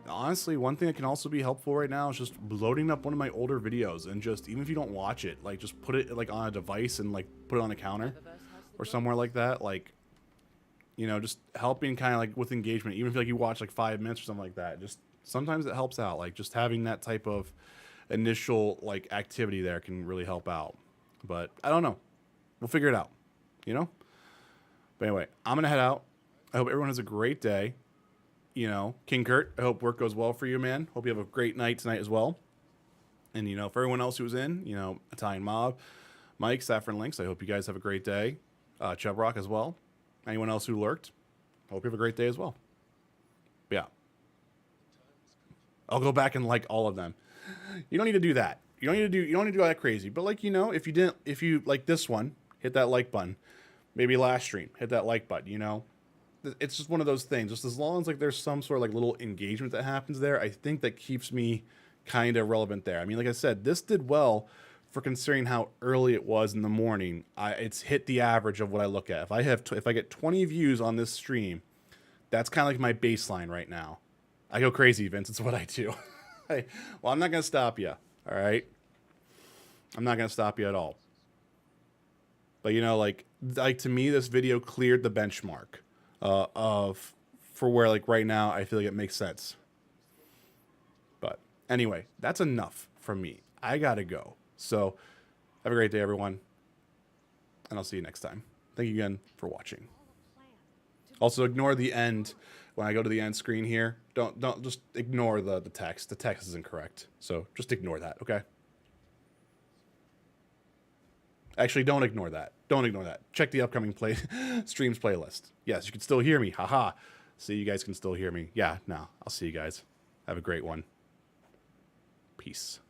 honestly, one thing that can also be helpful right now is just loading up one of my older videos, and just, even if you don't watch it, like just put it like on a device and like put it on a counter or somewhere like that. Like, you know, just helping kind of like with engagement, even if like you watch like 5 minutes or something like that, just sometimes it helps out. Like just having that type of initial like activity there can really help out. But I don't know, we'll figure it out, you know. But anyway, I'm gonna head out. I hope everyone has a great day. You know, King Kurt, I hope work goes well for you, man. Hope you have a great night tonight as well. And, you know, for everyone else who's in, you know, Italian Mob, Mike, Saffron Links, I hope you guys have a great day. Chub Rock as well. Anyone else who lurked, hope you have a great day as well. But yeah. I'll go back and like all of them. You don't need to do that. You don't need to do all that crazy. But like, you know, if you like this one, hit that like button. Maybe last stream, hit that like button, you know. It's just one of those things. Just as long as like there's some sort of like little engagement that happens there, I think that keeps me kind of relevant there. I mean, like I said, this did well for considering how early it was in the morning. It's hit the average of what I look at. If I get 20 views on this stream, that's kind of like my baseline right now. I go crazy, Vince. It's what I do. Well, I'm not gonna stop you. All right, I'm not gonna stop you at all. But you know, like to me, this video cleared the benchmark. For where like right now I feel like it makes sense. But anyway, that's enough from me. I gotta go. So have a great day, everyone, and I'll see you next time. Thank you again for watching. Also, ignore the end when I go to the end screen here. Don't just ignore the text. The text is incorrect, so just ignore that. Okay. Actually, don't ignore that. Don't ignore that. Check the upcoming streams playlist. Yes, you can still hear me. Haha. See, you guys can still hear me. Yeah, no. I'll see you guys. Have a great one. Peace.